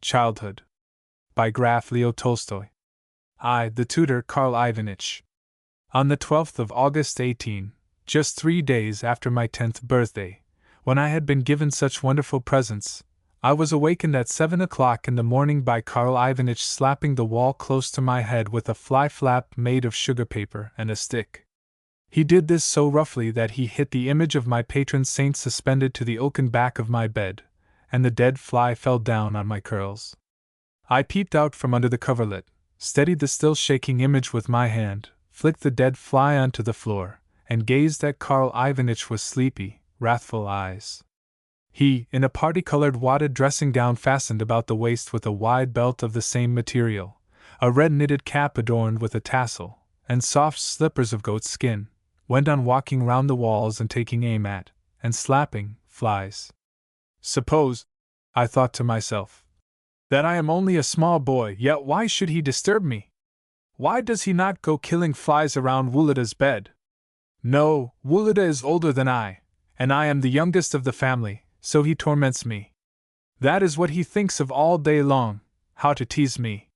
Childhood. By Graf Tolstoy. I, the tutor, Karl Ivanitch. On the 12th of August 18, just 3 days after my 10th birthday, when I had been given such wonderful presents, I was awakened at 7 o'clock in the morning by Karl Ivanitch slapping the wall close to my head with a fly flap made of sugar paper and a stick. He did this so roughly that he hit the image of my patron saint suspended to the oaken back of my bed, and the dead fly fell down on my curls. I peeped out from under the coverlet, steadied the still shaking image with my hand, flicked the dead fly onto the floor, and gazed at Karl Ivanitch with sleepy, wrathful eyes. He, in a party-colored wadded dressing-gown fastened about the waist with a wide belt of the same material, a red knitted cap adorned with a tassel, and soft slippers of goat skin, went on walking round the walls and taking aim at, and slapping, flies. Suppose, I thought to myself, that I am only a small boy, yet why should he disturb me? Why does he not go killing flies around Wulada's bed? No, Wulada is older than I, and I am the youngest of the family, so he torments me. That is what he thinks of all day long, how to tease me.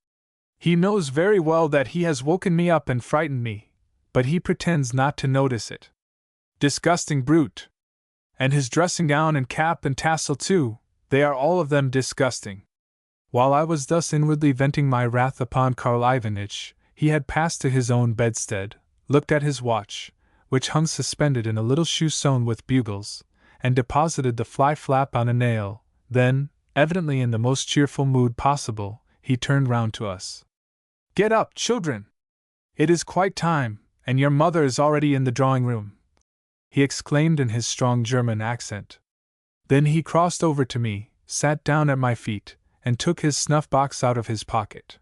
He knows very well that he has woken me up and frightened me, but he pretends not to notice it. Disgusting brute! And his dressing-gown and cap and tassel too, they are all of them disgusting. While I was thus inwardly venting my wrath upon Karl Ivanitch, he had passed to his own bedstead, looked at his watch, which hung suspended in a little shoe sewn with bugles, and deposited the fly flap on a nail. Then, evidently in the most cheerful mood possible, he turned round to us. "Get up, children! It is quite time, and your mother is already in the drawing-room," he exclaimed in his strong German accent. Then he crossed over to me, sat down at my feet, and took his snuff-box out of his pocket.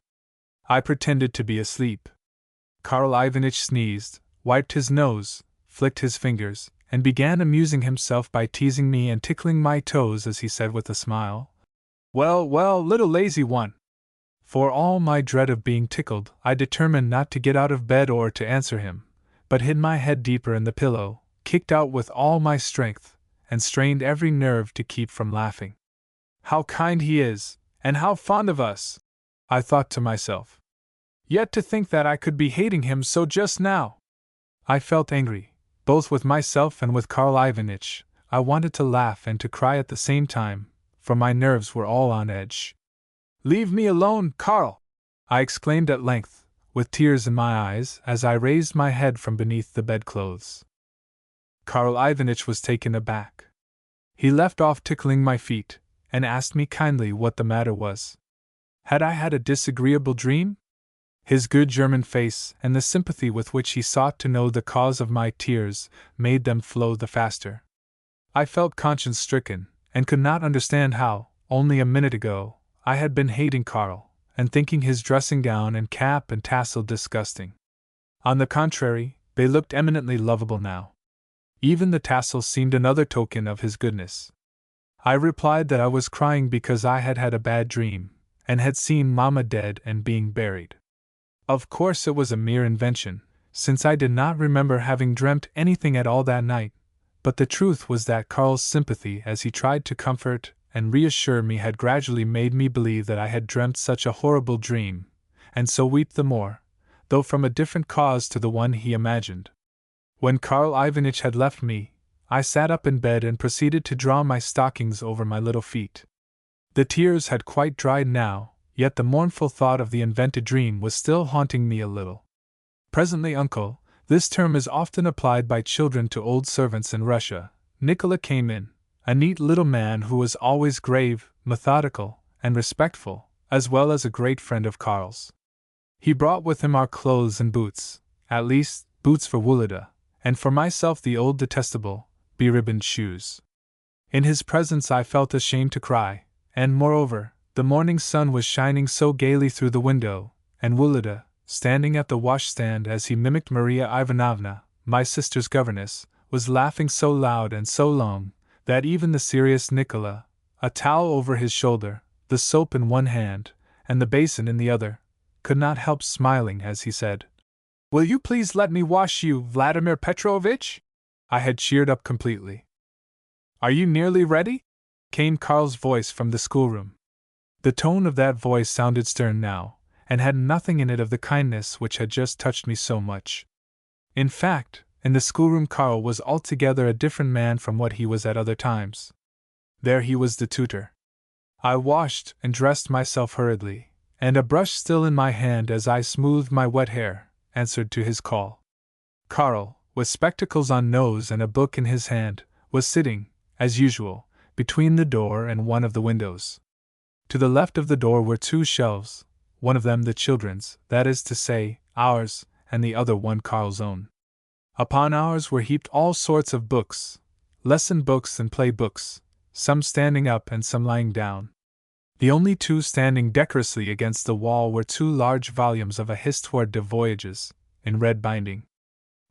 I pretended to be asleep. Karl Ivanitch sneezed, wiped his nose, flicked his fingers, and began amusing himself by teasing me and tickling my toes as he said with a smile, "Well, well, little lazy one." For all my dread of being tickled, I determined not to get out of bed or to answer him, but hid my head deeper in the pillow, kicked out with all my strength, and strained every nerve to keep from laughing. How kind he is, and how fond of us, I thought to myself. Yet to think that I could be hating him so just now! I felt angry, both with myself and with Karl Ivanitch. I wanted to laugh and to cry at the same time, for my nerves were all on edge. "Leave me alone, Karl!" I exclaimed at length, with tears in my eyes, as I raised my head from beneath the bedclothes. Karl Ivanitch was taken aback. He left off tickling my feet, and asked me kindly what the matter was. Had I had a disagreeable dream? His good German face and the sympathy with which he sought to know the cause of my tears made them flow the faster. I felt conscience-stricken, and could not understand how, only a minute ago, I had been hating Karl, and thinking his dressing-gown and cap and tassel disgusting. On the contrary, they looked eminently lovable now. Even the tassel seemed another token of his goodness. I replied that I was crying because I had had a bad dream, and had seen Mamma dead and being buried. Of course it was a mere invention, since I did not remember having dreamt anything at all that night, but the truth was that Karl's sympathy as he tried to comfort and reassure me had gradually made me believe that I had dreamt such a horrible dream, and so weep the more, though from a different cause to the one he imagined. When Karl Ivanitch had left me, I sat up in bed and proceeded to draw my stockings over my little feet. The tears had quite dried now, yet the mournful thought of the invented dream was still haunting me a little. Presently Uncle, this term is often applied by children to old servants in Russia, Nicola came in, a neat little man who was always grave, methodical, and respectful, as well as a great friend of Karl's. He brought with him our clothes and boots, at least, boots for Wulada, and for myself the old detestable, beribboned shoes. In his presence I felt ashamed to cry, and moreover, the morning sun was shining so gaily through the window, and Wulada, standing at the washstand as he mimicked Maria Ivanovna, my sister's governess, was laughing so loud and so long, that even the serious Nicola, a towel over his shoulder, the soap in one hand, and the basin in the other, could not help smiling as he said, "Will you please let me wash you, Vladimir Petrovitch?" I had cheered up completely. "Are you nearly ready?" came Karl's voice from the schoolroom. The tone of that voice sounded stern now, and had nothing in it of the kindness which had just touched me so much. In fact, in the schoolroom Carl was altogether a different man from what he was at other times. There he was the tutor. I washed and dressed myself hurriedly, and a brush still in my hand as I smoothed my wet hair, answered to his call. Carl, with spectacles on nose and a book in his hand, was sitting, as usual, between the door and one of the windows. To the left of the door were two shelves, one of them the children's, that is to say, ours, and the other one Carl's own. Upon ours were heaped all sorts of books, lesson books and play books, some standing up and some lying down. The only two standing decorously against the wall were two large volumes of a Histoire de Voyages, in red binding.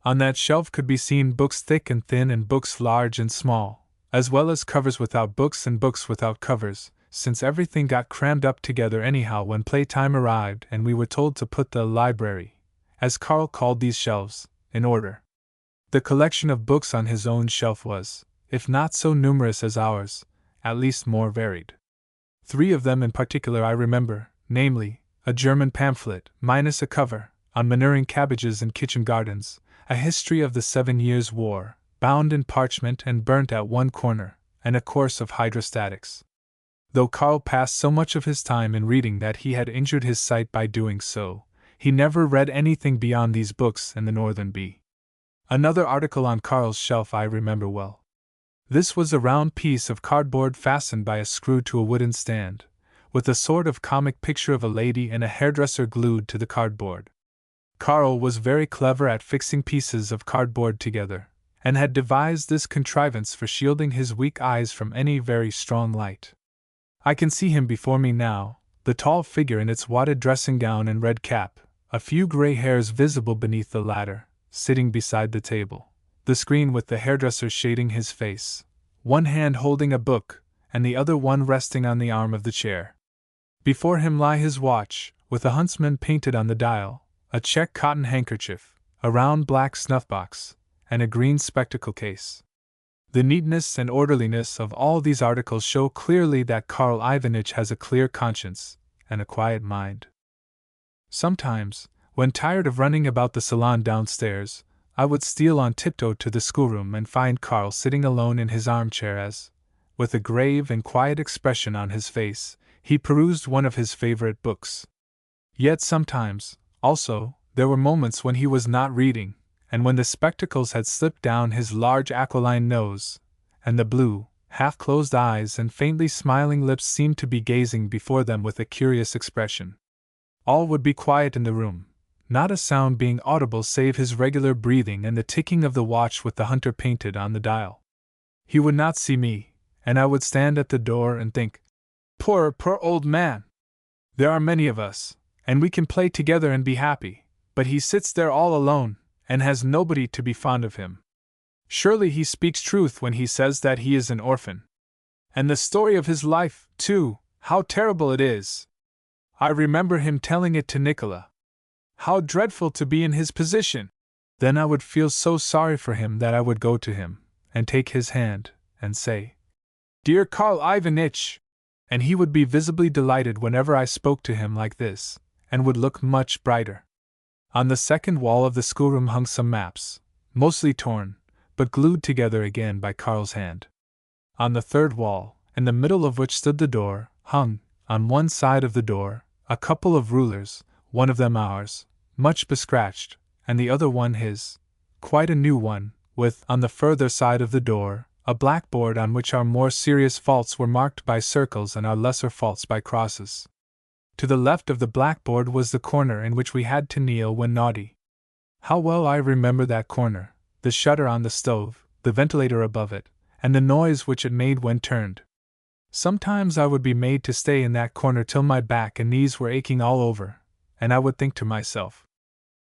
On that shelf could be seen books thick and thin and books large and small, as well as covers without books and books without covers, since everything got crammed up together anyhow when playtime arrived and we were told to put the library, as Carl called these shelves, in order. The collection of books on his own shelf was, if not so numerous as ours, at least more varied. 3 of them in particular I remember, namely, a German pamphlet, minus a cover, on manuring cabbages in kitchen gardens, a history of the 7 Years' War, bound in parchment and burnt at one corner, and a course of hydrostatics. Though Carl passed so much of his time in reading that he had injured his sight by doing so, he never read anything beyond these books and the Northern Bee. Another article on Carl's shelf I remember well. This was a round piece of cardboard fastened by a screw to a wooden stand, with a sort of comic picture of a lady and a hairdresser glued to the cardboard. Carl was very clever at fixing pieces of cardboard together, and had devised this contrivance for shielding his weak eyes from any very strong light. I can see him before me now, the tall figure in its wadded dressing gown and red cap, a few gray hairs visible beneath the latter, sitting beside the table, the screen with the hairdresser shading his face, one hand holding a book, and the other one resting on the arm of the chair. Before him lie his watch, with a huntsman painted on the dial, a check cotton handkerchief, a round black snuff-box, and a green spectacle case. The neatness and orderliness of all these articles show clearly that Karl Ivanitch has a clear conscience and a quiet mind. Sometimes, when tired of running about the salon downstairs, I would steal on tiptoe to the schoolroom and find Karl sitting alone in his armchair as, with a grave and quiet expression on his face, he perused one of his favorite books. Yet sometimes, also, there were moments when he was not reading, and when the spectacles had slipped down his large aquiline nose, and the blue, half-closed eyes and faintly smiling lips seemed to be gazing before them with a curious expression. All would be quiet in the room, not a sound being audible save his regular breathing and the ticking of the watch with the hunter painted on the dial. He would not see me, and I would stand at the door and think, poor old man! There are many of us, and we can play together and be happy, but he sits there all alone, and has nobody to be fond of him. Surely he speaks truth when he says that he is an orphan. And the story of his life, too, how terrible it is! I remember him telling it to Nicola. How dreadful to be in his position! Then I would feel so sorry for him that I would go to him, and take his hand, and say, "Dear Karl Ivanitch!" And he would be visibly delighted whenever I spoke to him like this, and would look much brighter. On the second wall of the schoolroom hung some maps, mostly torn, but glued together again by Karl's hand. On the third wall, in the middle of which stood the door, hung, on one side of the door, a couple of rulers, one of them ours, much bescratched, and the other one his, quite a new one, with, on the further side of the door, a blackboard on which our more serious faults were marked by circles and our lesser faults by crosses. To the left of the blackboard was the corner in which we had to kneel when naughty. How well I remember that corner, the shutter on the stove, the ventilator above it, and the noise which it made when turned. Sometimes I would be made to stay in that corner till my back and knees were aching all over, and I would think to myself,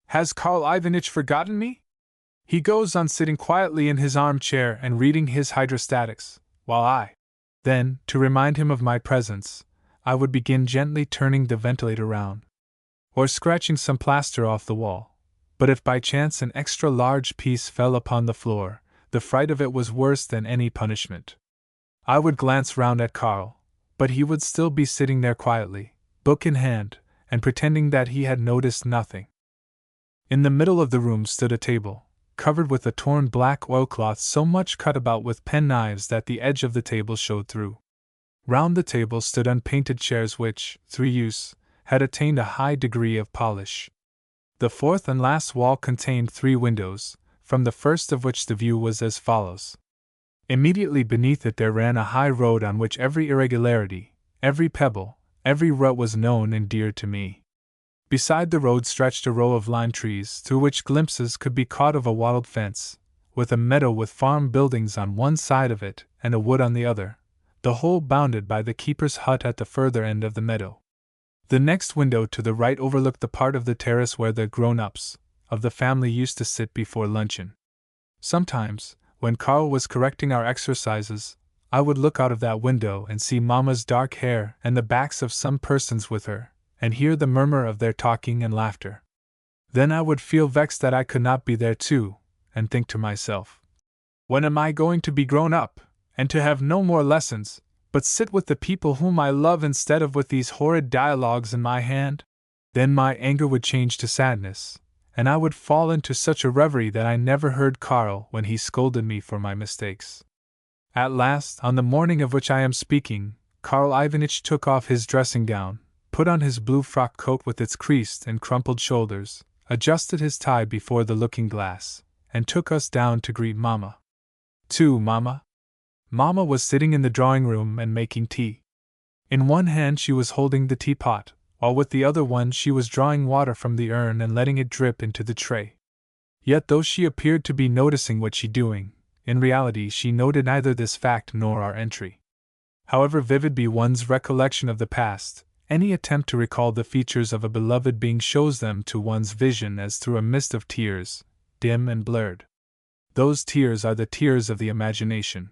"Has Karl Ivanitch forgotten me? He goes on sitting quietly in his armchair and reading his hydrostatics, while I—" Then, to remind him of my presence, I would begin gently turning the ventilator round, or scratching some plaster off the wall. But if by chance an extra large piece fell upon the floor, the fright of it was worse than any punishment. I would glance round at Karl, but he would still be sitting there quietly, book in hand, and pretending that he had noticed nothing. In the middle of the room stood a table, covered with a torn black oilcloth so much cut about with penknives that the edge of the table showed through. Round the table stood unpainted chairs which, through use, had attained a high degree of polish. The fourth and last wall contained 3 windows, from the first of which the view was as follows. Immediately beneath it there ran a high road on which every irregularity, every pebble, every rut was known and dear to me. Beside the road stretched a row of lime trees, through which glimpses could be caught of a wattled fence, with a meadow with farm buildings on one side of it and a wood on the other, the whole bounded by the keeper's hut at the further end of the meadow. The next window to the right overlooked the part of the terrace where the grown-ups of the family used to sit before luncheon. Sometimes, when Karl was correcting our exercises, I would look out of that window and see Mamma's dark hair and the backs of some persons with her, and hear the murmur of their talking and laughter. Then I would feel vexed that I could not be there too, and think to myself, when am I going to be grown up, and to have no more lessons, but sit with the people whom I love instead of with these horrid dialogues in my hand? Then my anger would change to sadness, and I would fall into such a reverie that I never heard Karl when he scolded me for my mistakes. At last, on the morning of which I am speaking, Karl Ivanitch took off his dressing gown, put on his blue frock coat with its creased and crumpled shoulders, adjusted his tie before the looking-glass, and took us down to greet Mamma. "To Mamma." Mamma was sitting in the drawing-room and making tea. In one hand she was holding the teapot, while with the other one she was drawing water from the urn and letting it drip into the tray. Yet though she appeared to be noticing what she doing, in reality she noted neither this fact nor our entry. However vivid be one's recollection of the past, any attempt to recall the features of a beloved being shows them to one's vision as through a mist of tears, dim and blurred. Those tears are the tears of the imagination.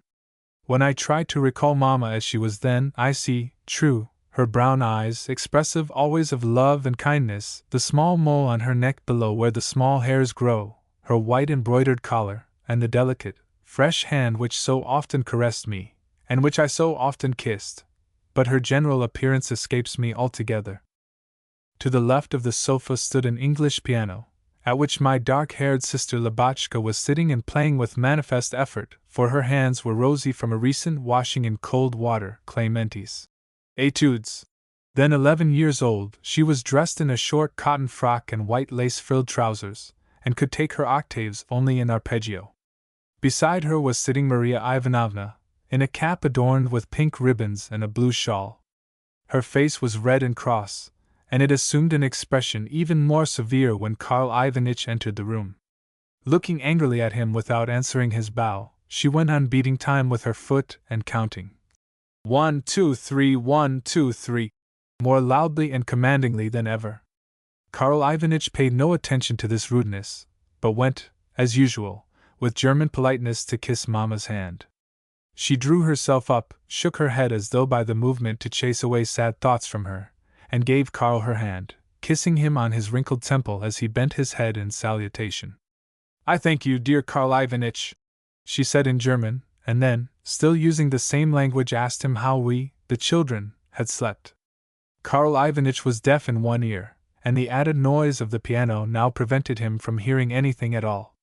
When I try to recall Mamma as she was then, I see, true, her brown eyes, expressive always of love and kindness, the small mole on her neck below where the small hairs grow, her white embroidered collar, and the delicate, fresh hand which so often caressed me, and which I so often kissed, but her general appearance escapes me altogether. To the left of the sofa stood an English piano, at which my dark-haired sister Lubotshka was sitting and playing with manifest effort, for her hands were rosy from a recent washing in cold water, Clementi's Etudes. Then 11 years old, she was dressed in a short cotton frock and white lace-frilled trousers, and could take her octaves only in arpeggio. Beside her was sitting Maria Ivanovna, in a cap adorned with pink ribbons and a blue shawl. Her face was red and cross, and it assumed an expression even more severe when Karl Ivanitch entered the room. Looking angrily at him without answering his bow, she went on beating time with her foot and counting 1, 2, 3, 1, 2, 3, more loudly and commandingly than ever. Karl Ivanitch paid no attention to this rudeness, but went, as usual, with German politeness to kiss Mamma's hand. She drew herself up, shook her head as though by the movement to chase away sad thoughts from her, and gave Karl her hand, kissing him on his wrinkled temple as he bent his head in salutation. "I thank you, dear Karl Ivanitch," she said in German, and then, still using the same language, asked him how we, the children, had slept. Karl Ivanitch was deaf in one ear, and the added noise of the piano now prevented him from hearing anything at all.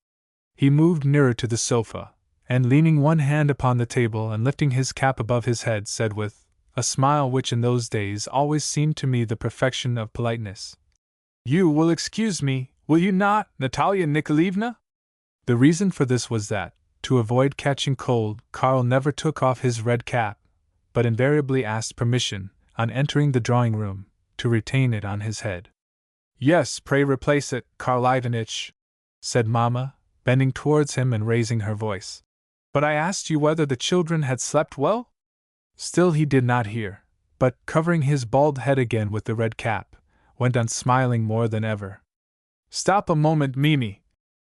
He moved nearer to the sofa, and leaning one hand upon the table and lifting his cap above his head, said with a smile which in those days always seemed to me the perfection of politeness, "You will excuse me, will you not, Natalia Nikolaevna?" The reason for this was that, to avoid catching cold, Karl never took off his red cap, but invariably asked permission, on entering the drawing-room, to retain it on his head. "Yes, pray replace it, Karl Ivanitch," said Mamma, bending towards him and raising her voice. "But I asked you whether the children had slept well?" Still he did not hear, but, covering his bald head again with the red cap, went on smiling more than ever. "Stop a moment, Mimi,"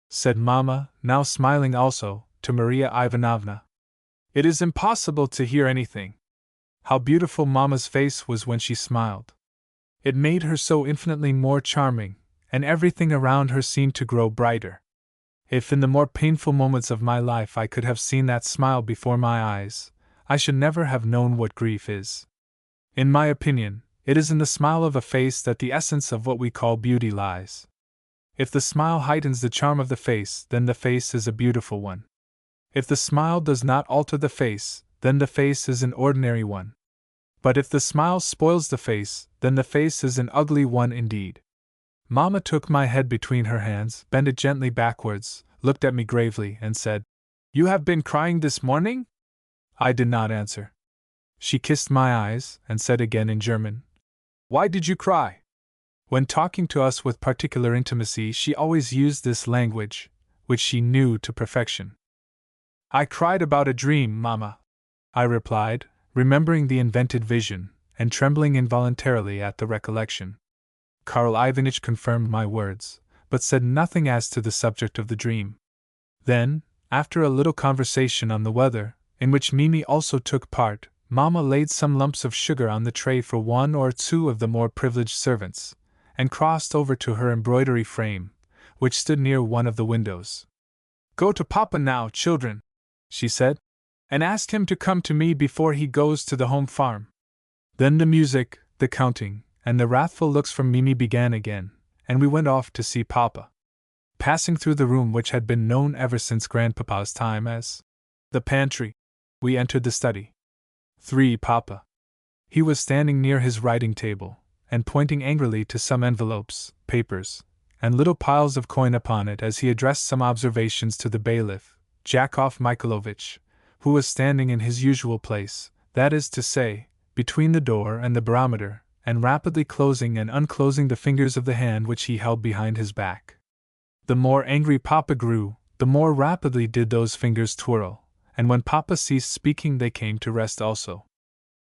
said Mamma, now smiling also, to Maria Ivanovna. "It is impossible to hear anything." How beautiful Mamma's face was when she smiled! It made her so infinitely more charming, and everything around her seemed to grow brighter. If in the more painful moments of my life I could have seen that smile before my eyes, I should never have known what grief is. In my opinion, it is in the smile of a face that the essence of what we call beauty lies. If the smile heightens the charm of the face, then the face is a beautiful one. If the smile does not alter the face, then the face is an ordinary one. But if the smile spoils the face, then the face is an ugly one indeed. Mamma took my head between her hands, bent it gently backwards, looked at me gravely, and said, "You have been crying this morning?" I did not answer. She kissed my eyes, and said again in German, "Why did you cry?" When talking to us with particular intimacy, she always used this language, which she knew to perfection. "I cried about a dream, Mamma," I replied, remembering the invented vision, and trembling involuntarily at the recollection. Karl Ivanitch confirmed my words, but said nothing as to the subject of the dream. Then, after a little conversation on the weather, in which Mimi also took part, Mamma laid some lumps of sugar on the tray for one or two of the more privileged servants, and crossed over to her embroidery frame, which stood near one of the windows. "Go to Papa now, children," she said, "and ask him to come to me before he goes to the home farm." Then the music, the counting, and the wrathful looks from Mimi began again, and we went off to see Papa. Passing through the room which had been known ever since Grandpapa's time as the pantry, we entered the study. Papa. He was standing near his writing table, and pointing angrily to some envelopes, papers, and little piles of coin upon it as he addressed some observations to the bailiff, Jakov Mikhailovich, who was standing in his usual place, that is to say, between the door and the barometer, and rapidly closing and unclosing the fingers of the hand which he held behind his back. The more angry Papa grew, the more rapidly did those fingers twirl, and when Papa ceased speaking they came to rest also.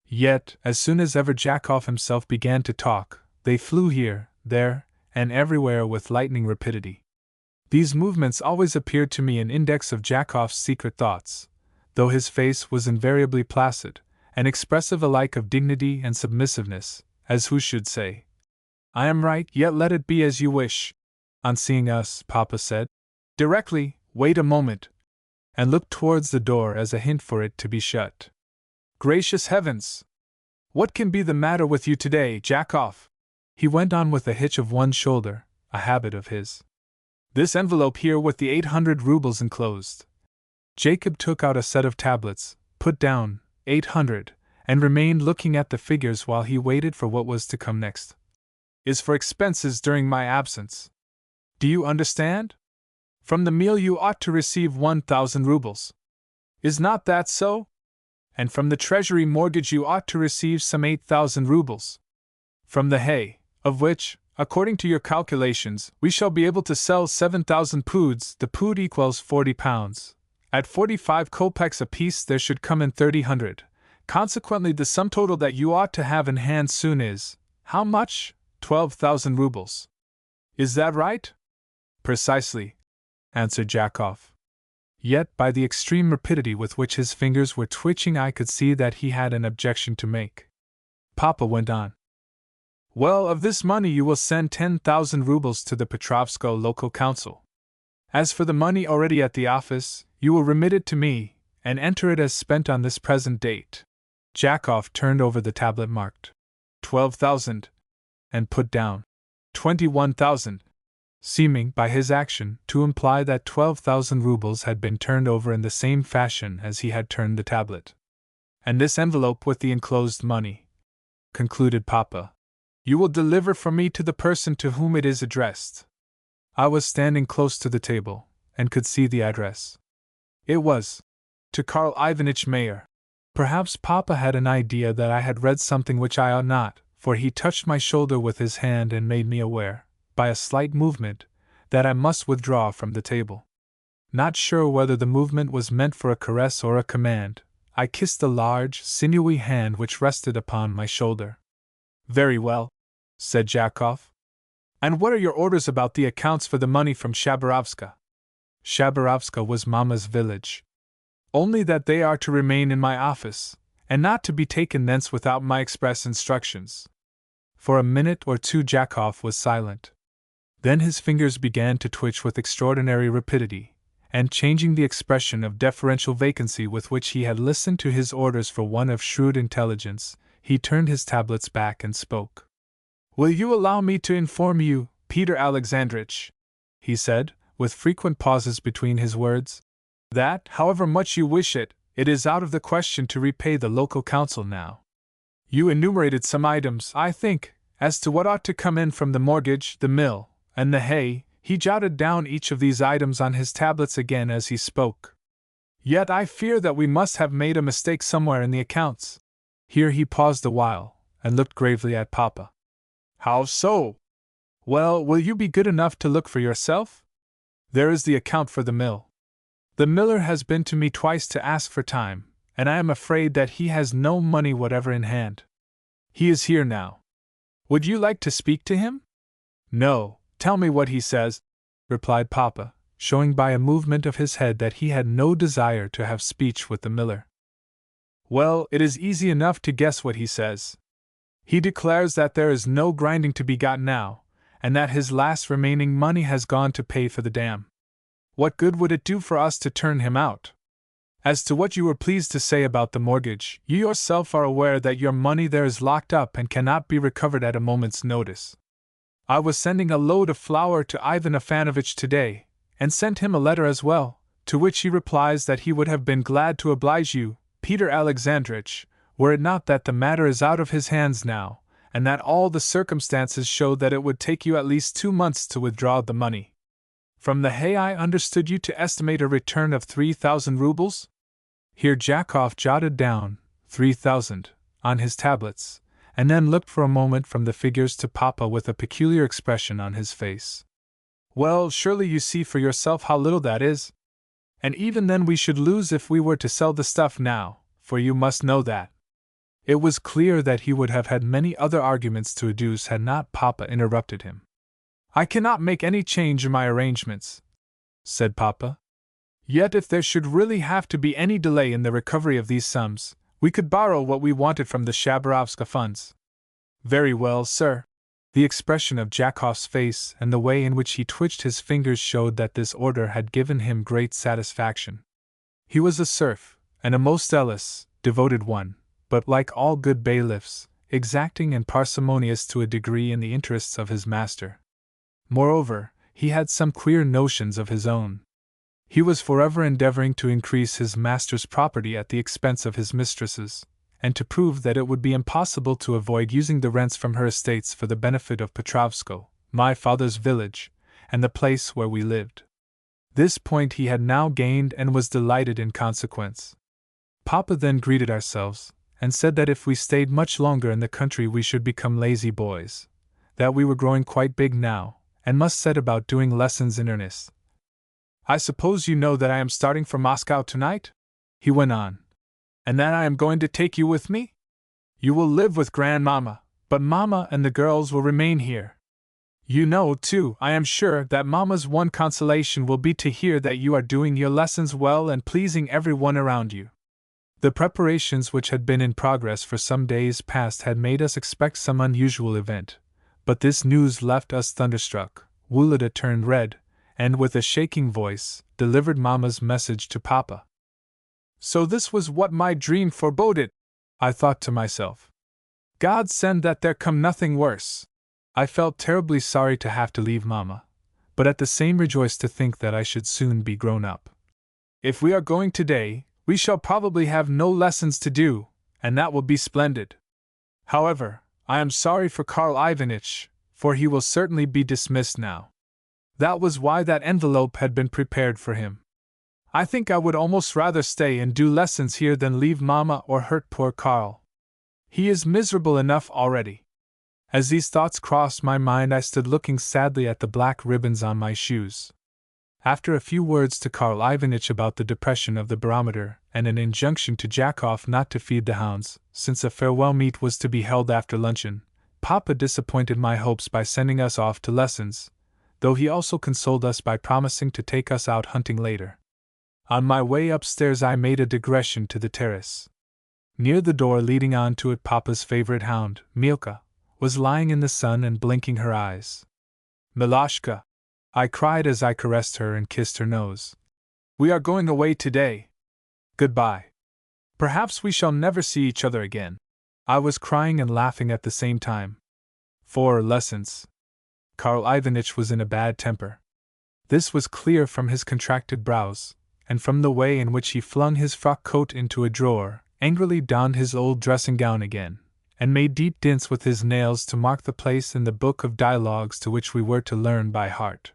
Yet, as soon as ever Jakov himself began to talk, they flew here, there, and everywhere with lightning rapidity. These movements always appeared to me an index of Jakov's secret thoughts, though his face was invariably placid, and expressive alike of dignity and submissiveness, as who should say, "I am right, yet let it be as you wish." On seeing us, Papa said, "Directly, wait a moment," and looked towards the door as a hint for it to be shut. "Gracious heavens! What can be the matter with you today, Jakov?" he went on with a hitch of one shoulder, a habit of his. "This envelope here with the 800 rubles enclosed." Jacob took out a set of tablets, put down 800, and remained looking at the figures while he waited for what was to come next. "Is for expenses during my absence. Do you understand? From the meal you ought to receive 1,000 rubles. Is not that so? And from the treasury mortgage you ought to receive some 8,000 rubles. From the hay, of which, according to your calculations, we shall be able to sell 7,000 poods, the pood equals 40 pounds. At 45 kopecks apiece there should come in 3,000. Consequently the sum total that you ought to have in hand soon is, how much? 12,000 rubles. Is that right?" "Precisely," answered Jakov. Yet by the extreme rapidity with which his fingers were twitching I could see that he had an objection to make. Papa went on. "Well, of this money you will send 10,000 rubles to the Petrovskoe local council. As for the money already at the office, you will remit it to me, and enter it as spent on this present date." Jakov turned over the tablet marked 12,000, and put down 21,000. Seeming, by his action, to imply that 12,000 rubles had been turned over in the same fashion as he had turned the tablet. "And this envelope with the enclosed money," concluded Papa, "you will deliver for me to the person to whom it is addressed." I was standing close to the table, and could see the address. It was to Karl Ivanitch Mayer. Perhaps Papa had an idea that I had read something which I ought not, for he touched my shoulder with his hand and made me aware, by a slight movement, that I must withdraw from the table. Not sure whether the movement was meant for a caress or a command, I kissed the large, sinewy hand which rested upon my shoulder. "Very well," said Jakov. "And what are your orders about the accounts for the money from Shabarovska?" Shabarovska was Mamma's village. "Only that they are to remain in my office, and not to be taken thence without my express instructions." For a minute or two Jakov was silent. Then his fingers began to twitch with extraordinary rapidity, and changing the expression of deferential vacancy with which he had listened to his orders for one of shrewd intelligence, he turned his tablets back and spoke. "Will you allow me to inform you, Peter Alexandrovich," he said, with frequent pauses between his words, "that, however much you wish it, it is out of the question to repay the local council now. You enumerated some items, I think, as to what ought to come in from the mortgage, the mill, and the hay." He jotted down each of these items on his tablets again as he spoke. "Yet I fear that we must have made a mistake somewhere in the accounts." Here he paused a while, and looked gravely at Papa. "How so?" "Well, will you be good enough to look for yourself? There is the account for the mill. The miller has been to me twice to ask for time, and I am afraid that he has no money whatever in hand. He is here now. Would you like to speak to him?" "No, tell me what he says," replied Papa, showing by a movement of his head that he had no desire to have speech with the miller. "Well, it is easy enough to guess what he says. He declares that there is no grinding to be got now, and that his last remaining money has gone to pay for the dam. What good would it do for us to turn him out? As to what you were pleased to say about the mortgage, you yourself are aware that your money there is locked up and cannot be recovered at a moment's notice. I was sending a load of flour to Ivan Ivanovich today, and sent him a letter as well, to which he replies that he would have been glad to oblige you, Peter Alexandrovich, were it not that the matter is out of his hands now, and that all the circumstances show that it would take you at least 2 months to withdraw the money. From the hay I understood you to estimate a return of 3,000 rubles?" Here Jakov jotted down 3,000 on his tablets, and then looked for a moment from the figures to Papa with a peculiar expression on his face. "Well, surely you see for yourself how little that is? And even then we should lose if we were to sell the stuff now, for you must know that." It was clear that he would have had many other arguments to adduce had not Papa interrupted him. "I cannot make any change in my arrangements," said Papa. "Yet if there should really have to be any delay in the recovery of these sums, we could borrow what we wanted from the Shabarovska funds." "Very well, sir." The expression of Jakov's face and the way in which he twitched his fingers showed that this order had given him great satisfaction. He was a serf, and a most zealous, devoted one, but like all good bailiffs, exacting and parsimonious to a degree in the interests of his master. Moreover, he had some queer notions of his own. He was forever endeavoring to increase his master's property at the expense of his mistress's, and to prove that it would be impossible to avoid using the rents from her estates for the benefit of Petrovsko, my father's village, and the place where we lived. This point he had now gained and was delighted in consequence. Papa then greeted ourselves, and said that if we stayed much longer in the country we should become lazy boys, that we were growing quite big now, and must set about doing lessons in earnest. "I suppose you know that I am starting for Moscow tonight?" he went on. "And that I am going to take you with me? You will live with Grandmama, but Mama and the girls will remain here. You know, too, I am sure, that Mama's one consolation will be to hear that you are doing your lessons well and pleasing everyone around you." The preparations which had been in progress for some days past had made us expect some unusual event, but this news left us thunderstruck. Wulida turned red, and with a shaking voice, delivered Mama's message to Papa. "So this was what my dream foreboded," I thought to myself. "God send that there come nothing worse." I felt terribly sorry to have to leave Mama, but at the same rejoiced to think that I should soon be grown up. "If we are going today, we shall probably have no lessons to do, and that will be splendid. However, I am sorry for Karl Ivanitch, for he will certainly be dismissed now. That was why that envelope had been prepared for him. I think I would almost rather stay and do lessons here than leave Mama or hurt poor Karl. He is miserable enough already." As these thoughts crossed my mind, I stood looking sadly at the black ribbons on my shoes. After a few words to Karl Ivanitch about the depression of the barometer and an injunction to Jakov not to feed the hounds, since a farewell meet was to be held after luncheon, Papa disappointed my hopes by sending us off to lessons, though he also consoled us by promising to take us out hunting later. On my way upstairs I made a digression to the terrace. Near the door leading on to it, Papa's favorite hound, Milka, was lying in the sun and blinking her eyes. "Miloshka," I cried as I caressed her and kissed her nose. "We are going away today. Goodbye. Perhaps we shall never see each other again." I was crying and laughing at the same time. 4 lessons. Karl Ivanitch was in a bad temper. This was clear from his contracted brows, and from the way in which he flung his frock coat into a drawer, angrily donned his old dressing gown again, and made deep dints with his nails to mark the place in the book of dialogues to which we were to learn by heart.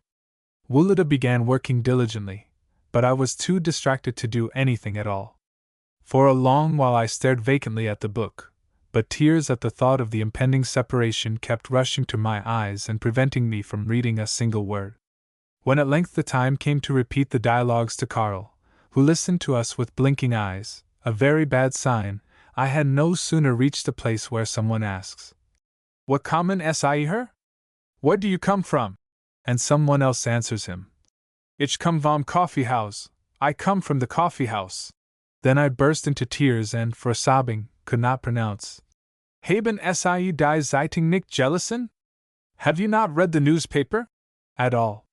Wulida began working diligently, but I was too distracted to do anything at all. For a long while I stared vacantly at the book, but tears at the thought of the impending separation kept rushing to my eyes and preventing me from reading a single word. When at length the time came to repeat the dialogues to Karl, who listened to us with blinking eyes, a very bad sign, I had no sooner reached the place where someone asks, "What kommen Sie her? Where do you come from?" and someone else answers him, "Ich komme vom Coffeehaus, I come from the coffee house." Then I burst into tears and, for sobbing, could not pronounce. "Haben Sie die Zeitung nicht gelesen? Have you not read the newspaper?" at all.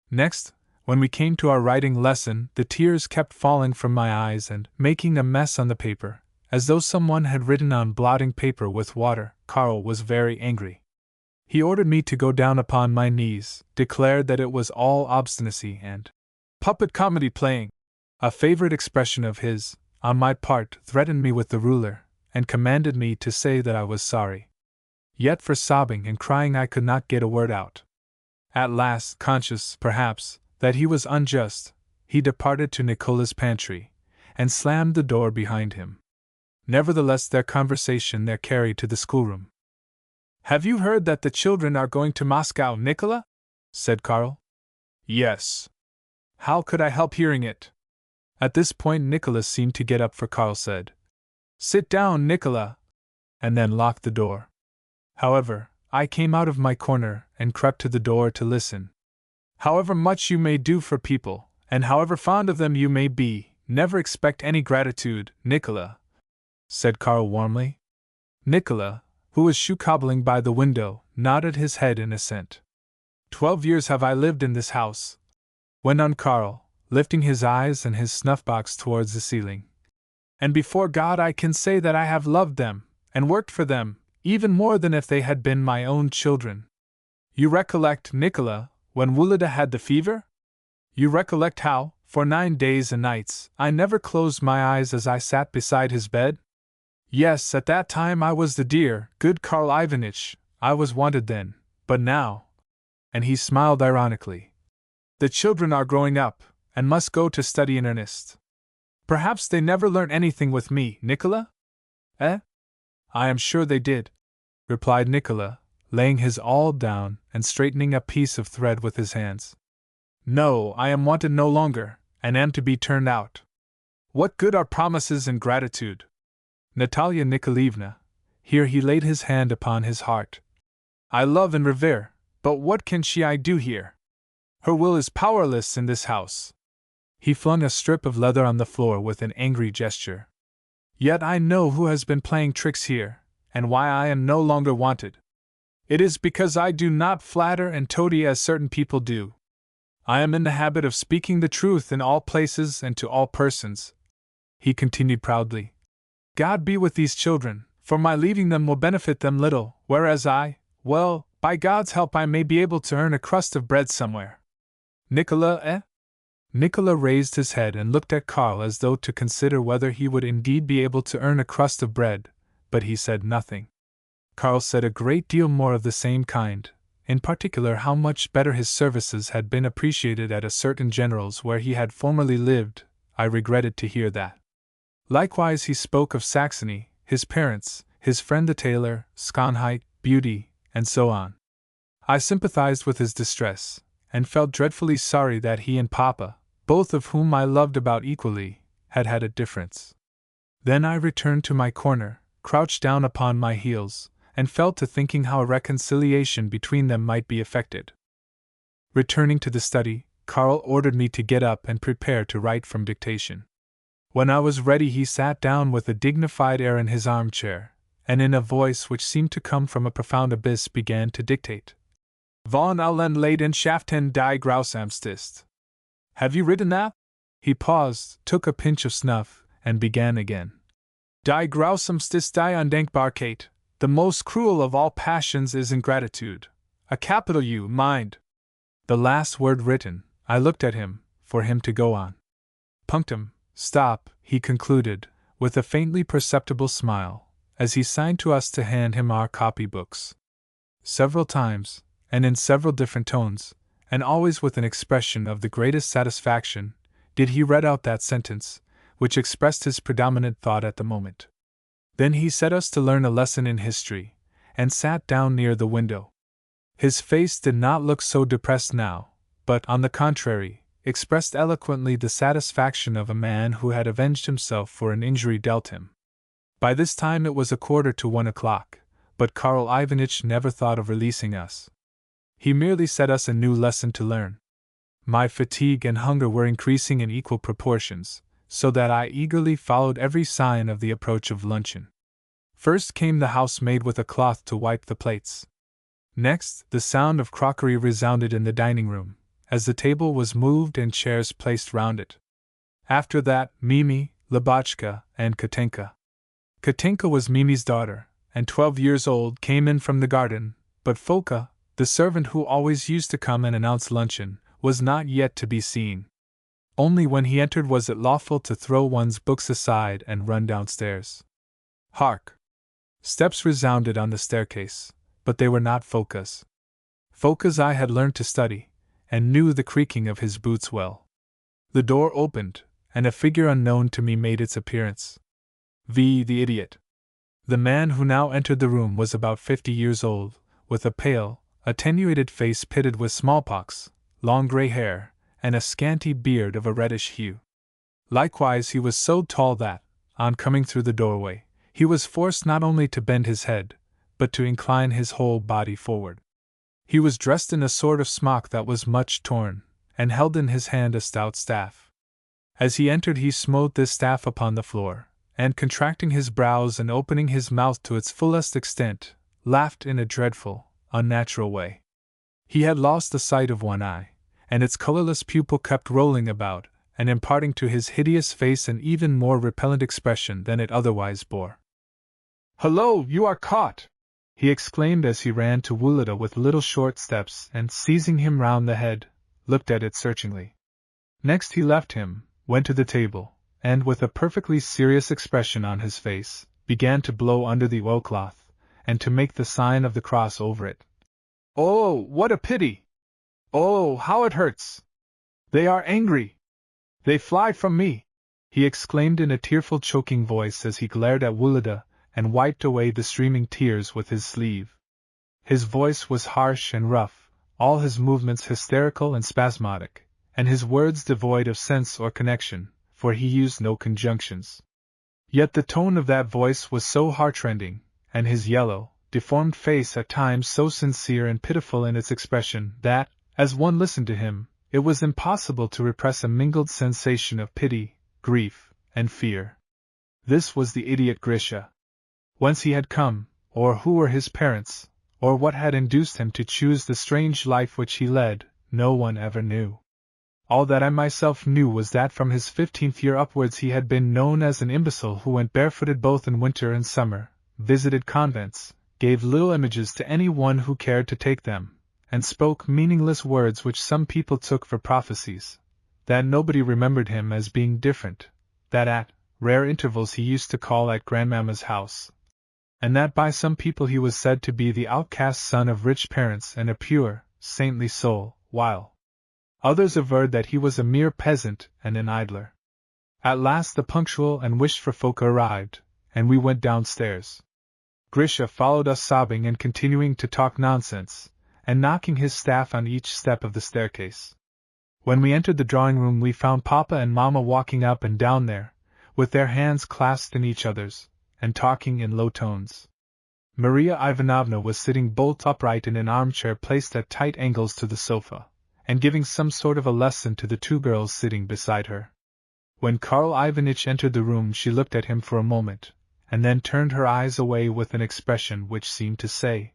Next, when we came to our writing lesson, the tears kept falling from my eyes and making a mess on the paper, as though someone had written on blotting paper with water. Karl was very angry. He ordered me to go down upon my knees, declared that it was all obstinacy and puppet comedy playing, a favorite expression of his, on my part, threatened me with the ruler, and commanded me to say that I was sorry. Yet for sobbing and crying I could not get a word out. At last, conscious, perhaps, that he was unjust, he departed to Nikola's pantry, and slammed the door behind him. Nevertheless, their conversation there carried to the schoolroom. "Have you heard that the children are going to Moscow, Nikola?" said Karl. "Yes." "How could I help hearing it?" At this point Nikola seemed to get up, for Karl said, "Sit down, Nikola," and then locked the door. However, I came out of my corner and crept to the door to listen. "However much you may do for people, and however fond of them you may be, never expect any gratitude, Nikola," said Karl warmly. Nikola, who was shoe-cobbling by the window, nodded his head in assent. 12 years have I lived in this house," went on Karl, lifting his eyes and his snuff-box towards the ceiling. "And before God I can say that I have loved them, and worked for them, even more than if they had been my own children. You recollect, Nikola, when Wulida had the fever? You recollect how, for 9 days and nights, I never closed my eyes as I sat beside his bed? Yes, at that time I was the dear, good Karl Ivanitch, I was wanted then, but now—" and he smiled ironically. "The children are growing up, and must go to study in earnest. Perhaps they never learnt anything with me, Nikola? Eh?" "I am sure they did," replied Nikola, laying his awl down and straightening a piece of thread with his hands. "No, I am wanted no longer, and am to be turned out. What good are promises and gratitude? Natalia Nikolaevna," here he laid his hand upon his heart, "I love and revere, but what can I do here? Her will is powerless in this house." He flung a strip of leather on the floor with an angry gesture. "Yet I know who has been playing tricks here, and why I am no longer wanted. It is because I do not flatter and toady as certain people do. I am in the habit of speaking the truth in all places and to all persons," he continued proudly. "God be with these children, for my leaving them will benefit them little, whereas well, by God's help I may be able to earn a crust of bread somewhere. Nikola, eh?" Nikola raised his head and looked at Karl as though to consider whether he would indeed be able to earn a crust of bread, but he said nothing. Karl said a great deal more of the same kind, in particular how much better his services had been appreciated at a certain general's where he had formerly lived. I regretted to hear that. Likewise he spoke of Saxony, his parents, his friend the tailor, Skonheit, beauty, and so on. I sympathized with his distress, and felt dreadfully sorry that he and Papa, both of whom I loved about equally, had had a difference. Then I returned to my corner, crouched down upon my heels, and fell to thinking how a reconciliation between them might be effected. Returning to the study, Karl ordered me to get up and prepare to write from dictation. When I was ready he sat down with a dignified air in his armchair, and in a voice which seemed to come from a profound abyss began to dictate. "Von allen Leidenschaften die grausamst. Have you written that?" He paused, took a pinch of snuff, and began again. Die grausamstes die Undankbarkeit, the most cruel of all passions is ingratitude. A capital U, mind. The last word written, I looked at him, for him to go on. Punctum, stop, he concluded, with a faintly perceptible smile, as he signed to us to hand him our copybooks. Several times, and in several different tones, and always with an expression of the greatest satisfaction, did he read out that sentence, which expressed his predominant thought at the moment. Then he set us to learn a lesson in history, and sat down near the window. His face did not look so depressed now, but, on the contrary, expressed eloquently the satisfaction of a man who had avenged himself for an injury dealt him. By this time it was 1:15, but Karl Ivanitch never thought of releasing us. He merely set us a new lesson to learn. My fatigue and hunger were increasing in equal proportions, so that I eagerly followed every sign of the approach of luncheon. First came the housemaid with a cloth to wipe the plates. Next, the sound of crockery resounded in the dining room, as the table was moved and chairs placed round it. After that, Mimi, Lubotshka, and Katenka. Katenka was Mimi's daughter, and 12 years old, came in from the garden, but Foka, the servant who always used to come and announce luncheon, was not yet to be seen. Only when he entered was it lawful to throw one's books aside and run downstairs. Hark! Steps resounded on the staircase, but they were not Foka's. Foka's I had learned to study, and knew the creaking of his boots well. The door opened, and a figure unknown to me made its appearance. The idiot. The man who now entered the room was about 50 years old, with a pale, attenuated face pitted with smallpox, long grey hair, and a scanty beard of a reddish hue. Likewise he was so tall that, on coming through the doorway, he was forced not only to bend his head, but to incline his whole body forward. He was dressed in a sort of smock that was much torn, and held in his hand a stout staff. As he entered he smote this staff upon the floor, and contracting his brows and opening his mouth to its fullest extent, laughed in a dreadful, unnatural way. He had lost the sight of one eye, and its colorless pupil kept rolling about, and imparting to his hideous face an even more repellent expression than it otherwise bore. "Hullo, you are caught!" he exclaimed as he ran to Wulida with little short steps and, seizing him round the head, looked at it searchingly. Next he left him, went to the table, and, with a perfectly serious expression on his face, began to blow under the oilcloth, and to make the sign of the cross over it. "Oh, what a pity! Oh, how it hurts! They are angry! They fly from me!" he exclaimed in a tearful, choking voice as he glared at Wulida and wiped away the streaming tears with his sleeve. His voice was harsh and rough, all his movements hysterical and spasmodic, and his words devoid of sense or connection, for he used no conjunctions. Yet the tone of that voice was so heartrending, and his yellow, deformed face at times so sincere and pitiful in its expression, that, as one listened to him, it was impossible to repress a mingled sensation of pity, grief, and fear. This was the idiot Grisha. Whence he had come, or who were his parents, or what had induced him to choose the strange life which he led, no one ever knew. All that I myself knew was that from his 15th year upwards he had been known as an imbecile who went barefooted both in winter and summer, visited convents, gave little images to any one who cared to take them, and spoke meaningless words which some people took for prophecies, that nobody remembered him as being different, that at rare intervals he used to call at Grandmamma's house, and that by some people he was said to be the outcast son of rich parents and a pure, saintly soul, while others averred that he was a mere peasant and an idler. At last the punctual and wished-for Foka arrived, and we went downstairs. Grisha followed us sobbing and continuing to talk nonsense, and knocking his staff on each step of the staircase. When we entered the drawing-room we found Papa and Mamma walking up and down there, with their hands clasped in each other's, and talking in low tones. Maria Ivanovna was sitting bolt upright in an armchair placed at tight angles to the sofa, and giving some sort of a lesson to the two girls sitting beside her. When Karl Ivanitch entered the room she looked at him for a moment, and then turned her eyes away with an expression which seemed to say,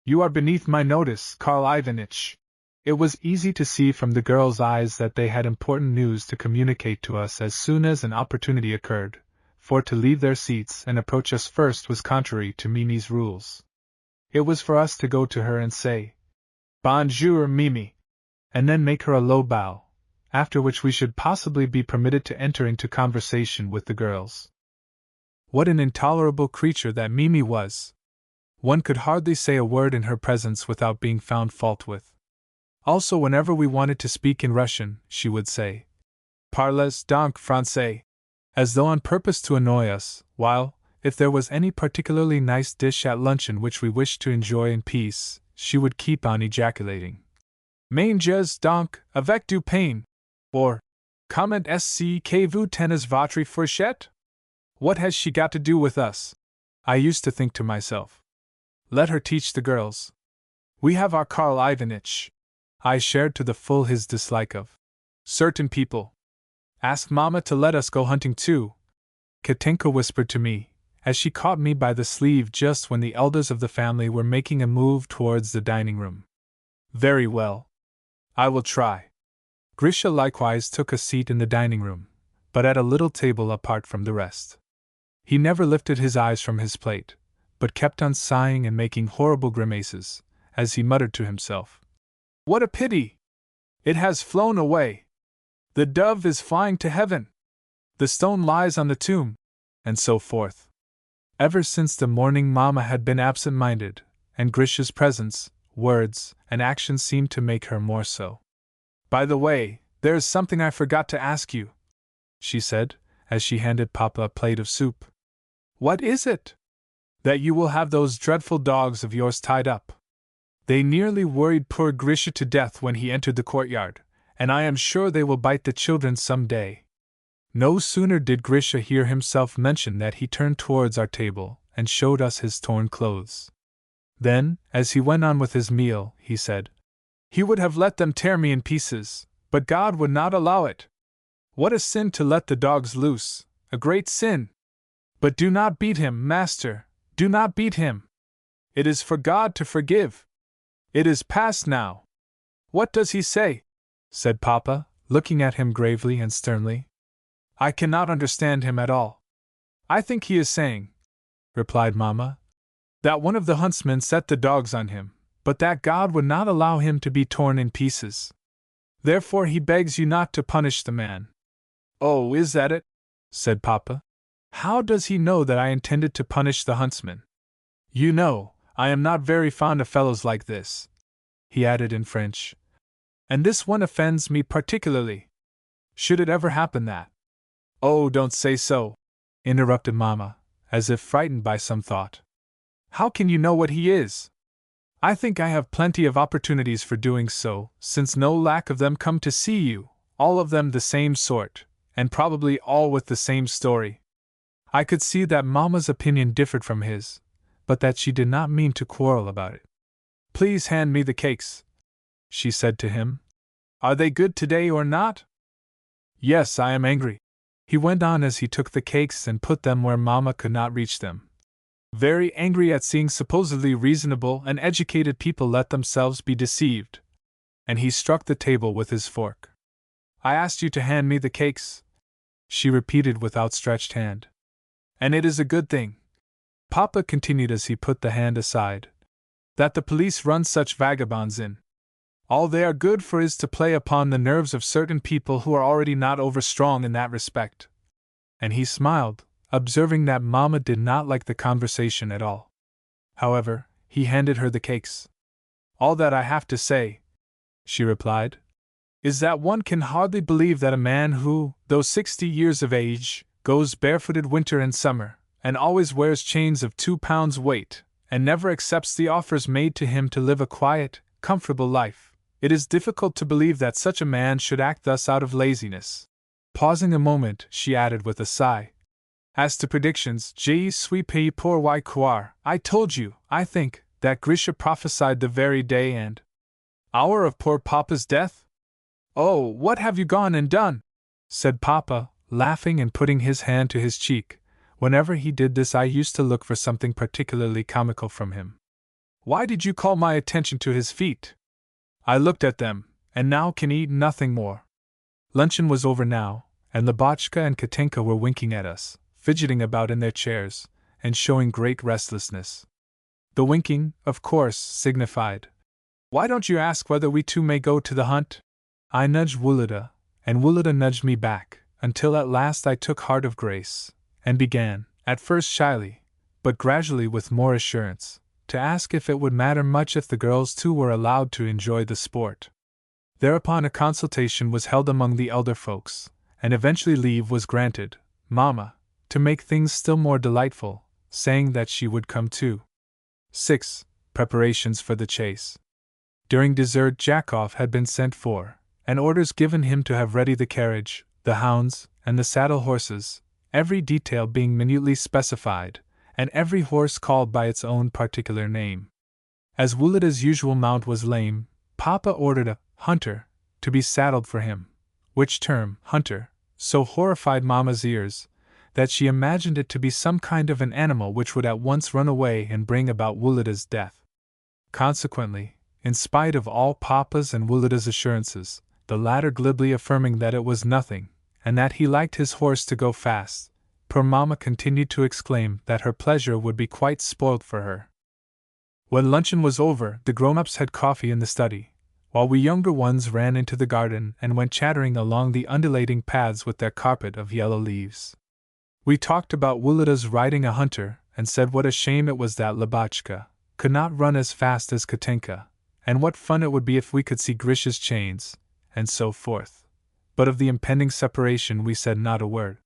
"You are beneath my notice, Karl Ivanitch." It was easy to see from the girls' eyes that they had important news to communicate to us as soon as an opportunity occurred, for to leave their seats and approach us first was contrary to Mimi's rules. It was for us to go to her and say, "Bonjour, Mimi," and then make her a low bow, after which we should possibly be permitted to enter into conversation with the girls. What an intolerable creature that Mimi was! One could hardly say a word in her presence without being found fault with. Also, whenever we wanted to speak in Russian, she would say, "Parlez donc français," as though on purpose to annoy us, while, if there was any particularly nice dish at luncheon which we wished to enjoy in peace, she would keep on ejaculating, "Mangez donc avec du pain," or "Comment est-ce que vous tenez votre fourchette?" What has she got to do with us? I used to think to myself. Let her teach the girls. We have our Karl Ivanitch. I shared to the full his dislike of certain people. Ask Mamma to let us go hunting too, Katenka whispered to me, as she caught me by the sleeve just when the elders of the family were making a move towards the dining room. Very well. I will try. Grisha likewise took a seat in the dining room, but at a little table apart from the rest. He never lifted his eyes from his plate, but kept on sighing and making horrible grimaces, as he muttered to himself, "What a pity! It has flown away! The dove is flying to heaven! The stone lies on the tomb!" and so forth. Ever since the morning Mamma had been absent-minded, and Grisha's presence, words, and actions seemed to make her more so. "By the way, there is something I forgot to ask you," she said, as she handed Papa a plate of soup. "What is it?" "That you will have those dreadful dogs of yours tied up. They nearly worried poor Grisha to death when he entered the courtyard, and I am sure they will bite the children some day." No sooner did Grisha hear himself mention that he turned towards our table and showed us his torn clothes. Then, as he went on with his meal, he said, "He would have let them tear me in pieces, but God would not allow it. What a sin to let the dogs loose, a great sin! But do not beat him, master, do not beat him. It is for God to forgive. It is past now." "What does he say?" said Papa, looking at him gravely and sternly. "I cannot understand him at all." "I think he is saying," replied Mamma, "that one of the huntsmen set the dogs on him, but that God would not allow him to be torn in pieces. Therefore he begs you not to punish the man." "Oh, is that it?" said Papa. "How does he know that I intended to punish the huntsman? You know, I am not very fond of fellows like this," he added in French. "And this one offends me particularly. Should it ever happen that—" "Oh, don't say so," interrupted Mamma, as if frightened by some thought. "How can you know what he is? I think I have plenty of opportunities for doing so, since no lack of them come to see you, all of them the same sort, and probably all with the same story." I could see that Mamma's opinion differed from his, but that she did not mean to quarrel about it. "Please hand me the cakes," she said to him. "Are they good today or not?" "Yes, I am angry," he went on as he took the cakes and put them where Mamma could not reach them. "Very angry at seeing supposedly reasonable and educated people let themselves be deceived." And he struck the table with his fork. "I asked you to hand me the cakes," she repeated with outstretched hand. "And it is a good thing," Papa continued as he put the hand aside, "that the police run such vagabonds in. All they are good for is to play upon the nerves of certain people who are already not overstrong in that respect." And he smiled, observing that Mamma did not like the conversation at all. However, he handed her the cakes. "All that I have to say," she replied, "is that one can hardly believe that a man who, though 60 years of age, goes barefooted winter and summer, and always wears chains of 2 pounds weight, and never accepts the offers made to him to live a quiet, comfortable life, it is difficult to believe that such a man should act thus out of laziness." Pausing a moment, she added with a sigh, "As to predictions, je suis payé pour y croire. I told you, I think, that Grisha prophesied the very day and hour of poor Papa's death?" "Oh, what have you gone and done?" said Papa, laughing and putting his hand to his cheek. Whenever he did this I used to look for something particularly comical from him. "Why did you call my attention to his feet?" "I looked at them, and now can eat nothing more." Luncheon was over now, and Lubotshka and Katenka were winking at us, fidgeting about in their chairs, and showing great restlessness. The winking, of course, signified, "Why don't you ask whether we too may go to the hunt?" I nudged Wulida, and Wulida nudged me back, until at last I took heart of grace, and began, at first shyly, but gradually with more assurance, to ask if it would matter much if the girls too were allowed to enjoy the sport. Thereupon a consultation was held among the elder folks, and eventually leave was granted, Mamma, to make things still more delightful, saying that she would come too. 6. Preparations for the chase. During dessert Jakov had been sent for, and orders given him to have ready the carriage, the hounds, and the saddle horses, every detail being minutely specified, and every horse called by its own particular name. As Wulida's usual mount was lame, Papa ordered a hunter to be saddled for him, which term, hunter, so horrified Mamma's ears, that she imagined it to be some kind of an animal which would at once run away and bring about Wulida's death. Consequently, in spite of all Papa's and Wulida's assurances, the latter glibly affirming that it was nothing, and that he liked his horse to go fast, poor Mamma continued to exclaim that her pleasure would be quite spoilt for her. When luncheon was over, the grown-ups had coffee in the study, while we younger ones ran into the garden and went chattering along the undulating paths with their carpet of yellow leaves. We talked about Wulida's riding a hunter, and said what a shame it was that Lubotshka could not run as fast as Katenka, and what fun it would be if we could see Grisha's chains, and so forth. But of the impending separation we said not a word.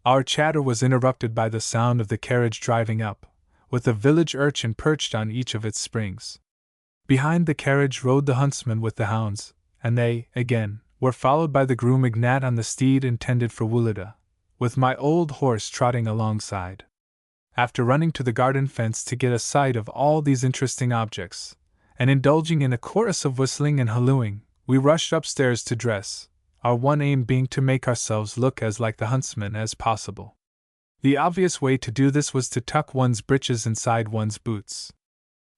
Our chatter was interrupted by the sound of the carriage driving up, with a village urchin perched on each of its springs. Behind the carriage rode the huntsman with the hounds, and they, again, were followed by the groom Ignat on the steed intended for Wulida, with my old horse trotting alongside. After running to the garden fence to get a sight of all these interesting objects, and indulging in a chorus of whistling and hallooing, we rushed upstairs to dress, our one aim being to make ourselves look as like the huntsman as possible. The obvious way to do this was to tuck one's breeches inside one's boots.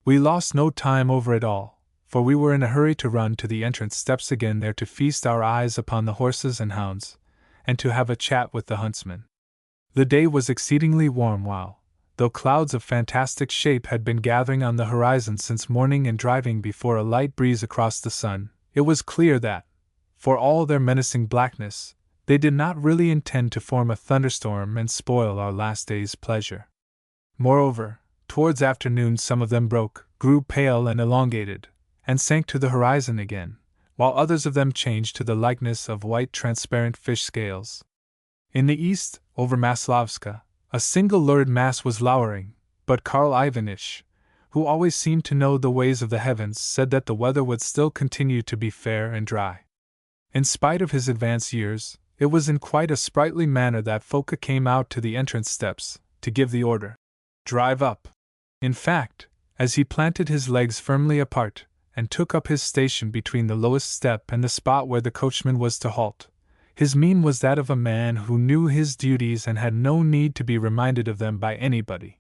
We lost no time over it all, for we were in a hurry to run to the entrance steps again there to feast our eyes upon the horses and hounds, and to have a chat with the huntsman. The day was exceedingly warm while, though clouds of fantastic shape had been gathering on the horizon since morning and driving before a light breeze across the sun, it was clear that, for all their menacing blackness, they did not really intend to form a thunderstorm and spoil our last day's pleasure. Moreover, towards afternoon some of them broke, grew pale and elongated, and sank to the horizon again, while others of them changed to the likeness of white transparent fish scales. In the east, over Maslovska, a single lurid mass was lowering, but Karl Ivanitch, who always seemed to know the ways of the heavens, said that the weather would still continue to be fair and dry. In spite of his advanced years, it was in quite a sprightly manner that Foka came out to the entrance steps, to give the order, "Drive up." In fact, as he planted his legs firmly apart, and took up his station between the lowest step and the spot where the coachman was to halt, his mien was that of a man who knew his duties and had no need to be reminded of them by anybody.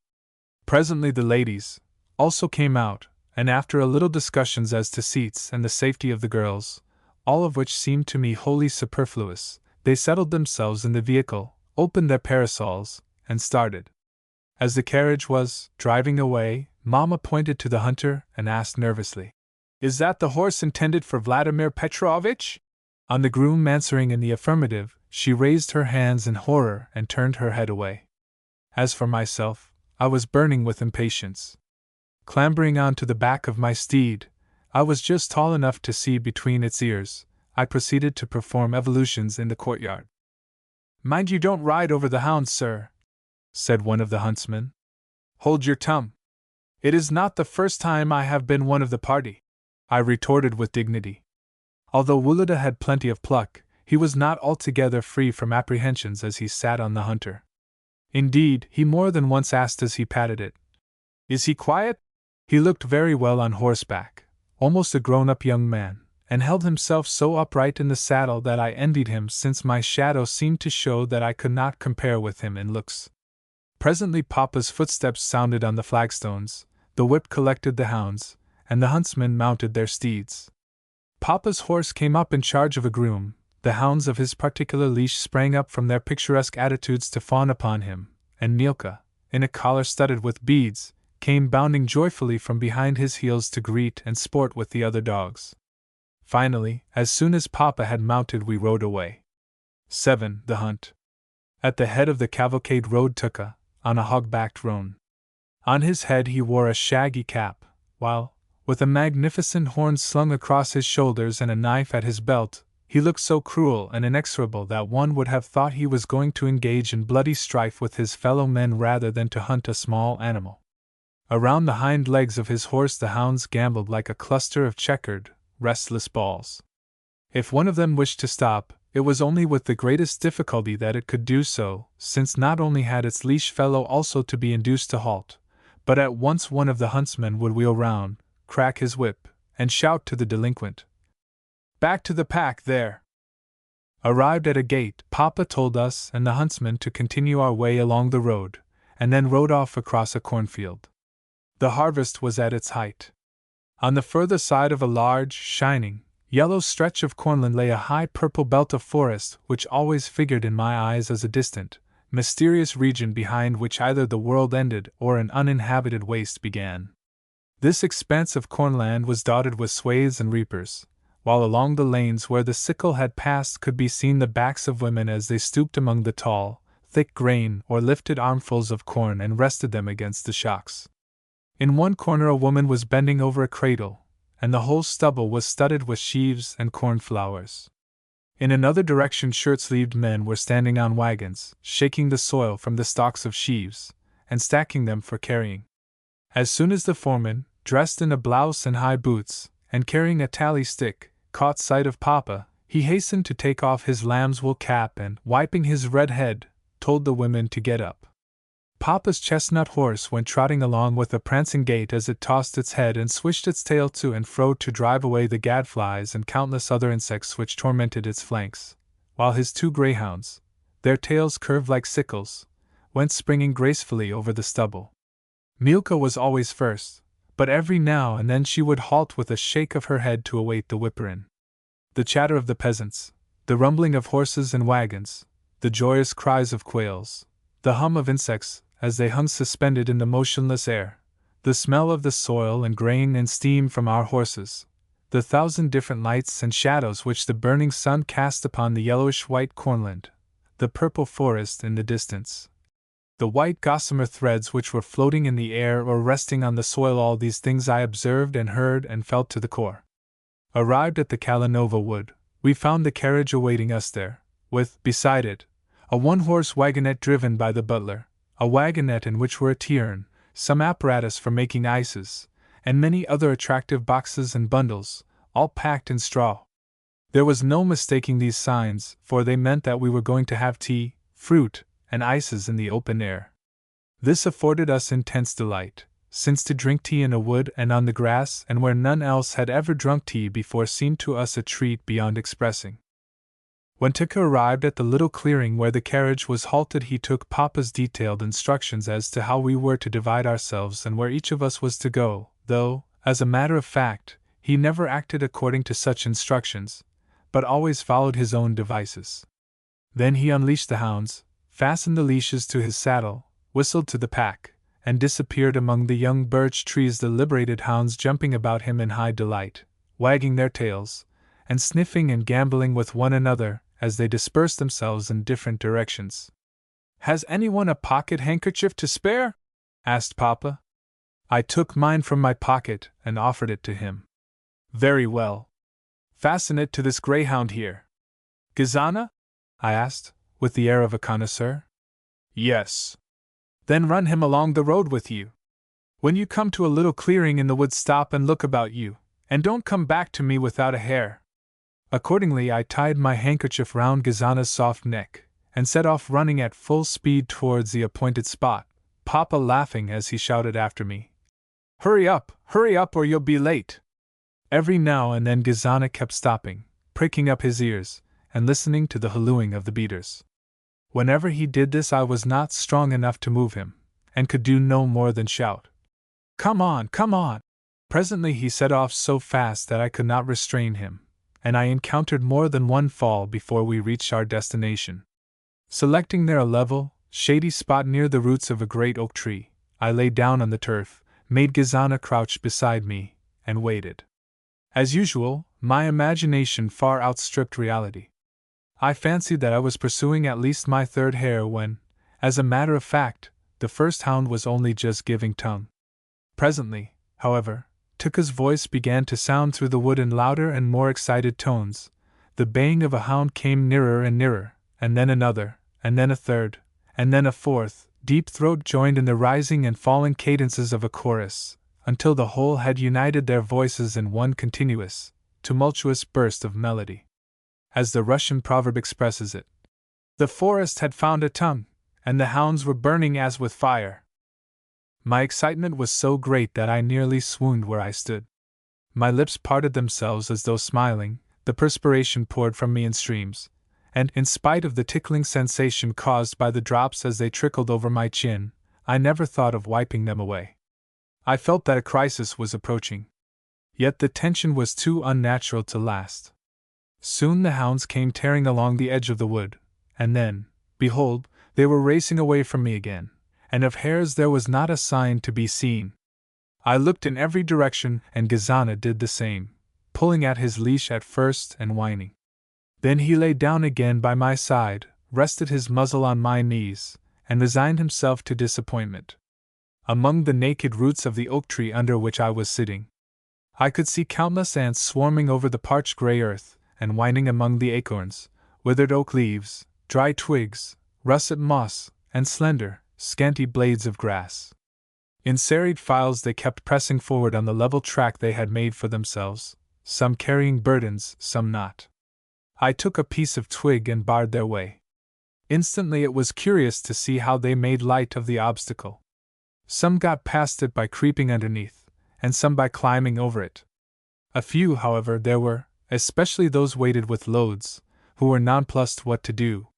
Presently the ladies also came out, and after a little discussions as to seats and the safety of the girls, all of which seemed to me wholly superfluous, they settled themselves in the vehicle, opened their parasols, and started. As the carriage was driving away, Mamma pointed to the hunter and asked nervously, "Is that the horse intended for Vladimir Petrovitch?" On the groom answering in the affirmative, she raised her hands in horror and turned her head away. As for myself, I was burning with impatience. Clambering on to the back of my steed, I was just tall enough to see between its ears. I proceeded to perform evolutions in the courtyard. "Mind you don't ride over the hounds, sir," said one of the huntsmen. "Hold your tongue. It is not the first time I have been one of the party," I retorted with dignity. Although Wulida had plenty of pluck, he was not altogether free from apprehensions as he sat on the hunter. Indeed, he more than once asked as he patted it, "Is he quiet?" He looked very well on horseback, almost a grown-up young man, and held himself so upright in the saddle that I envied him, since my shadow seemed to show that I could not compare with him in looks. Presently Papa's footsteps sounded on the flagstones, the whip collected the hounds, and the huntsmen mounted their steeds. Papa's horse came up in charge of a groom, the hounds of his particular leash sprang up from their picturesque attitudes to fawn upon him, and Milka, in a collar studded with beads, came bounding joyfully from behind his heels to greet and sport with the other dogs. Finally, as soon as Papa had mounted, we rode away. 7. The hunt. At the head of the cavalcade rode Tuka, on a hog-backed roan. On his head he wore a shaggy cap, while, with a magnificent horn slung across his shoulders and a knife at his belt, he looked so cruel and inexorable that one would have thought he was going to engage in bloody strife with his fellow men rather than to hunt a small animal. Around the hind legs of his horse the hounds gamboled like a cluster of checkered, restless balls. If one of them wished to stop, it was only with the greatest difficulty that it could do so, since not only had its leash fellow also to be induced to halt, but at once one of the huntsmen would wheel round, crack his whip, and shout to the delinquent, "Back to the pack, there!" Arrived at a gate, Papa told us and the huntsman to continue our way along the road, and then rode off across a cornfield. The harvest was at its height. On the further side of a large, shining, yellow stretch of cornland lay a high purple belt of forest which always figured in my eyes as a distant, mysterious region behind which either the world ended or an uninhabited waste began. This expanse of cornland was dotted with swathes and reapers, while along the lanes where the sickle had passed could be seen the backs of women as they stooped among the tall, thick grain or lifted armfuls of corn and rested them against the shocks. In one corner a woman was bending over a cradle, and the whole stubble was studded with sheaves and cornflowers. In another direction shirt-sleeved men were standing on wagons, shaking the soil from the stalks of sheaves, and stacking them for carrying. As soon as the foreman, dressed in a blouse and high boots, and carrying a tally stick, caught sight of Papa, he hastened to take off his lamb's wool cap and, wiping his red head, told the women to get up. Papa's chestnut horse went trotting along with a prancing gait as it tossed its head and swished its tail to and fro to drive away the gadflies and countless other insects which tormented its flanks, while his two greyhounds, their tails curved like sickles, went springing gracefully over the stubble. Milka was always first, but every now and then she would halt with a shake of her head to await the whipper-in. The chatter of the peasants, the rumbling of horses and wagons, the joyous cries of quails, the hum of insects as they hung suspended in the motionless air, the smell of the soil and grain and steam from our horses, the thousand different lights and shadows which the burning sun cast upon the yellowish-white cornland, the purple forest in the distance, the white gossamer threads which were floating in the air or resting on the soil, all these things I observed and heard and felt to the core. Arrived at the Kalinova wood, we found the carriage awaiting us there, with, beside it, a one-horse wagonette driven by the butler, a wagonette in which were a tea-urn, some apparatus for making ices, and many other attractive boxes and bundles, all packed in straw. There was no mistaking these signs, for they meant that we were going to have tea, fruit, and ices in the open air. This afforded us intense delight, since to drink tea in a wood and on the grass and where none else had ever drunk tea before seemed to us a treat beyond expressing. When Tuka arrived at the little clearing where the carriage was halted, he took Papa's detailed instructions as to how we were to divide ourselves and where each of us was to go, though, as a matter of fact, he never acted according to such instructions, but always followed his own devices. Then he unleashed the hounds, fastened the leashes to his saddle, whistled to the pack, and disappeared among the young birch trees, the liberated hounds jumping about him in high delight, wagging their tails, and sniffing and gambolling with one another as they dispersed themselves in different directions. "Has anyone a pocket handkerchief to spare?" asked Papa. I took mine from my pocket and offered it to him. "Very well. Fasten it to this greyhound here." "Gazana?" I asked, with the air of a connoisseur. "Yes." "Then run him along the road with you. When you come to a little clearing in the woods, stop and look about you, and don't come back to me without a hair." Accordingly, I tied my handkerchief round Gazana's soft neck, and set off running at full speed towards the appointed spot, Papa laughing as he shouted after me, hurry up, or you'll be late." Every now and then Gazana kept stopping, pricking up his ears, and listening to the hallooing of the beaters. Whenever he did this I was not strong enough to move him, and could do no more than shout, "Come on, come on!" Presently he set off so fast that I could not restrain him, and I encountered more than one fall before we reached our destination. Selecting there a level, shady spot near the roots of a great oak tree, I lay down on the turf, made Gazana crouch beside me, and waited. As usual, my imagination far outstripped reality. I fancied that I was pursuing at least my third hare when, as a matter of fact, the first hound was only just giving tongue. Presently, however, Tuka's voice began to sound through the wood in louder and more excited tones. The baying of a hound came nearer and nearer, and then another, and then a third, and then a fourth, deep throat joined in the rising and falling cadences of a chorus, until the whole had united their voices in one continuous, tumultuous burst of melody. As the Russian proverb expresses it, the forest had found a tongue, and the hounds were burning as with fire. My excitement was so great that I nearly swooned where I stood. My lips parted themselves as though smiling, the perspiration poured from me in streams, and, in spite of the tickling sensation caused by the drops as they trickled over my chin, I never thought of wiping them away. I felt that a crisis was approaching. Yet the tension was too unnatural to last. Soon the hounds came tearing along the edge of the wood, and then, behold, they were racing away from me again, and of hares there was not a sign to be seen. I looked in every direction, and Gazana did the same, pulling at his leash at first and whining. Then he lay down again by my side, rested his muzzle on my knees, and resigned himself to disappointment. Among the naked roots of the oak tree under which I was sitting, I could see countless ants swarming over the parched gray earth, and winding among the acorns, withered oak leaves, dry twigs, russet moss, and slender, scanty blades of grass. In serried files they kept pressing forward on the level track they had made for themselves, some carrying burdens, some not. I took a piece of twig and barred their way. Instantly it was curious to see how they made light of the obstacle. Some got past it by creeping underneath, and some by climbing over it. A few, however, there were, especially those weighted with loads, who were nonplussed what to do.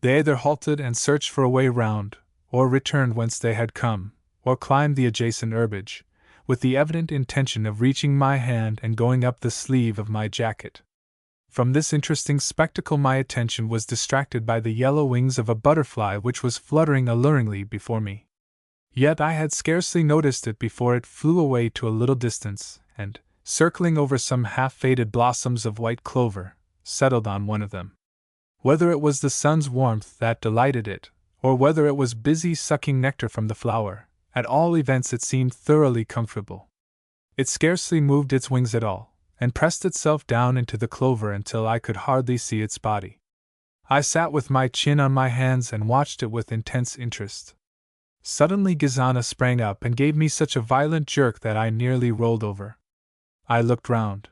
They either halted and searched for a way round, or returned whence they had come, or climbed the adjacent herbage, with the evident intention of reaching my hand and going up the sleeve of my jacket. From this interesting spectacle my attention was distracted by the yellow wings of a butterfly which was fluttering alluringly before me. Yet I had scarcely noticed it before it flew away to a little distance, and, circling over some half-faded blossoms of white clover, settled on one of them. Whether it was the sun's warmth that delighted it, or whether it was busy sucking nectar from the flower, at all events it seemed thoroughly comfortable. It scarcely moved its wings at all, and pressed itself down into the clover until I could hardly see its body. I sat with my chin on my hands and watched it with intense interest. Suddenly Gazana sprang up and gave me such a violent jerk that I nearly rolled over. I looked round.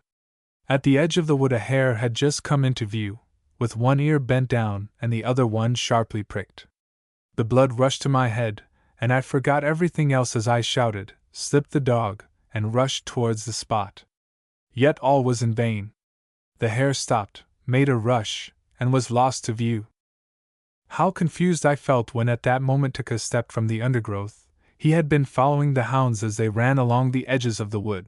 At the edge of the wood a hare had just come into view, with one ear bent down and the other one sharply pricked. The blood rushed to my head, and I forgot everything else as I shouted, slipped the dog, and rushed towards the spot. Yet all was in vain. The hare stopped, made a rush, and was lost to view. How confused I felt when at that moment Tuka stepped from the undergrowth. He had been following the hounds as they ran along the edges of the wood.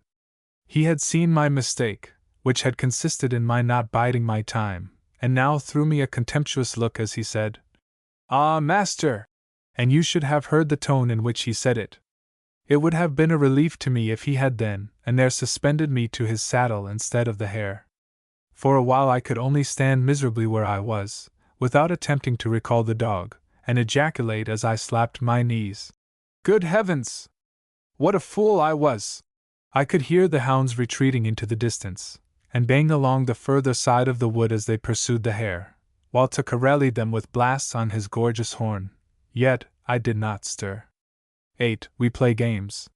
He had seen my mistake, which had consisted in my not biding my time, and now threw me a contemptuous look as he said, "Ah, master!" And you should have heard the tone in which he said it. It would have been a relief to me if he had then and there suspended me to his saddle instead of the hare. For a while I could only stand miserably where I was, without attempting to recall the dog, and ejaculate as I slapped my knees, "Good heavens! What a fool I was!" I could hear the hounds retreating into the distance, and baying along the further side of the wood as they pursued the hare, while Tuka rallied them with blasts on his gorgeous horn. Yet I did not stir. 8. We play games.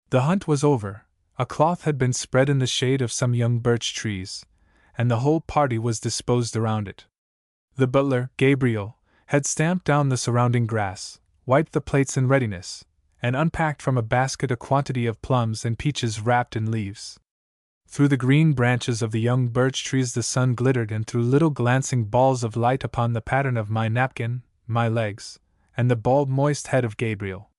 The hunt was over. A cloth had been spread in the shade of some young birch trees, and the whole party was disposed around it. The butler, Gabriel, had stamped down the surrounding grass, wiped the plates in readiness, and unpacked from a basket a quantity of plums and peaches wrapped in leaves. Through the green branches of the young birch trees the sun glittered and threw little glancing balls of light upon the pattern of my napkin, my legs, and the bald moist head of Gabriel.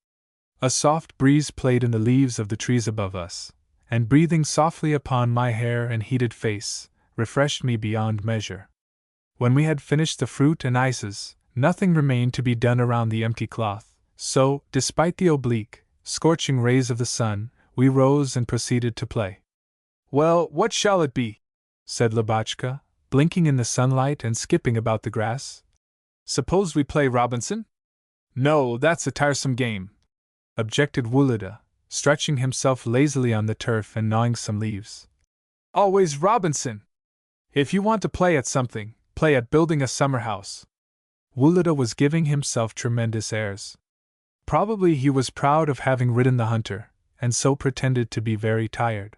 A soft breeze played in the leaves of the trees above us, and breathing softly upon my hair and heated face, refreshed me beyond measure. When we had finished the fruit and ices, nothing remained to be done around the empty cloth, so, despite the oblique, scorching rays of the sun, we rose and proceeded to play. "Well, what shall it be?" said Lubotshka, blinking in the sunlight and skipping about the grass. "Suppose we play Robinson?" "No, that's a tiresome game," objected Wulida, stretching himself lazily on the turf and gnawing some leaves. "Always Robinson! If you want to play at something, play at building a summer house." Wulida was giving himself tremendous airs. Probably he was proud of having ridden the hunter, and so pretended to be very tired.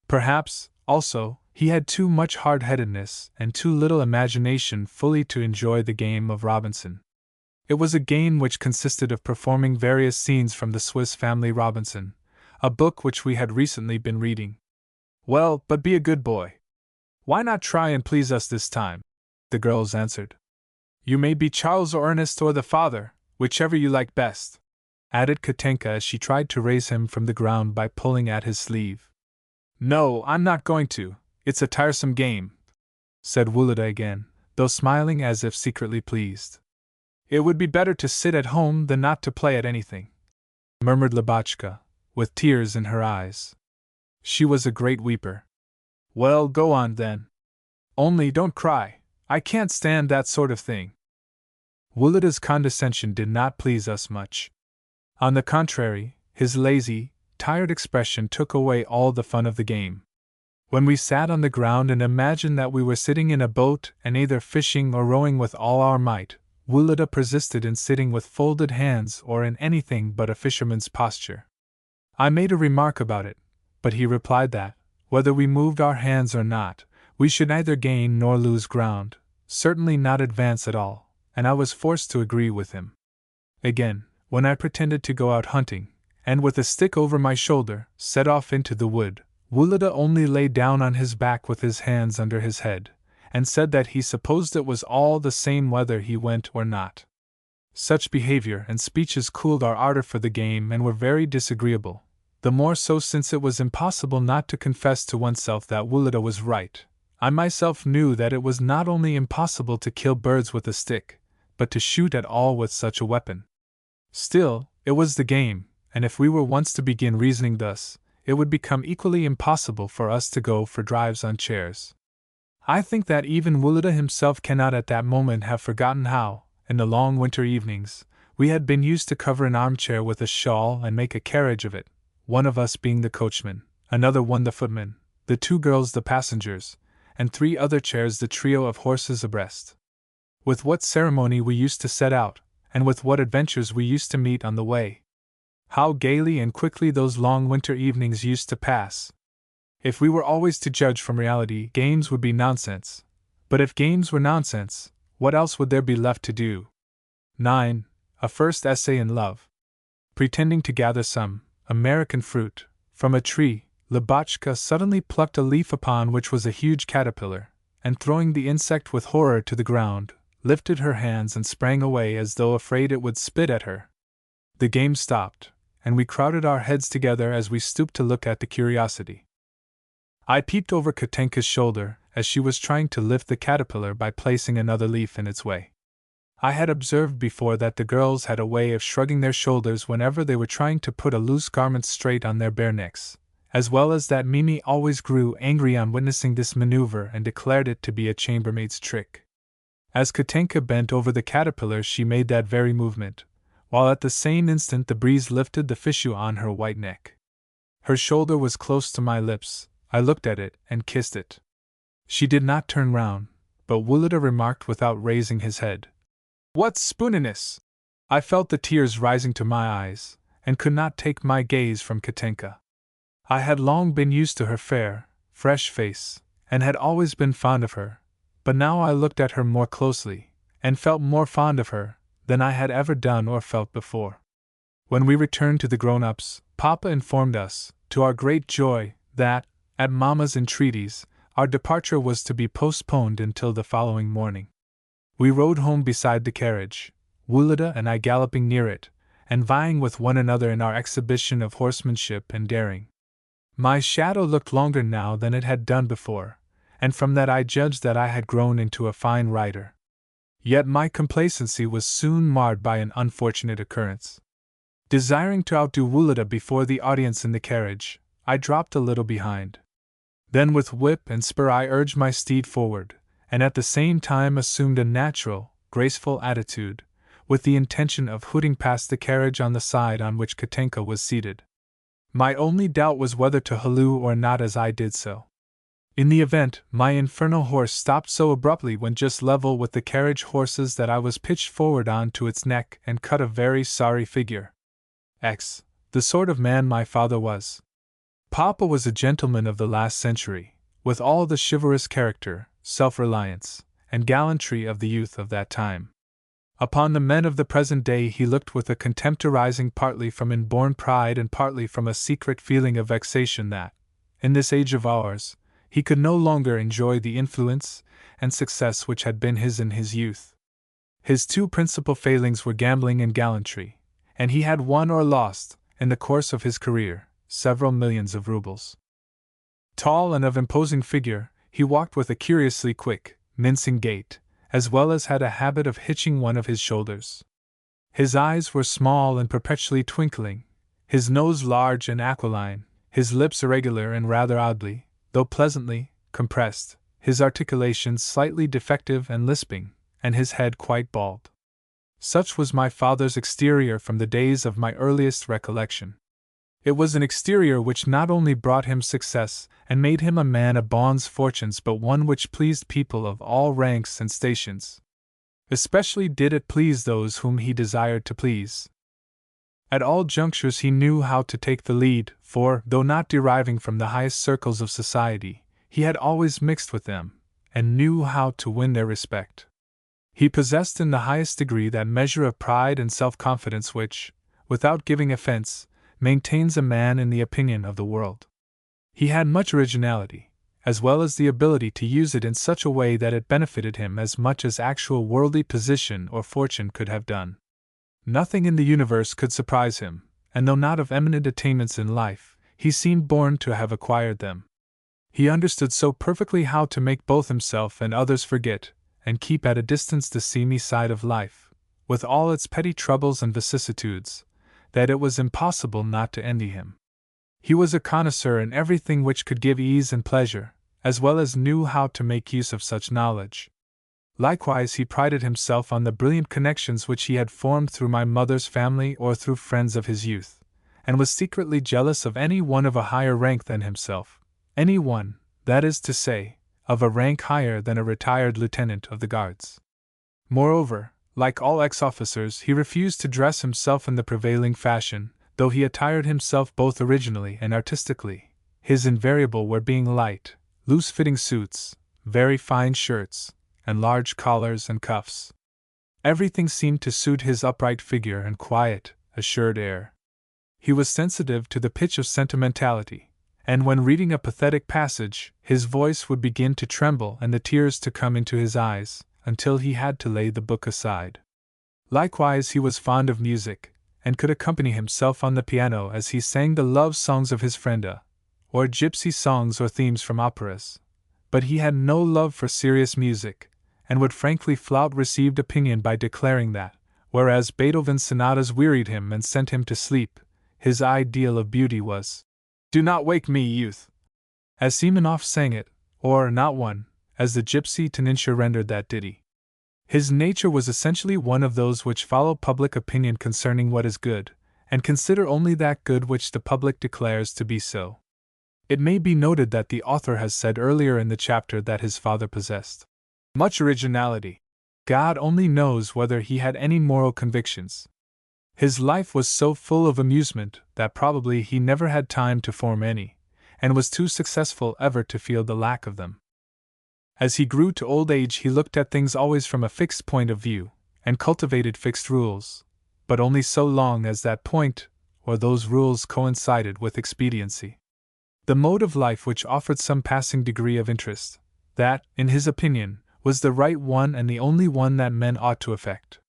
Perhaps, also, he had too much hard-headedness and too little imagination fully to enjoy the game of Robinson. It was a game which consisted of performing various scenes from the Swiss Family Robinson, a book which we had recently been reading. "Well, but be a good boy. Why not try and please us this time?" the girls answered. "You may be Charles or Ernest or the father, whichever you like best," added Katenka as she tried to raise him from the ground by pulling at his sleeve. "No, I'm not going to. It's a tiresome game," said Wulida again, though smiling as if secretly pleased. "It would be better to sit at home than not to play at anything," murmured Lubotshka, with tears in her eyes. She was a great weeper. "Well, go on then. Only don't cry. I can't stand that sort of thing." Wulida's condescension did not please us much. On the contrary, his lazy, tired expression took away all the fun of the game. When we sat on the ground and imagined that we were sitting in a boat and either fishing or rowing with all our might, Wulida persisted in sitting with folded hands or in anything but a fisherman's posture. I made a remark about it, but he replied that, whether we moved our hands or not, we should neither gain nor lose ground, certainly not advance at all, and I was forced to agree with him. Again, when I pretended to go out hunting, and with a stick over my shoulder, set off into the wood, Wulida only lay down on his back with his hands under his head, and said that he supposed it was all the same whether he went or not. Such behavior and speeches cooled our ardor for the game and were very disagreeable, the more so since it was impossible not to confess to oneself that Wulida was right. I myself knew that it was not only impossible to kill birds with a stick, but to shoot at all with such a weapon. Still, it was the game, and if we were once to begin reasoning thus, it would become equally impossible for us to go for drives on chairs. I think that even Wulida himself cannot at that moment have forgotten how, in the long winter evenings, we had been used to cover an armchair with a shawl and make a carriage of it, one of us being the coachman, another one the footman, the two girls the passengers, and three other chairs the trio of horses abreast. With what ceremony we used to set out, and with what adventures we used to meet on the way. How gaily and quickly those long winter evenings used to pass! If we were always to judge from reality, games would be nonsense. But if games were nonsense, what else would there be left to do? 9. A first essay in love. Pretending to gather some American fruit from a tree, Lubotshka suddenly plucked a leaf upon which was a huge caterpillar, and throwing the insect with horror to the ground, lifted her hands and sprang away as though afraid it would spit at her. The game stopped, and we crowded our heads together as we stooped to look at the curiosity. I peeped over Katenka's shoulder as she was trying to lift the caterpillar by placing another leaf in its way. I had observed before that the girls had a way of shrugging their shoulders whenever they were trying to put a loose garment straight on their bare necks, as well as that Mimi always grew angry on witnessing this maneuver and declared it to be a chambermaid's trick. As Katenka bent over the caterpillar, she made that very movement, while at the same instant the breeze lifted the fichu on her white neck. Her shoulder was close to my lips. I looked at it and kissed it. She did not turn round, but Wulida remarked without raising his head, "What spooniness!" I felt the tears rising to my eyes, and could not take my gaze from Katenka. I had long been used to her fair, fresh face, and had always been fond of her, but now I looked at her more closely, and felt more fond of her than I had ever done or felt before. When we returned to the grown-ups, Papa informed us, to our great joy, that, at Mamma's entreaties, our departure was to be postponed until the following morning. We rode home beside the carriage, Wulida and I galloping near it, and vying with one another in our exhibition of horsemanship and daring. My shadow looked longer now than it had done before, and from that I judged that I had grown into a fine rider. Yet my complacency was soon marred by an unfortunate occurrence. Desiring to outdo Wulida before the audience in the carriage, I dropped a little behind. Then with whip and spur I urged my steed forward, and at the same time assumed a natural, graceful attitude, with the intention of hooting past the carriage on the side on which Katenka was seated. My only doubt was whether to halloo or not as I did so. In the event, my infernal horse stopped so abruptly when just level with the carriage horses that I was pitched forward on to its neck and cut a very sorry figure. The sort of man my father was. Papa was a gentleman of the last century, with all the chivalrous character, self-reliance, and gallantry of the youth of that time. Upon the men of the present day he looked with a contempt arising partly from inborn pride and partly from a secret feeling of vexation that, in this age of ours, he could no longer enjoy the influence and success which had been his in his youth. His two principal failings were gambling and gallantry, and he had won or lost, in the course of his career, several millions of rubles. Tall and of imposing figure, he walked with a curiously quick, mincing gait, as well as had a habit of hitching one of his shoulders. His eyes were small and perpetually twinkling, his nose large and aquiline, his lips irregular and rather oddly, though pleasantly, compressed, his articulations slightly defective and lisping, and his head quite bald. Such was my father's exterior from the days of my earliest recollection. It was an exterior which not only brought him success and made him a man of bon's fortunes, but one which pleased people of all ranks and stations. Especially did it please those whom he desired to please. At all junctures he knew how to take the lead, for, though not deriving from the highest circles of society, he had always mixed with them, and knew how to win their respect. He possessed in the highest degree that measure of pride and self-confidence which, without giving offense, maintains a man in the opinion of the world. He had much originality, as well as the ability to use it in such a way that it benefited him as much as actual worldly position or fortune could have done. Nothing in the universe could surprise him, and though not of eminent attainments in life, he seemed born to have acquired them. He understood so perfectly how to make both himself and others forget, and keep at a distance the seamy side of life, with all its petty troubles and vicissitudes, that it was impossible not to envy him. He was a connoisseur in everything which could give ease and pleasure, as well as knew how to make use of such knowledge. Likewise he prided himself on the brilliant connections which he had formed through my mother's family or through friends of his youth, and was secretly jealous of any one of a higher rank than himself, any one, that is to say, of a rank higher than a retired lieutenant of the guards. Moreover, like all ex-officers, he refused to dress himself in the prevailing fashion, though he attired himself both originally and artistically, his invariable wear being light, loose-fitting suits, very fine shirts, and large collars and cuffs. Everything seemed to suit his upright figure and quiet, assured air. He was sensitive to the pitch of sentimentality, and when reading a pathetic passage, his voice would begin to tremble and the tears to come into his eyes, until he had to lay the book aside. Likewise he was fond of music, and could accompany himself on the piano as he sang the love songs of his Frenda, or gypsy songs or themes from operas. But he had no love for serious music, and would frankly flout received opinion by declaring that, whereas Beethoven's sonatas wearied him and sent him to sleep, his ideal of beauty was, "Do not wake me, youth," as Simonov sang it, or not one, as the gypsy Tanincha rendered that ditty. His nature was essentially one of those which follow public opinion concerning what is good, and consider only that good which the public declares to be so. It may be noted that the author has said earlier in the chapter that his father possessed much originality. God only knows whether he had any moral convictions. His life was so full of amusement that probably he never had time to form any, and was too successful ever to feel the lack of them. As he grew to old age, he looked at things always from a fixed point of view, and cultivated fixed rules, but only so long as that point, or those rules, coincided with expediency. The mode of life which offered some passing degree of interest, that, in his opinion, was the right one and the only one that men ought to affect.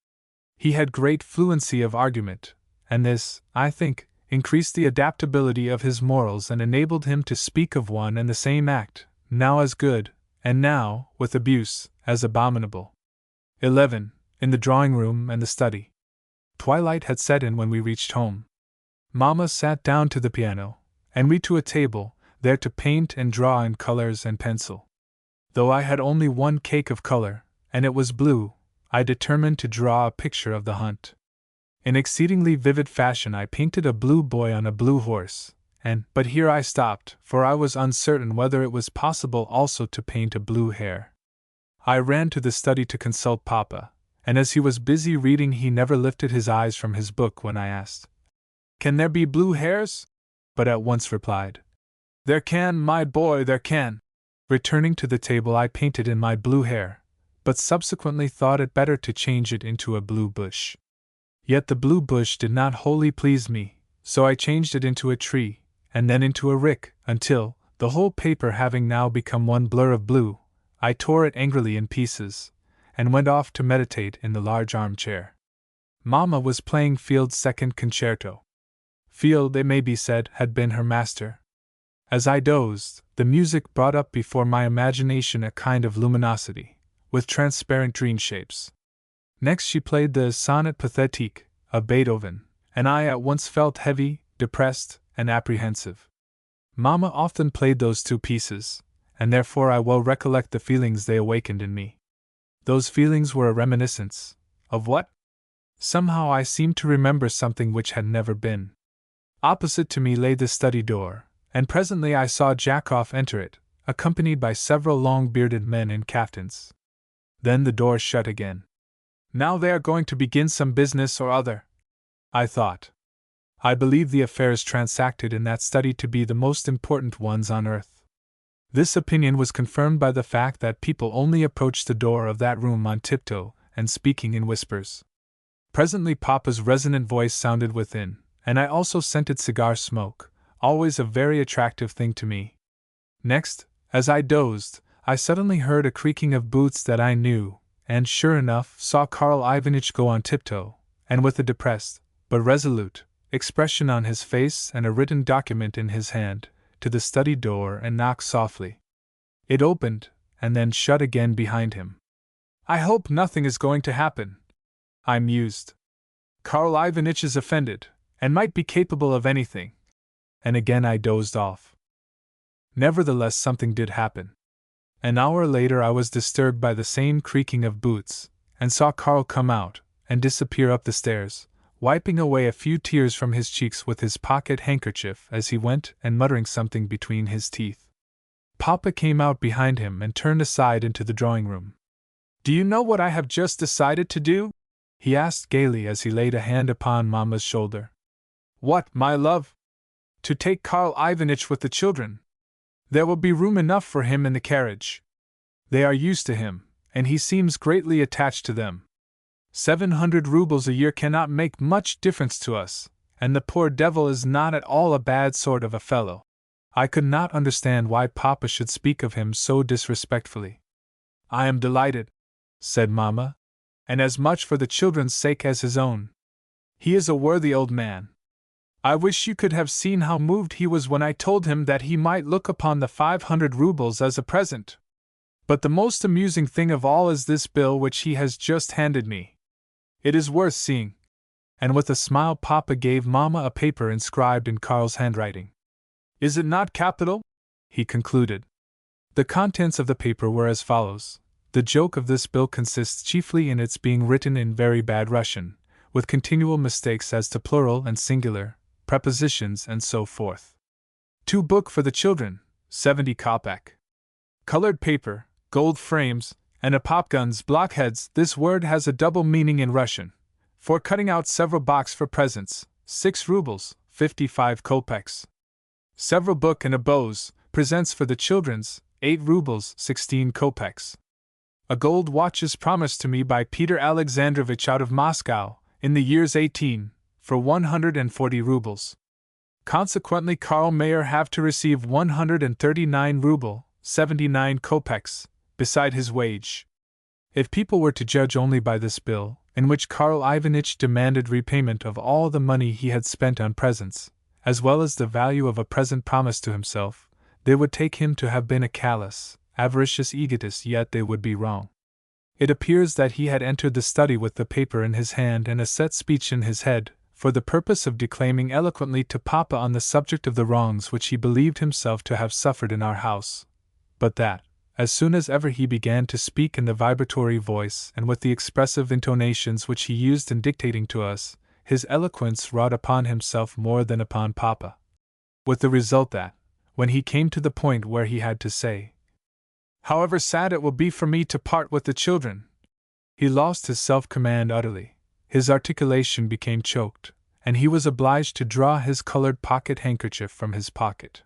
He had great fluency of argument, and this, I think, increased the adaptability of his morals and enabled him to speak of one and the same act, now as good, and now, with abuse, as abominable. 11. In the drawing room and the study. Twilight had set in when we reached home. Mamma sat down to the piano, and we to a table, there to paint and draw in colors and pencil. Though I had only one cake of color, and it was blue, I determined to draw a picture of the hunt. In exceedingly vivid fashion I painted a blue boy on a blue horse, but here I stopped, for I was uncertain whether it was possible also to paint a blue hare. I ran to the study to consult Papa, and as he was busy reading he never lifted his eyes from his book when I asked, "Can there be blue hares?" But at once replied, "There can, my boy, there can." Returning to the table I painted in my blue hare, but subsequently thought it better to change it into a blue bush. Yet the blue bush did not wholly please me, so I changed it into a tree, and then into a rick, until, the whole paper having now become one blur of blue, I tore it angrily in pieces, and went off to meditate in the large armchair. Mamma was playing Field's second concerto. Field, it may be said, had been her master. As I dozed, the music brought up before my imagination a kind of luminosity, with transparent dream shapes. Next she played the Sonnet Pathétique of Beethoven, and I at once felt heavy, depressed, and apprehensive. Mamma often played those two pieces, and therefore I well recollect the feelings they awakened in me. Those feelings were a reminiscence. Of what? Somehow I seemed to remember something which had never been. Opposite to me lay the study door, and presently I saw Jakoff enter it, accompanied by several long-bearded men in caftans. Then the door shut again. Now they are going to begin some business or other, I thought. I believe the affairs transacted in that study to be the most important ones on earth. This opinion was confirmed by the fact that people only approached the door of that room on tiptoe and speaking in whispers. Presently Papa's resonant voice sounded within, and I also scented cigar smoke, always a very attractive thing to me. Next, as I dozed, I suddenly heard a creaking of boots that I knew, and sure enough saw Karl Ivanitch go on tiptoe, and with a depressed, but resolute, expression on his face and a written document in his hand, to the study door and knock softly. It opened, and then shut again behind him. I hope nothing is going to happen, I mused. Karl Ivanitch is offended, and might be capable of anything. And again I dozed off. Nevertheless, something did happen. An hour later I was disturbed by the same creaking of boots, and saw Karl come out, and disappear up the stairs, wiping away a few tears from his cheeks with his pocket handkerchief as he went and muttering something between his teeth. Papa came out behind him and turned aside into the drawing room. "Do you know what I have just decided to do?" he asked gaily as he laid a hand upon Mamma's shoulder. "What, my love?" "To take Karl Ivanitch with the children. There will be room enough for him in the carriage. They are used to him, and he seems greatly attached to them. 700 rubles a year cannot make much difference to us, and the poor devil is not at all a bad sort of a fellow." I could not understand why Papa should speak of him so disrespectfully. "I am delighted," said Mamma, "and as much for the children's sake as his own. He is a worthy old man. I wish you could have seen how moved he was when I told him that he might look upon the 500 rubles as a present. But the most amusing thing of all is this bill which he has just handed me. It is worth seeing." And with a smile Papa gave Mamma a paper inscribed in Karl's handwriting. "Is it not capital?" he concluded. The contents of the paper were as follows. The joke of this bill consists chiefly in its being written in very bad Russian, with continual mistakes as to plural and singular, prepositions and so forth. 2 book for the children, 70 kopeck. Colored paper, gold frames, and a popgun's blockheads. This word has a double meaning in Russian. For cutting out several box for presents, 6 rubles, 55 kopecks. Several book and a bows, presents for the children's, 8 rubles, 16 kopecks. A gold watch is promised to me by Peter Alexandrovich out of Moscow, in the years 18, for 140 rubles. Consequently Karl Mayer have to receive 139 ruble, 79 kopecks, beside his wage. If people were to judge only by this bill, in which Karl Ivanitch demanded repayment of all the money he had spent on presents, as well as the value of a present promised to himself, they would take him to have been a callous, avaricious egotist, yet they would be wrong. It appears that he had entered the study with the paper in his hand and a set speech in his head, for the purpose of declaiming eloquently to Papa on the subject of the wrongs which he believed himself to have suffered in our house, but that, as soon as ever he began to speak in the vibratory voice and with the expressive intonations which he used in dictating to us, his eloquence wrought upon himself more than upon Papa. With the result that, when he came to the point where he had to say, "However sad it will be for me to part with the children," he lost his self-command utterly, his articulation became choked, and he was obliged to draw his colored pocket-handkerchief from his pocket.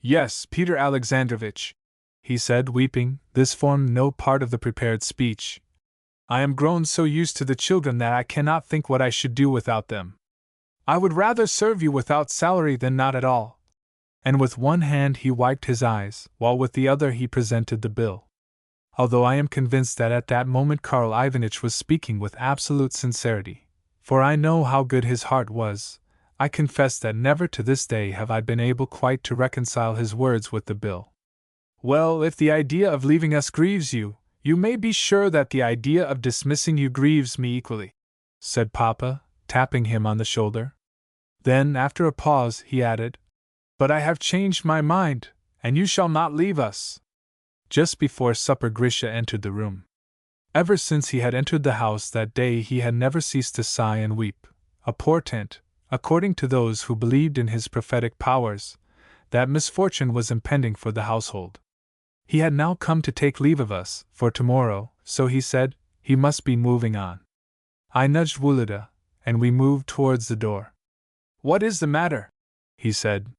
"Yes, Peter Alexandrovitch," he said, weeping, this formed no part of the prepared speech. "I am grown so used to the children that I cannot think what I should do without them. I would rather serve you without salary than not at all." And with one hand he wiped his eyes, while with the other he presented the bill. Although I am convinced that at that moment Karl Ivanitch was speaking with absolute sincerity, for I know how good his heart was, I confess that never to this day have I been able quite to reconcile his words with the bill. "Well, if the idea of leaving us grieves you, you may be sure that the idea of dismissing you grieves me equally," said Papa, tapping him on the shoulder. Then, after a pause, he added, "But I have changed my mind, and you shall not leave us." Just before supper Grisha entered the room. Ever since he had entered the house that day he had never ceased to sigh and weep, a portent, according to those who believed in his prophetic powers, that misfortune was impending for the household. He had now come to take leave of us, for tomorrow, so he said, he must be moving on. I nudged Wulida, and we moved towards the door. "What is the matter?" he said.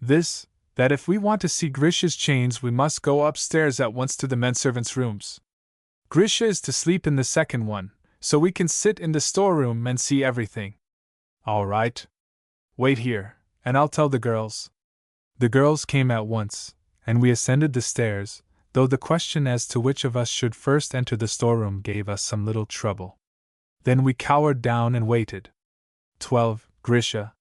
"This, that if we want to see Grisha's chains we must go upstairs at once to the menservants' rooms. Grisha is to sleep in the second one, so we can sit in the storeroom and see everything." "All right. Wait here, and I'll tell the girls." The girls came at once, and we ascended the stairs, though the question as to which of us should first enter the storeroom gave us some little trouble. Then we cowered down and waited. 12. Grisha.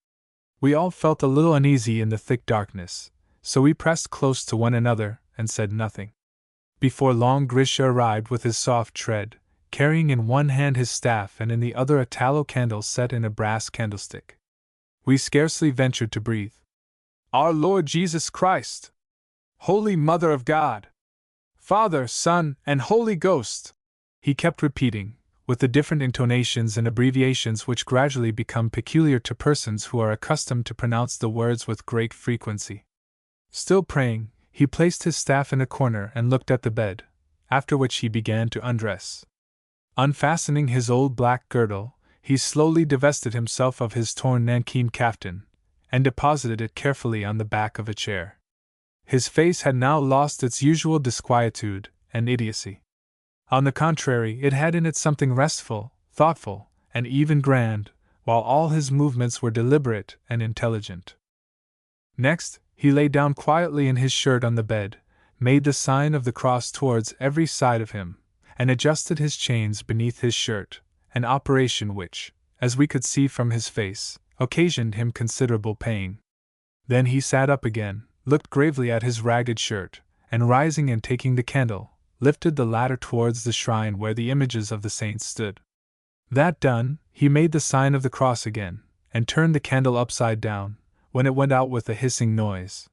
We all felt a little uneasy in the thick darkness, so we pressed close to one another and said nothing. Before long Grisha arrived with his soft tread, carrying in one hand his staff and in the other a tallow candle set in a brass candlestick. We scarcely ventured to breathe. "Our Lord Jesus Christ! Holy Mother of God! Father, Son, and Holy Ghost!" he kept repeating, with the different intonations and abbreviations which gradually become peculiar to persons who are accustomed to pronounce the words with great frequency. Still praying, he placed his staff in a corner and looked at the bed, after which he began to undress. Unfastening his old black girdle, he slowly divested himself of his torn nankeen kaftan, and deposited it carefully on the back of a chair. His face had now lost its usual disquietude and idiocy. On the contrary, it had in it something restful, thoughtful, and even grand, while all his movements were deliberate and intelligent. Next, he lay down quietly in his shirt on the bed, made the sign of the cross towards every side of him, and adjusted his chains beneath his shirt, an operation which, as we could see from his face, occasioned him considerable pain. Then he sat up again, looked gravely at his ragged shirt, and rising and taking the candle, lifted the latter towards the shrine where the images of the saints stood. That done, he made the sign of the cross again, and turned the candle upside down, when it went out with a hissing noise.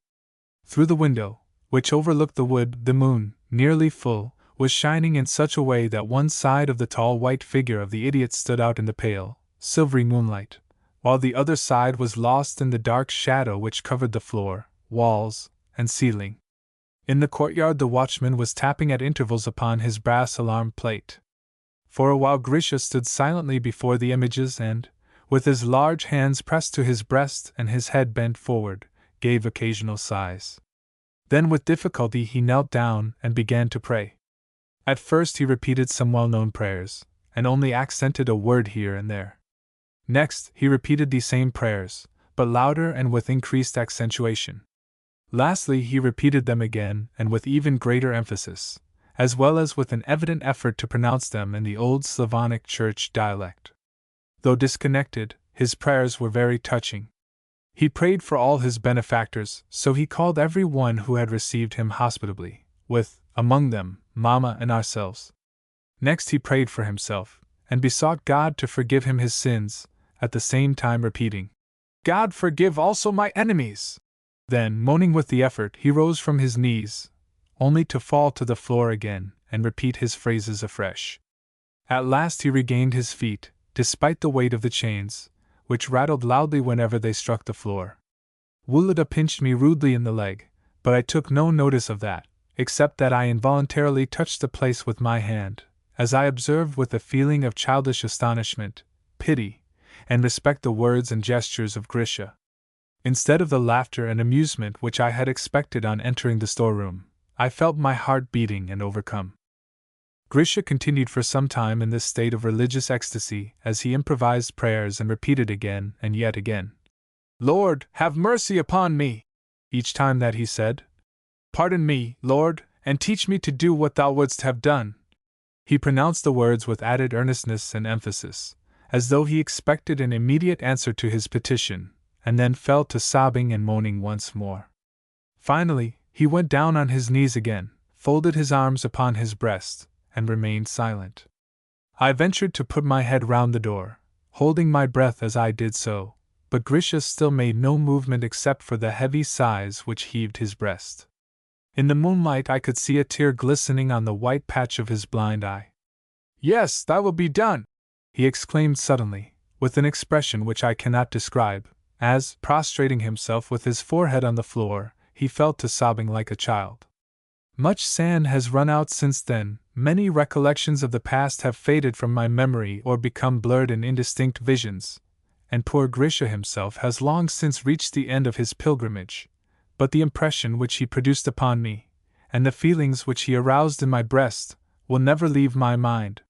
Through the window, which overlooked the wood, the moon, nearly full, was shining in such a way that one side of the tall white figure of the idiot stood out in the pale, silvery moonlight, while the other side was lost in the dark shadow which covered the floor, walls, and ceiling. In the courtyard the watchman was tapping at intervals upon his brass alarm plate. For a while Grisha stood silently before the images and, with his large hands pressed to his breast and his head bent forward, gave occasional sighs. Then with difficulty he knelt down and began to pray. At first he repeated some well-known prayers, and only accented a word here and there. Next he repeated these same prayers, but louder and with increased accentuation. Lastly he repeated them again and with even greater emphasis, as well as with an evident effort to pronounce them in the old Slavonic church dialect. Though disconnected, his prayers were very touching. He prayed for all his benefactors, so he called every one who had received him hospitably, with, among them, Mamma and ourselves. Next he prayed for himself, and besought God to forgive him his sins, at the same time repeating, "God forgive also my enemies!" Then, moaning with the effort, he rose from his knees, only to fall to the floor again and repeat his phrases afresh. At last he regained his feet, despite the weight of the chains, which rattled loudly whenever they struck the floor. Wulida pinched me rudely in the leg, but I took no notice of that, except that I involuntarily touched the place with my hand, as I observed with a feeling of childish astonishment, pity, and respect the words and gestures of Grisha. Instead of the laughter and amusement which I had expected on entering the storeroom, I felt my heart beating and overcome. Grisha continued for some time in this state of religious ecstasy as he improvised prayers and repeated again and yet again, "Lord, have mercy upon me!" Each time that he said, "Pardon me, Lord, and teach me to do what thou wouldst have done," he pronounced the words with added earnestness and emphasis, as though he expected an immediate answer to his petition, and then fell to sobbing and moaning once more. Finally, he went down on his knees again, folded his arms upon his breast, and remained silent. I ventured to put my head round the door, holding my breath as I did so, but Grisha still made no movement except for the heavy sighs which heaved his breast. In the moonlight I could see a tear glistening on the white patch of his blind eye. "Yes, that will be done!" he exclaimed suddenly, with an expression which I cannot describe, as, prostrating himself with his forehead on the floor, he fell to sobbing like a child. Much sand has run out since then, many recollections of the past have faded from my memory or become blurred in indistinct visions, and poor Grisha himself has long since reached the end of his pilgrimage, but the impression which he produced upon me, and the feelings which he aroused in my breast, will never leave my mind.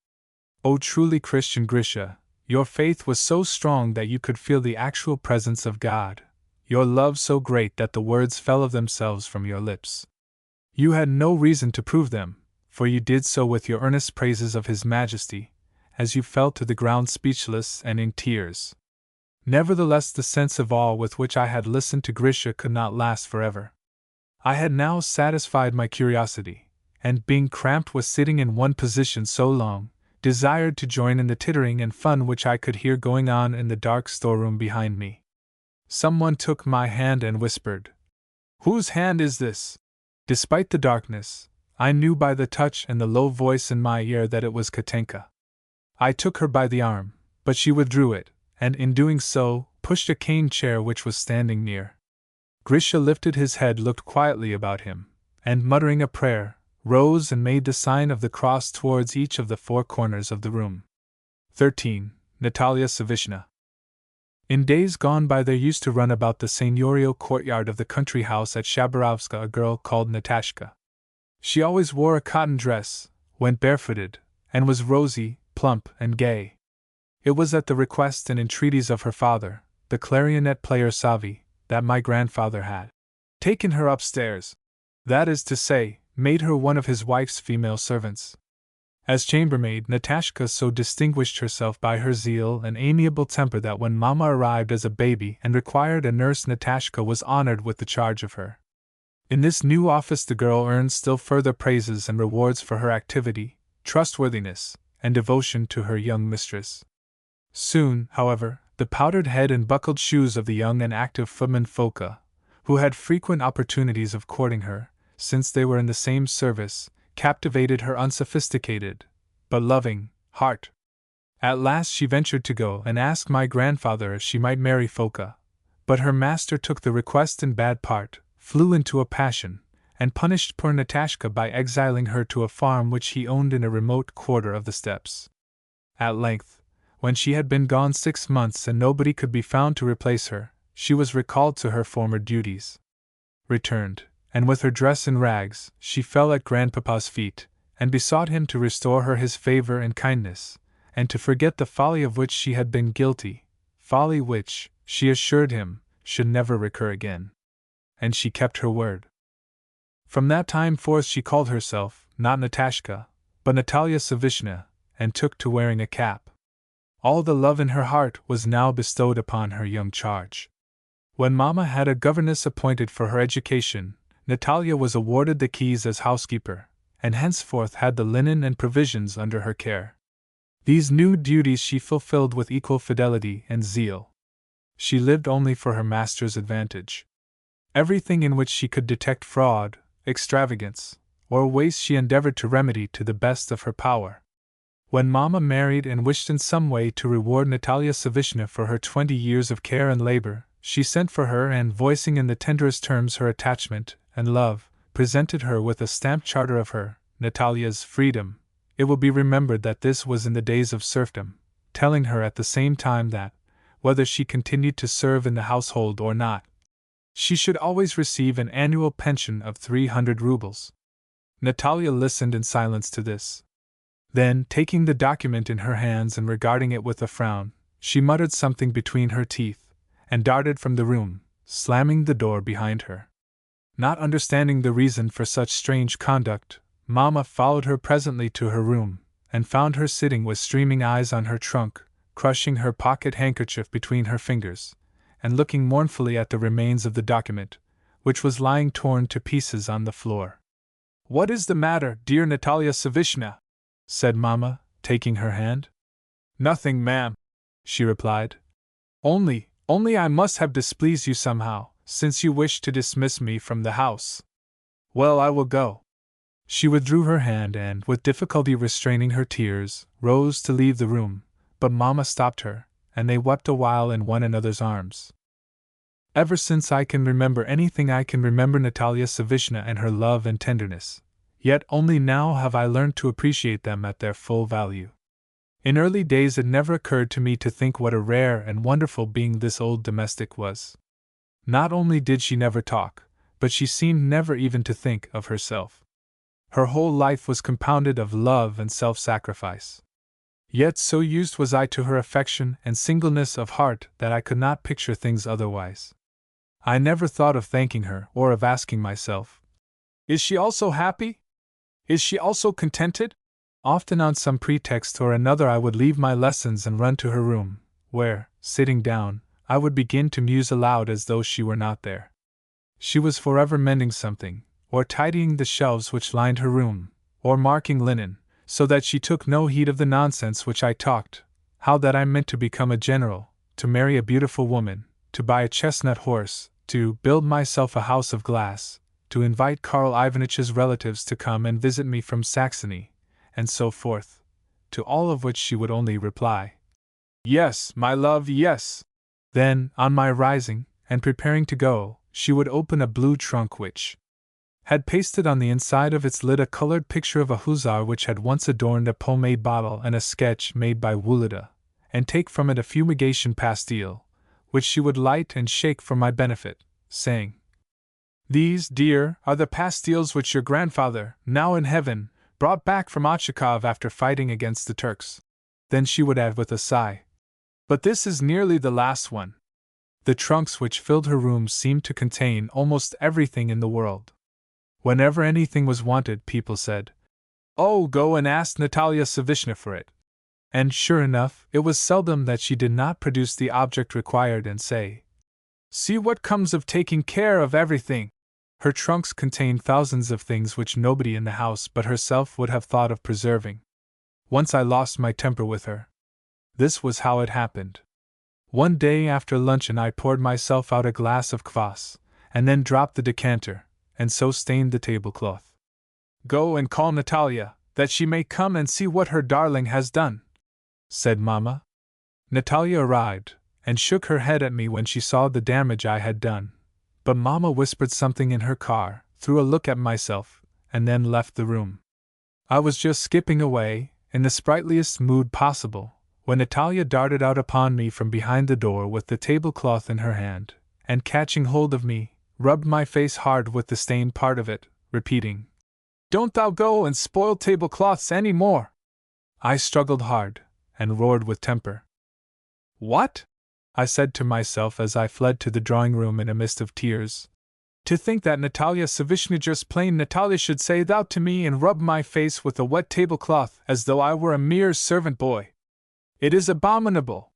O truly Christian Grisha, your faith was so strong that you could feel the actual presence of God, your love so great that the words fell of themselves from your lips. You had no reason to prove them, for you did so with your earnest praises of His Majesty, as you fell to the ground speechless and in tears. Nevertheless, the sense of awe with which I had listened to Grisha could not last forever. I had now satisfied my curiosity, and being cramped with sitting in one position so long, desired to join in the tittering and fun which I could hear going on in the dark storeroom behind me. Someone took my hand and whispered, "Whose hand is this?" Despite the darkness, I knew by the touch and the low voice in my ear that it was Katenka. I took her by the arm, but she withdrew it, and in doing so, pushed a cane chair which was standing near. Grisha lifted his head, looked quietly about him, and muttering a prayer, rose and made the sign of the cross towards each of the four corners of the room. 13. Natalia Savishna. In days gone by there used to run about the seigneurial courtyard of the country house at Shabarovska a girl called Natashka. She always wore a cotton dress, went barefooted, and was rosy, plump, and gay. It was at the request and entreaties of her father, the clarionet player Savi, that my grandfather had taken her upstairs, that is to say, made her one of his wife's female servants. As chambermaid, Natashka so distinguished herself by her zeal and amiable temper that when Mama arrived as a baby and required a nurse, Natashka was honored with the charge of her. In this new office the girl earned still further praises and rewards for her activity, trustworthiness, and devotion to her young mistress. Soon, however, the powdered head and buckled shoes of the young and active footman Foka, who had frequent opportunities of courting her, since they were in the same service, captivated her unsophisticated, but loving, heart. At last she ventured to go and ask my grandfather if she might marry Foka, but her master took the request in bad part, flew into a passion, and punished poor Natashka by exiling her to a farm which he owned in a remote quarter of the steppes. At length, when she had been gone 6 months and nobody could be found to replace her, she was recalled to her former duties. Returned, and with her dress in rags, she fell at Grandpapa's feet, and besought him to restore her his favor and kindness, and to forget the folly of which she had been guilty, folly which, she assured him, should never recur again. And she kept her word. From that time forth she called herself, not Natashka, but Natalia Savishna, and took to wearing a cap. All the love in her heart was now bestowed upon her young charge. When Mama had a governess appointed for her education, Natalia was awarded the keys as housekeeper, and henceforth had the linen and provisions under her care. These new duties she fulfilled with equal fidelity and zeal. She lived only for her master's advantage. Everything in which she could detect fraud, extravagance, or waste she endeavored to remedy to the best of her power. When Mamma married and wished in some way to reward Natalia Savishna for her 20 years of care and labor, she sent for her and, voicing in the tenderest terms her attachment and love, presented her with a stamped charter of her, Natalia's, freedom. It will be remembered that this was in the days of serfdom, telling her at the same time that, whether she continued to serve in the household or not, she should always receive an annual pension of 300 rubles. Natalia listened in silence to this. Then, taking the document in her hands and regarding it with a frown, she muttered something between her teeth, and darted from the room, slamming the door behind her. Not understanding the reason for such strange conduct, Mamma followed her presently to her room, and found her sitting with streaming eyes on her trunk, crushing her pocket handkerchief between her fingers, and looking mournfully at the remains of the document, which was lying torn to pieces on the floor. "What is the matter, dear Natalia Savishna?" said Mamma, taking her hand. "Nothing, ma'am," she replied. Only I must have displeased you somehow, since you wish to dismiss me from the house. Well, I will go." She withdrew her hand and, with difficulty restraining her tears, rose to leave the room, but Mamma stopped her, and they wept a while in one another's arms. Ever since I can remember anything, I can remember Natalia Savishna and her love and tenderness, yet only now have I learned to appreciate them at their full value. In early days it never occurred to me to think what a rare and wonderful being this old domestic was. Not only did she never talk, but she seemed never even to think of herself. Her whole life was compounded of love and self-sacrifice. Yet so used was I to her affection and singleness of heart that I could not picture things otherwise. I never thought of thanking her or of asking myself, "Is she also happy? Is she also contented?" Often on some pretext or another I would leave my lessons and run to her room, where, sitting down, I would begin to muse aloud as though she were not there. She was forever mending something, or tidying the shelves which lined her room, or marking linen, so that she took no heed of the nonsense which I talked, how that I meant to become a general, to marry a beautiful woman, to buy a chestnut horse, to build myself a house of glass, to invite Karl Ivanitch's relatives to come and visit me from Saxony, and so forth, to all of which she would only reply, "Yes, my love, yes." Then, on my rising, and preparing to go, she would open a blue trunk which had pasted on the inside of its lid a colored picture of a hussar which had once adorned a pomade bottle and a sketch made by Wulida, and take from it a fumigation pastille, which she would light and shake for my benefit, saying, "These, dear, are the pastilles which your grandfather, now in heaven, brought back from Ochakov after fighting against the Turks." Then she would add with a sigh, "But this is nearly the last one." The trunks which filled her rooms seemed to contain almost everything in the world. Whenever anything was wanted, people said, "Oh, go and ask Natalia Savishna for it." And sure enough, it was seldom that she did not produce the object required and say, "See what comes of taking care of everything." Her trunks contained thousands of things which nobody in the house but herself would have thought of preserving. Once I lost my temper with her. This was how it happened. One day after luncheon I poured myself out a glass of kvass, and then dropped the decanter, and so stained the tablecloth. "Go and call Natalia, that she may come and see what her darling has done," said Mamma. Natalia arrived, and shook her head at me when she saw the damage I had done. But Mamma whispered something in her car, threw a look at myself, and then left the room. I was just skipping away, in the sprightliest mood possible, when Natalia darted out upon me from behind the door with the tablecloth in her hand, and catching hold of me, rubbed my face hard with the stained part of it, repeating, "Don't thou go and spoil tablecloths any more!" I struggled hard, and roared with temper. "What?" I said to myself as I fled to the drawing-room in a mist of tears. "To think that Natalia Savishna, just plain Natalia, should say thou to me and rub my face with a wet tablecloth as though I were a mere servant boy! It is abominable!"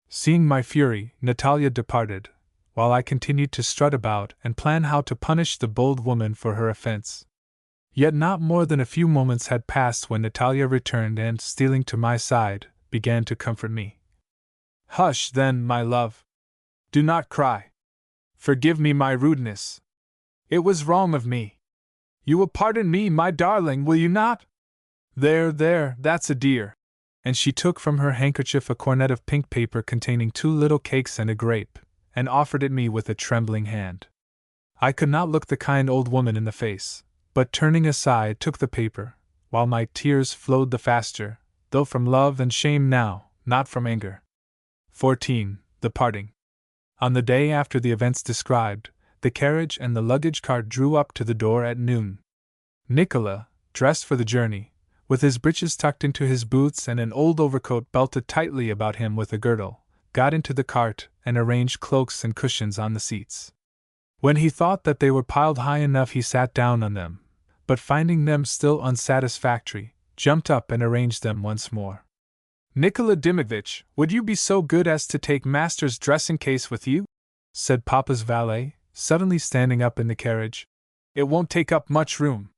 Seeing my fury, Natalia departed, while I continued to strut about and plan how to punish the bold woman for her offense. Yet not more than a few moments had passed when Natalia returned and, stealing to my side, began to comfort me. "Hush, then, my love. Do not cry. Forgive me my rudeness. It was wrong of me. You will pardon me, my darling, will you not? There, that's a dear." And she took from her handkerchief a cornet of pink paper containing 2 little cakes and a grape, and offered it me with a trembling hand. I could not look the kind old woman in the face, but turning aside took the paper, while my tears flowed the faster, though from love and shame now, not from anger. 14. The parting. On the day after the events described, the carriage and the luggage cart drew up to the door at noon. Nicola, dressed for the journey, with his breeches tucked into his boots and an old overcoat belted tightly about him with a girdle, got into the cart and arranged cloaks and cushions on the seats. When he thought that they were piled high enough, he sat down on them, but finding them still unsatisfactory, jumped up and arranged them once more. "Nicola Dimitrich, would you be so good as to take master's dressing case with you?" said Papa's valet, suddenly standing up in the carriage. "It won't take up much room."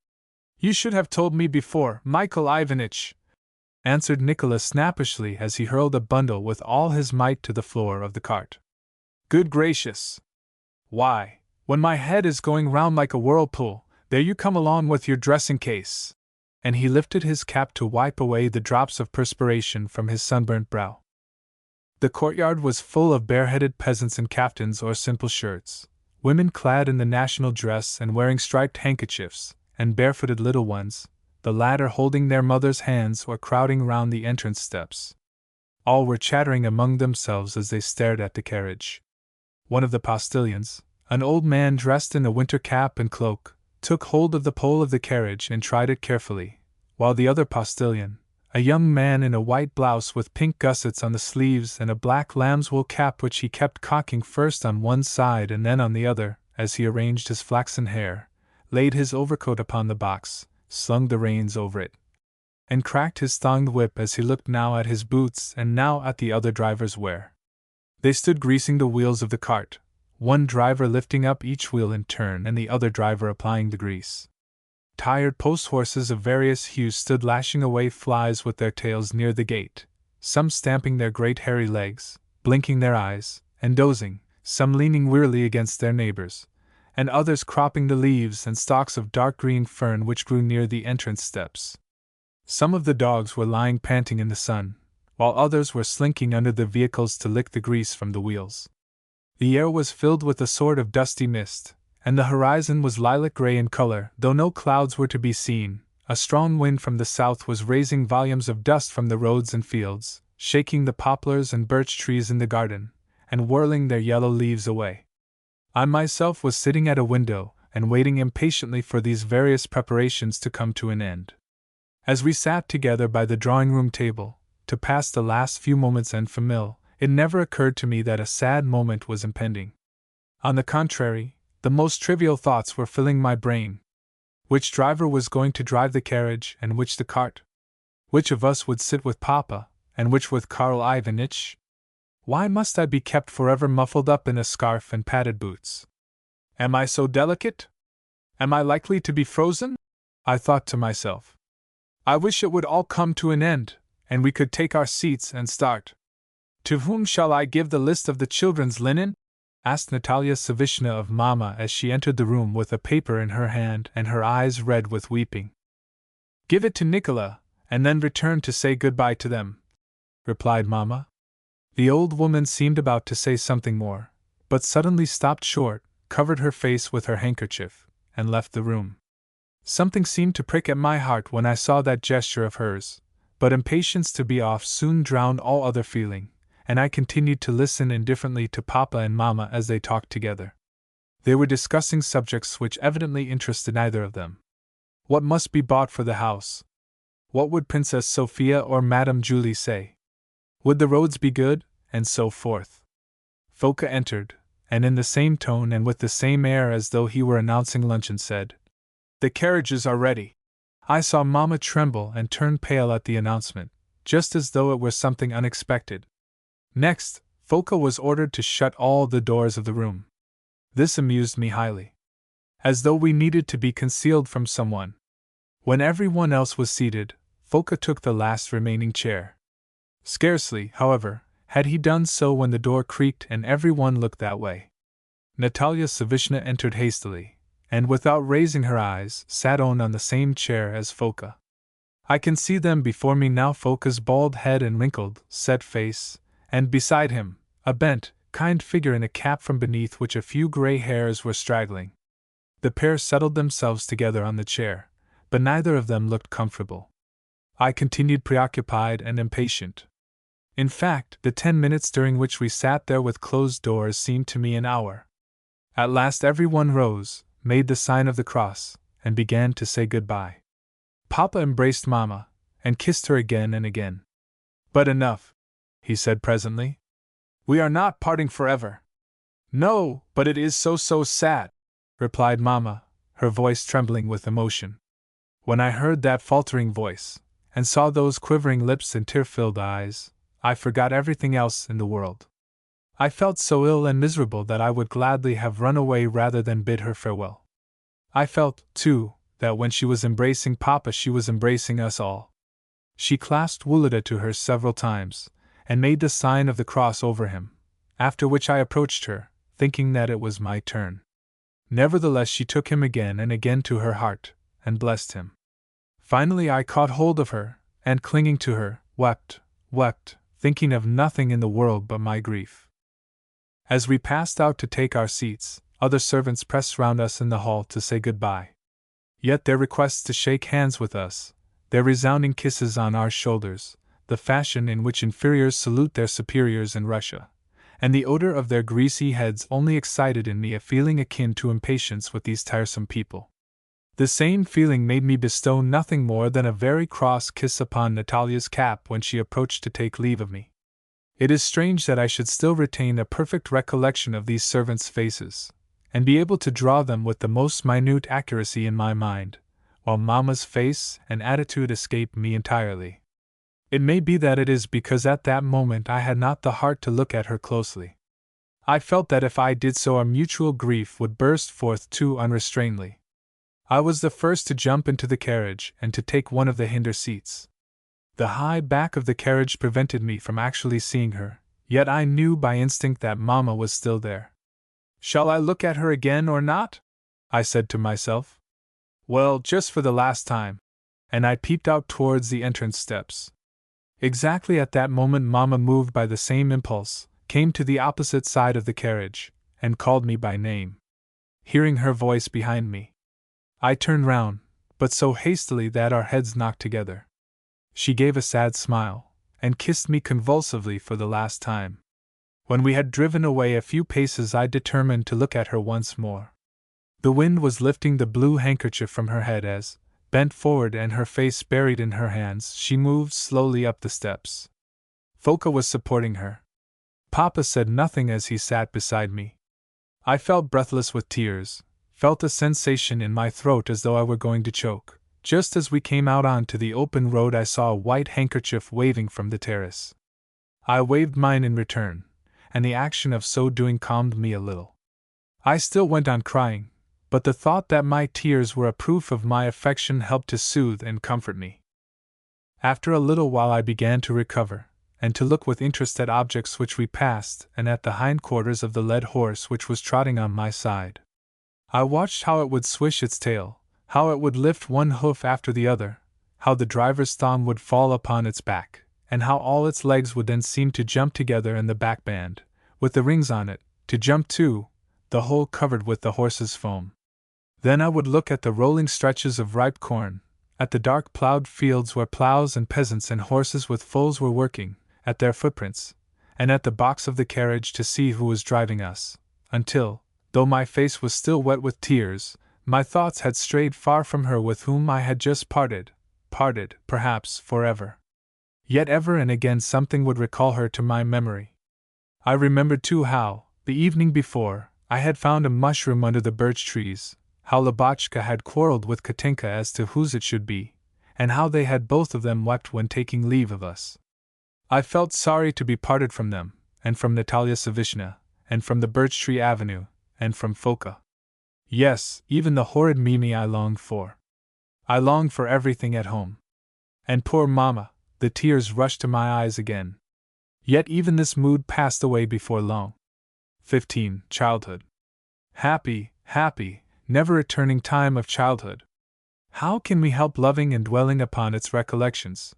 "You should have told me before, Michael Ivanitch," answered Nicola snappishly as he hurled a bundle with all his might to the floor of the cart. "Good gracious! Why, when my head is going round like a whirlpool, there you come along with your dressing case!" And he lifted his cap to wipe away the drops of perspiration from his sunburnt brow. The courtyard was full of bareheaded peasants in caftans or simple shirts, women clad in the national dress and wearing striped handkerchiefs, and barefooted little ones, the latter holding their mothers' hands or crowding round the entrance steps. All were chattering among themselves as they stared at the carriage. One of the postilions, an old man dressed in a winter cap and cloak, took hold of the pole of the carriage and tried it carefully, while the other postilion, a young man in a white blouse with pink gussets on the sleeves and a black lambswool cap which he kept cocking first on one side and then on the other, as he arranged his flaxen hair, laid his overcoat upon the box, slung the reins over it, and cracked his thonged whip as he looked now at his boots and now at the other driver's wear. They stood greasing the wheels of the cart, one driver lifting up each wheel in turn and the other driver applying the grease. Tired post horses of various hues stood lashing away flies with their tails near the gate, some stamping their great hairy legs, blinking their eyes, and dozing, some leaning wearily against their neighbors, and others cropping the leaves and stalks of dark green fern which grew near the entrance steps. Some of the dogs were lying panting in the sun, while others were slinking under the vehicles to lick the grease from the wheels. The air was filled with a sort of dusty mist, and the horizon was lilac-gray in color, though no clouds were to be seen. A strong wind from the south was raising volumes of dust from the roads and fields, shaking the poplars and birch trees in the garden, and whirling their yellow leaves away. I myself was sitting at a window, and waiting impatiently for these various preparations to come to an end. As we sat together by the drawing-room table, to pass the last few moments en famille, it never occurred to me that a sad moment was impending. On the contrary, the most trivial thoughts were filling my brain. Which driver was going to drive the carriage and which the cart? Which of us would sit with Papa, and which with Karl Ivanitch? Why must I be kept forever muffled up in a scarf and padded boots? Am I so delicate? Am I likely to be frozen? I thought to myself. I wish it would all come to an end, and we could take our seats and start. To whom shall I give the list of the children's linen? Asked Natalia Savishna of Mamma as she entered the room with a paper in her hand and her eyes red with weeping. Give it to Nicola, and then return to say good-bye to them, replied Mamma. The old woman seemed about to say something more, but suddenly stopped short, covered her face with her handkerchief, and left the room. Something seemed to prick at my heart when I saw that gesture of hers, but impatience to be off soon drowned all other feeling, and I continued to listen indifferently to Papa and Mamma as they talked together. They were discussing subjects which evidently interested neither of them. What must be bought for the house? What would Princess Sophia or Madame Julie say? Would the roads be good? And so forth. Foka entered, and in the same tone and with the same air as though he were announcing luncheon said, "The carriages are ready." I saw Mamma tremble and turn pale at the announcement, just as though it were something unexpected. Next, Foka was ordered to shut all the doors of the room. This amused me highly. As though we needed to be concealed from someone. When everyone else was seated, Foka took the last remaining chair. Scarcely, however, had he done so when the door creaked and everyone looked that way. Natalia Savishna entered hastily, and without raising her eyes, sat on the same chair as Foka. I can see them before me now, Foka's bald head and wrinkled, set face, and beside him, a bent, kind figure in a cap from beneath which a few gray hairs were straggling. The pair settled themselves together on the chair, but neither of them looked comfortable. I continued preoccupied and impatient. In fact, the 10 minutes during which we sat there with closed doors seemed to me an hour. At last everyone rose, made the sign of the cross, and began to say goodbye. Papa embraced Mama, and kissed her again and again. "But enough," he said presently. "We are not parting forever." "No, but it is so sad," replied Mama, her voice trembling with emotion. When I heard that faltering voice, and saw those quivering lips and tear-filled eyes, I forgot everything else in the world. I felt so ill and miserable that I would gladly have run away rather than bid her farewell. I felt, too, that when she was embracing Papa she was embracing us all. She clasped Wulida to her several times, and made the sign of the cross over him, after which I approached her, thinking that it was my turn. Nevertheless she took him again and again to her heart, and blessed him. Finally I caught hold of her, and clinging to her, wept, thinking of nothing in the world but my grief. As we passed out to take our seats, other servants pressed round us in the hall to say goodbye. Yet their requests to shake hands with us, their resounding kisses on our shoulders, the fashion in which inferiors salute their superiors in Russia, and the odor of their greasy heads only excited in me a feeling akin to impatience with these tiresome people. The same feeling made me bestow nothing more than a very cross kiss upon Natalia's cap when she approached to take leave of me. It is strange that I should still retain a perfect recollection of these servants' faces, and be able to draw them with the most minute accuracy in my mind, while Mamma's face and attitude escape me entirely. It may be that it is because at that moment I had not the heart to look at her closely. I felt that if I did so our mutual grief would burst forth too unrestrainedly. I was the first to jump into the carriage and to take one of the hinder seats. The high back of the carriage prevented me from actually seeing her, yet I knew by instinct that Mamma was still there. "Shall I look at her again or not?" I said to myself. "Well, just for the last time," and I peeped out towards the entrance steps. Exactly at that moment Mamma, moved by the same impulse, came to the opposite side of the carriage, and called me by name. Hearing her voice behind me, I turned round, but so hastily that our heads knocked together. She gave a sad smile, and kissed me convulsively for the last time. When we had driven away a few paces I determined to look at her once more. The wind was lifting the blue handkerchief from her head as, bent forward and her face buried in her hands, she moved slowly up the steps. Foka was supporting her. Papa said nothing as he sat beside me. I felt breathless with tears, felt a sensation in my throat as though I were going to choke. Just as we came out onto the open road I saw a white handkerchief waving from the terrace. I waved mine in return, and the action of so doing calmed me a little. I still went on crying, but the thought that my tears were a proof of my affection helped to soothe and comfort me. After a little while I began to recover, and to look with interest at objects which we passed and at the hindquarters of the led horse which was trotting on my side. I watched how it would swish its tail, how it would lift one hoof after the other, how the driver's thumb would fall upon its back, and how all its legs would then seem to jump together in the back band, with the rings on it, to jump too, the whole covered with the horse's foam. Then I would look at the rolling stretches of ripe corn, at the dark plowed fields where plows and peasants and horses with foals were working, at their footprints, and at the box of the carriage to see who was driving us, until, though my face was still wet with tears, my thoughts had strayed far from her with whom I had just parted, perhaps, forever. Yet ever and again something would recall her to my memory. I remembered too how, the evening before, I had found a mushroom under the birch trees, how Lubotshka had quarreled with Katinka as to whose it should be, and how they had both of them wept when taking leave of us. I felt sorry to be parted from them, and from Natalia Savishna, and from the Birch Tree Avenue, and from Foka. Yes, even the horrid Mimi I longed for. I long for everything at home. And poor Mama, the tears rushed to my eyes again. Yet even this mood passed away before long. 15. Childhood. Happy, happy, never returning time of childhood. How can we help loving and dwelling upon its recollections?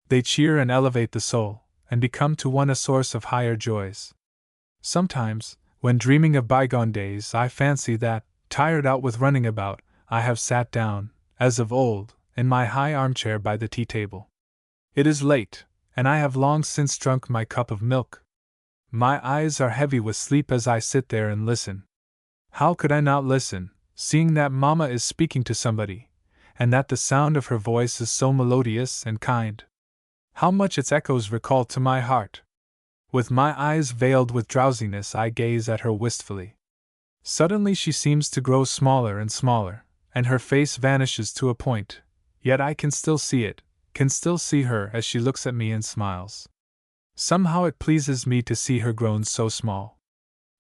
They cheer and elevate the soul, and become to one a source of higher joys. Sometimes, when dreaming of bygone days, I fancy that, tired out with running about, I have sat down, as of old, in my high armchair by the tea-table. It is late, and I have long since drunk my cup of milk. My eyes are heavy with sleep as I sit there and listen. How could I not listen, seeing that Mama is speaking to somebody, and that the sound of her voice is so melodious and kind? How much its echoes recall to my heart! With my eyes veiled with drowsiness, I gaze at her wistfully. Suddenly she seems to grow smaller and smaller, and her face vanishes to a point, yet I can still see it, can still see her as she looks at me and smiles. Somehow it pleases me to see her grown so small.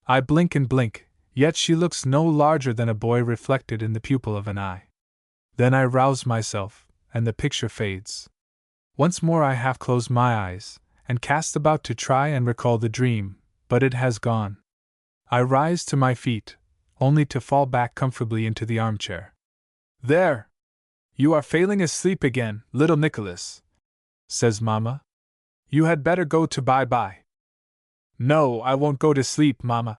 I blink and blink, yet she looks no larger than a boy reflected in the pupil of an eye. Then I rouse myself, and the picture fades. Once more I half close my eyes, and cast about to try and recall the dream, but it has gone. I rise to my feet, only to fall back comfortably into the armchair. There! You are failing asleep again, little Nicholas, says Mama. You had better go to bye-bye. No, I won't go to sleep, Mama,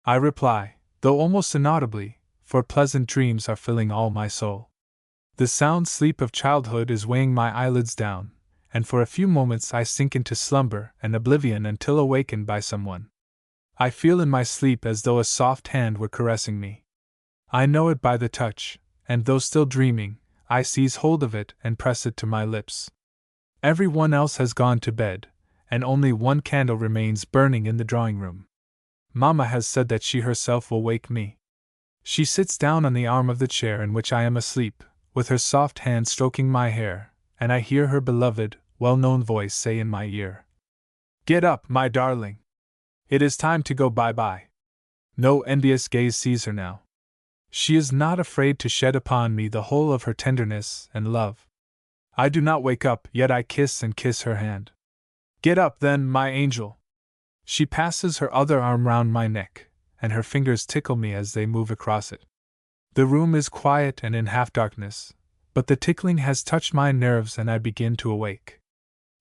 I reply, though almost inaudibly, for pleasant dreams are filling all my soul. The sound sleep of childhood is weighing my eyelids down, and for a few moments I sink into slumber and oblivion until awakened by someone. I feel in my sleep as though a soft hand were caressing me. I know it by the touch, and though still dreaming, I seize hold of it and press it to my lips. Everyone else has gone to bed, and only one candle remains burning in the drawing-room. Mama has said that she herself will wake me. She sits down on the arm of the chair in which I am asleep, with her soft hand stroking my hair, and I hear her beloved, well-known voice say in my ear, "Get up, my darling. It is time to go bye-bye." No envious gaze sees her now. She is not afraid to shed upon me the whole of her tenderness and love. I do not wake up, yet I kiss and kiss her hand. "Get up, then, my angel." She passes her other arm round my neck, and her fingers tickle me as they move across it. The room is quiet and in half-darkness, but the tickling has touched my nerves and I begin to awake.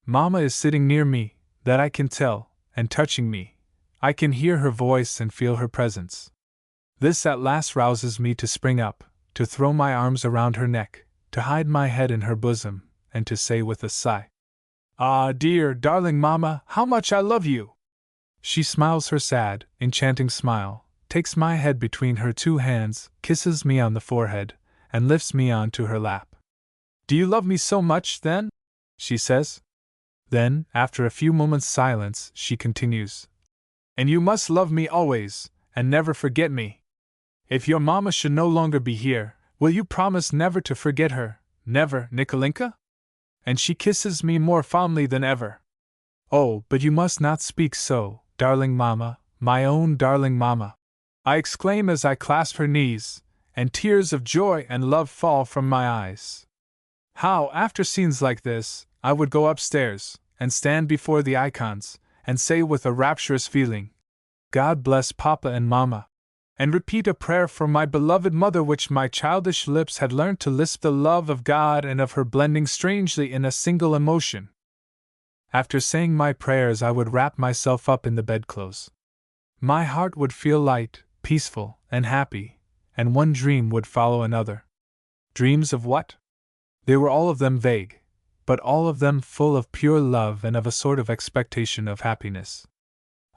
Mama is sitting near me, that I can tell, and touching me. I can hear her voice and feel her presence. This at last rouses me to spring up, to throw my arms around her neck, to hide my head in her bosom, and to say with a sigh, "Ah, dear, darling Mama, how much I love you!" She smiles her sad, enchanting smile, takes my head between her two hands, kisses me on the forehead, and lifts me on to her lap. "Do you love me so much, then?" she says. Then, after a few moments' silence, she continues, "And you must love me always, and never forget me. If your Mama should no longer be here, will you promise never to forget her, never, Nikolinka?" And she kisses me more fondly than ever. "Oh, but you must not speak so, darling Mama, my own darling Mama," I exclaim as I clasp her knees, and tears of joy and love fall from my eyes. How, after scenes like this, I would go upstairs, and stand before the icons, and say with a rapturous feeling, "God bless Papa and Mama," and repeat a prayer for my beloved mother which my childish lips had learnt to lisp the love of God and of her blending strangely in a single emotion. After saying my prayers I would wrap myself up in the bedclothes. My heart would feel light, peaceful, and happy, and one dream would follow another. Dreams of what? They were all of them vague, but all of them full of pure love and of a sort of expectation of happiness.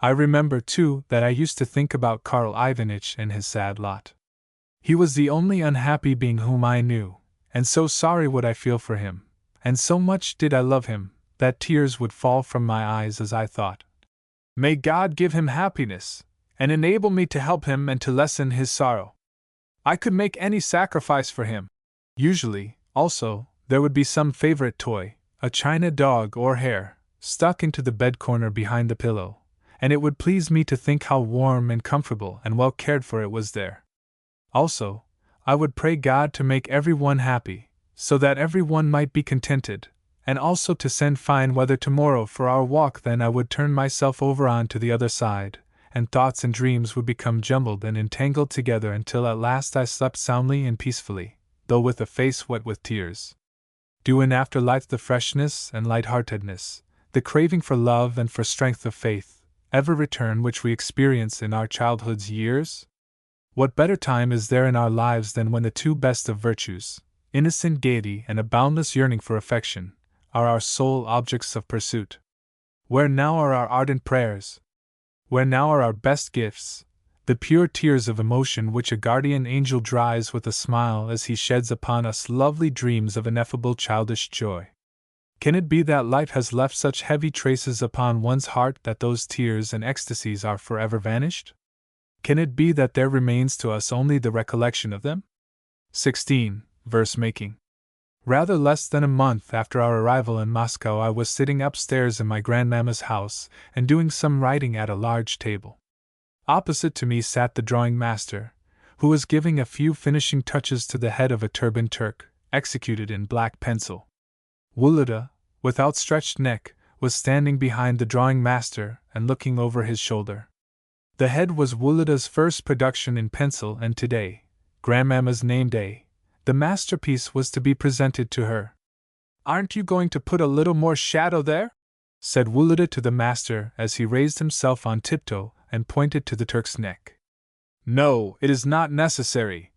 I remember, too, that I used to think about Karl Ivanitch and his sad lot. He was the only unhappy being whom I knew, and so sorry would I feel for him, and so much did I love him, that tears would fall from my eyes as I thought, "May God give him happiness, and enable me to help him and to lessen his sorrow." I could make any sacrifice for him. Usually, also, there would be some favorite toy, a china dog or hare, stuck into the bed corner behind the pillow, and it would please me to think how warm and comfortable and well cared for it was there. Also, I would pray God to make everyone happy, so that every one might be contented, and also to send fine weather tomorrow for our walk. Then I would turn myself over on to the other side, and thoughts and dreams would become jumbled and entangled together until at last I slept soundly and peacefully, though with a face wet with tears. Do in after life the freshness and light-heartedness, the craving for love and for strength of faith, ever return which we experience in our childhood's years? What better time is there in our lives than when the two best of virtues, innocent gaiety and a boundless yearning for affection, are our sole objects of pursuit? Where now are our ardent prayers? Where now are our best gifts, the pure tears of emotion which a guardian angel dries with a smile as he sheds upon us lovely dreams of ineffable childish joy? Can it be that life has left such heavy traces upon one's heart that those tears and ecstasies are forever vanished? Can it be that there remains to us only the recollection of them? 16. Verse making. Rather less than a month after our arrival in Moscow, I was sitting upstairs in my grandmamma's house and doing some writing at a large table. Opposite to me sat the drawing master, who was giving a few finishing touches to the head of a turbaned Turk, executed in black pencil. Wuluda, with outstretched neck, was standing behind the drawing master and looking over his shoulder. The head was Wuluda's first production in pencil, and today, Grandmamma's name day, the masterpiece was to be presented to her. "Aren't you going to put a little more shadow there?" said Wuluda to the master as he raised himself on tiptoe and pointed to the Turk's neck. "No, it is not necessary,"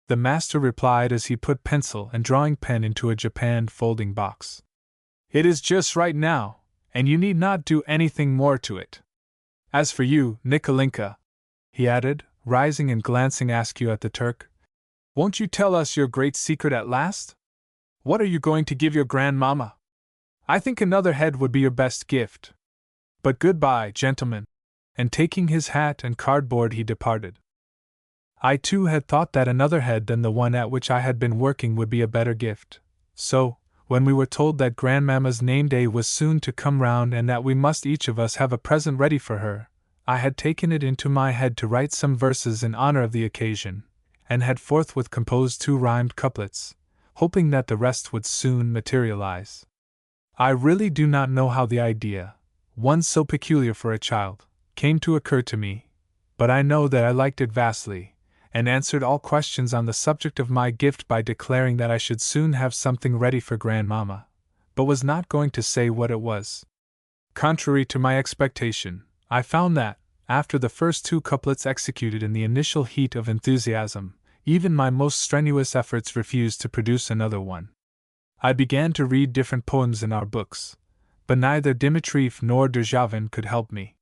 the master replied as he put pencil and drawing pen into a japanned folding box. "It is just right now, and you need not do anything more to it. As for you, Nikolinka," he added, rising and glancing askew at the Turk, "won't you tell us your great secret at last? What are you going to give your grandmamma? I think another head would be your best gift. But goodbye, gentlemen," and taking his hat and cardboard he departed. I too had thought that another head than the one at which I had been working would be a better gift, so, when we were told that Grandmamma's name day was soon to come round and that we must each of us have a present ready for her, I had taken it into my head to write some verses in honor of the occasion, and had forthwith composed 2 rhymed couplets, hoping that the rest would soon materialize. I really do not know how the idea, one so peculiar for a child, came to occur to me, but I know that I liked it vastly, and answered all questions on the subject of my gift by declaring that I should soon have something ready for Grandmamma, but was not going to say what it was. Contrary to my expectation, I found that, after the first 2 couplets executed in the initial heat of enthusiasm, even my most strenuous efforts refused to produce another one. I began to read different poems in our books, but neither Dmitriev nor Derzhavin could help me.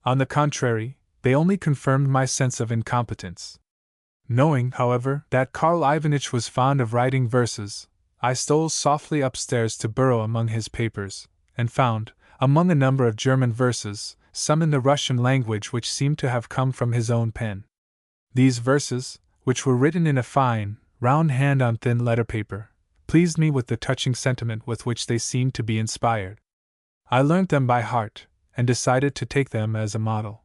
On the contrary, they only confirmed my sense of incompetence. Knowing, however, that Karl Ivanitch was fond of writing verses, I stole softly upstairs to burrow among his papers, and found, among a number of German verses, some in the Russian language which seemed to have come from his own pen. These verses, which were written in a fine, round hand on thin letter paper, pleased me with the touching sentiment with which they seemed to be inspired. I learnt them by heart, and decided to take them as a model.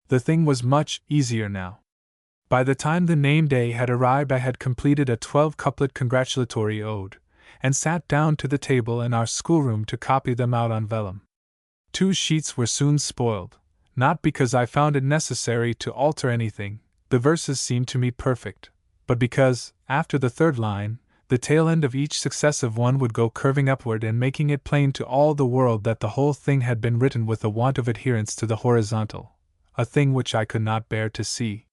The thing was much easier now. By the time the name day had arrived, I had completed a 12-couplet congratulatory ode, and sat down to the table in our schoolroom to copy them out on vellum. 2 sheets were soon spoiled, not because I found it necessary to alter anything, the verses seemed to me perfect, but because, after the 3rd line, the tail end of each successive one would go curving upward and making it plain to all the world that the whole thing had been written with a want of adherence to the horizontal, a thing which I could not bear to see.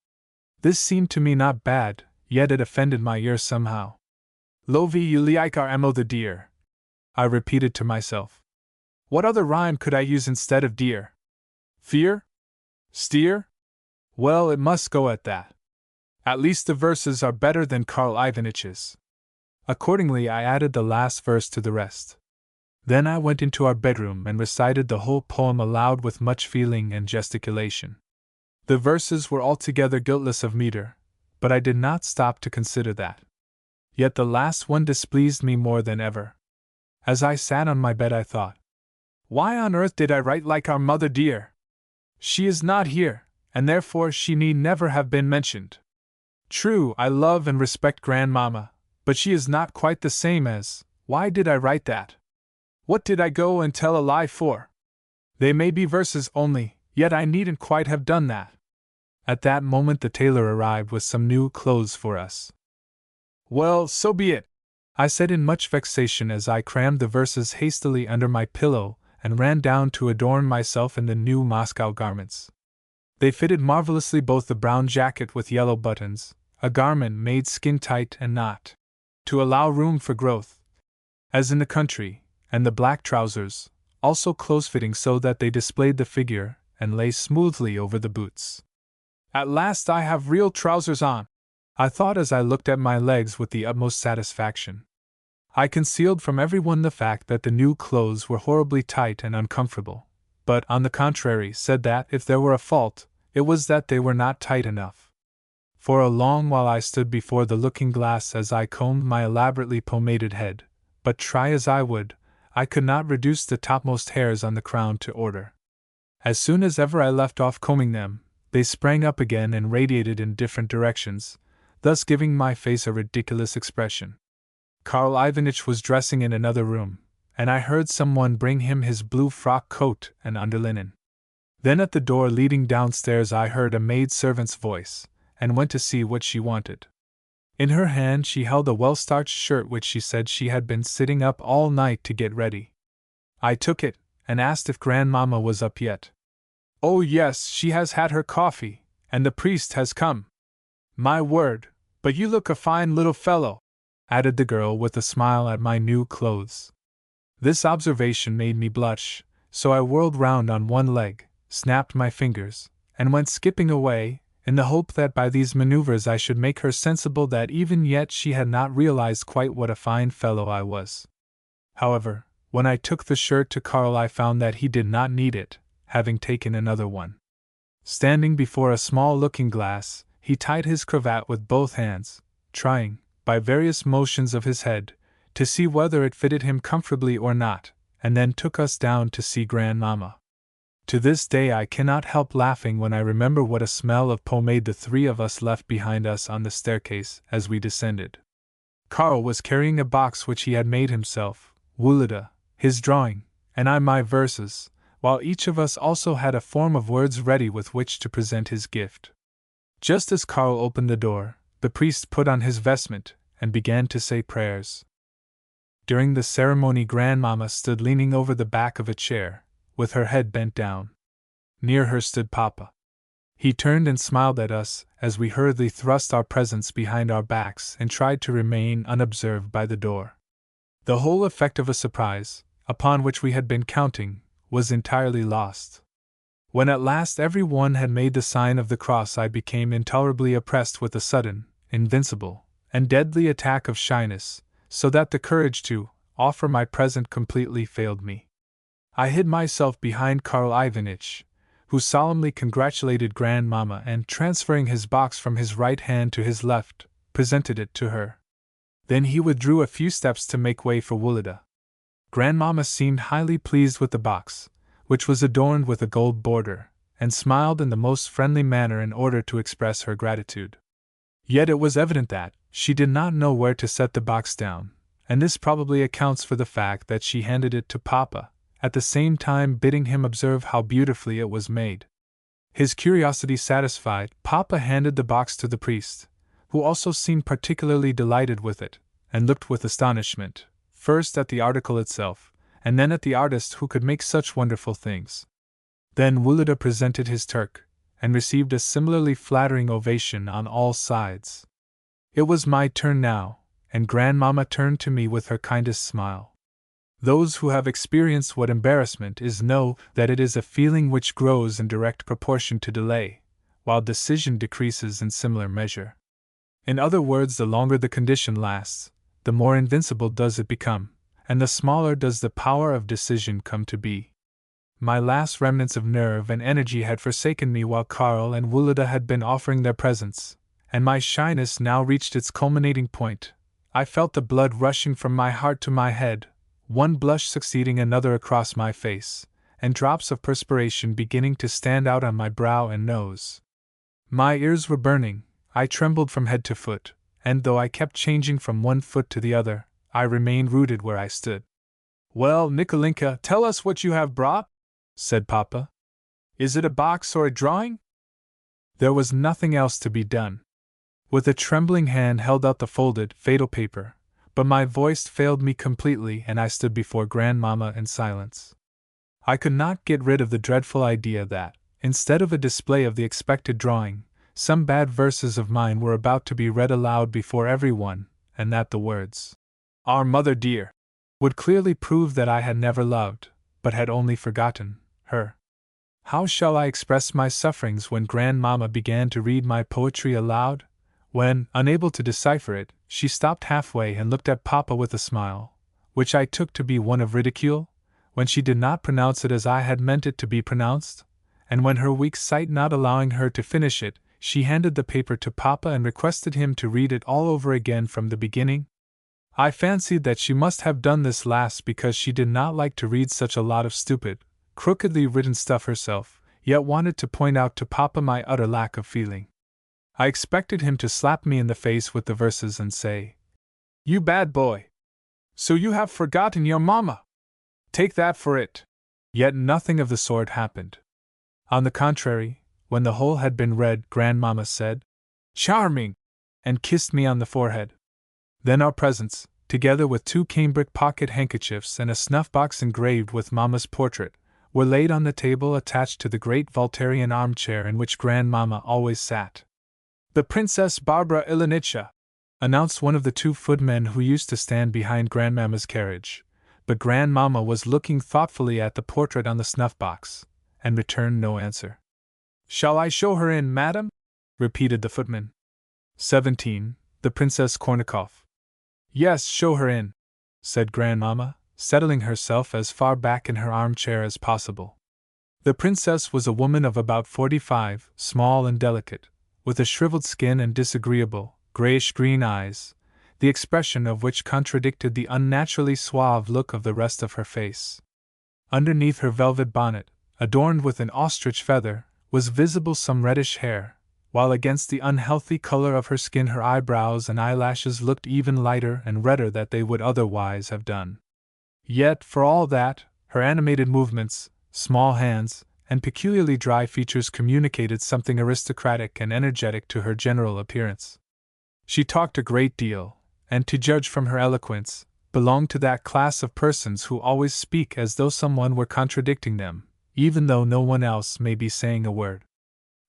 This seemed to me not bad, yet it offended my ear somehow. "Lovi Uliikar the deer," I repeated to myself. What other rhyme could I use instead of deer? Fear? Steer? Well, it must go at that. At least the verses are better than Karl Ivanitch's. Accordingly, I added the last verse to the rest. Then I went into our bedroom and recited the whole poem aloud with much feeling and gesticulation. The verses were altogether guiltless of meter, but I did not stop to consider that. Yet the last one displeased me more than ever. As I sat on my bed, I thought, why on earth did I write like our mother dear? She is not here, and therefore she need never have been mentioned. True, I love and respect Grandmamma, But she is not quite the same as. Why did I write that? What did I go and tell a lie for? They may be verses only, yet I needn't quite have done that. At that moment the tailor arrived with some new clothes for us. Well, so be it, I said in much vexation as I crammed the verses hastily under my pillow and ran down to adorn myself in the new Moscow garments. They fitted marvelously, both the brown jacket with yellow buttons, a garment made skin-tight and not to allow room for growth, as in the country, and the black trousers, also close-fitting so that they displayed the figure and lay smoothly over the boots. At last I have real trousers on, I thought as I looked at my legs with the utmost satisfaction. I concealed from everyone the fact that the new clothes were horribly tight and uncomfortable, but, on the contrary, said that, if there were a fault, it was that they were not tight enough. For a long while I stood before the looking-glass as I combed my elaborately pomaded head, but try as I would, I could not reduce the topmost hairs on the crown to order. As soon as ever I left off combing them, they sprang up again and radiated in different directions, thus giving my face a ridiculous expression. Karl Ivanitch was dressing in another room, and I heard someone bring him his blue frock coat and underlinen. Then at the door leading downstairs I heard a maid-servant's voice, and went to see what she wanted. In her hand she held a well-starched shirt which she said she had been sitting up all night to get ready. I took it, and asked if Grandmamma was up yet. Oh yes, she has had her coffee, and the priest has come. My word, but you look a fine little fellow, added the girl with a smile at my new clothes. This observation made me blush, so I whirled round on one leg, snapped my fingers, and went skipping away, in the hope that by these maneuvers I should make her sensible that even yet she had not realized quite what a fine fellow I was. However, when I took the shirt to Karl I found that he did not need it, having taken another one. Standing before a small looking-glass, he tied his cravat with both hands, trying, by various motions of his head, to see whether it fitted him comfortably or not, and then took us down to see Grandmamma. To this day I cannot help laughing when I remember what a smell of pomade the three of us left behind us on the staircase as we descended. Karl was carrying a box which he had made himself, Wulida, his drawing, and I my verses, while each of us also had a form of words ready with which to present his gift. Just as Karl opened the door, the priest put on his vestment and began to say prayers. During the ceremony Grandmamma stood leaning over the back of a chair, with her head bent down. Near her stood Papa. He turned and smiled at us as we hurriedly thrust our presents behind our backs and tried to remain unobserved by the door. The whole effect of a surprise, upon which we had been counting, was entirely lost. When at last every one had made the sign of the cross I became intolerably oppressed with a sudden, invincible, and deadly attack of shyness, so that the courage to offer my present completely failed me. I hid myself behind Karl Ivanitch, who solemnly congratulated Grandmamma and, transferring his box from his right hand to his left, presented it to her. Then he withdrew a few steps to make way for Wulida. Grandmamma seemed highly pleased with the box, which was adorned with a gold border, and smiled in the most friendly manner in order to express her gratitude. Yet it was evident that she did not know where to set the box down, and this probably accounts for the fact that she handed it to Papa, at the same time bidding him observe how beautifully it was made. His curiosity satisfied, Papa handed the box to the priest, who also seemed particularly delighted with it, and looked with astonishment, first at the article itself, and then at the artist who could make such wonderful things. Then Wulida presented his Turk, and received a similarly flattering ovation on all sides. It was my turn now, and Grandmamma turned to me with her kindest smile. Those who have experienced what embarrassment is know that it is a feeling which grows in direct proportion to delay, while decision decreases in similar measure. In other words, the longer the condition lasts, the more invincible does it become, and the smaller does the power of decision come to be. My last remnants of nerve and energy had forsaken me while Karl and Wulida had been offering their presents, and my shyness now reached its culminating point. I felt the blood rushing from my heart to my head, one blush succeeding another across my face, and drops of perspiration beginning to stand out on my brow and nose. My ears were burning, I trembled from head to foot, and though I kept changing from one foot to the other, I remained rooted where I stood. "Well, Nikolinka, tell us what you have brought," said Papa. "Is it a box or a drawing?" There was nothing else to be done. With a trembling hand held out the folded, fatal paper, but my voice failed me completely and I stood before Grandmama in silence. I could not get rid of the dreadful idea that, instead of a display of the expected drawing, some bad verses of mine were about to be read aloud before everyone, and that the words, "Our mother dear," would clearly prove that I had never loved, but had only forgotten, her. How shall I express my sufferings when Grandmama began to read my poetry aloud? When, unable to decipher it, she stopped halfway and looked at Papa with a smile, which I took to be one of ridicule, when she did not pronounce it as I had meant it to be pronounced, and when her weak sight not allowing her to finish it, she handed the paper to Papa and requested him to read it all over again from the beginning. I fancied that she must have done this last because she did not like to read such a lot of stupid, crookedly written stuff herself, yet wanted to point out to Papa my utter lack of feeling. I expected him to slap me in the face with the verses and say, "You bad boy! So you have forgotten your mamma! Take that for it!" Yet nothing of the sort happened. On the contrary, when the whole had been read, Grandmama said, "Charming!" and kissed me on the forehead. Then our presents, together with 2 cambric pocket handkerchiefs and a snuff-box engraved with Mamma's portrait, were laid on the table attached to the great Voltairean armchair in which Grandmama always sat. "The Princess Barbara Ilinitcha," announced one of the 2 footmen who used to stand behind Grandmama's carriage, but Grandmama was looking thoughtfully at the portrait on the snuff-box, and returned no answer. "Shall I show her in, madam?" repeated the footman. 17. The Princess Kornakoff. "Yes, show her in," said Grandmama, settling herself as far back in her armchair as possible. The princess was a woman of about 45, small and delicate, with a shriveled skin and disagreeable, grayish-green eyes, the expression of which contradicted the unnaturally suave look of the rest of her face. Underneath her velvet bonnet, adorned with an ostrich feather, was visible some reddish hair, while against the unhealthy color of her skin her eyebrows and eyelashes looked even lighter and redder than they would otherwise have done. Yet, for all that, her animated movements, small hands, and peculiarly dry features communicated something aristocratic and energetic to her general appearance. She talked a great deal, and to judge from her eloquence, belonged to that class of persons who always speak as though someone were contradicting them, even though no one else may be saying a word.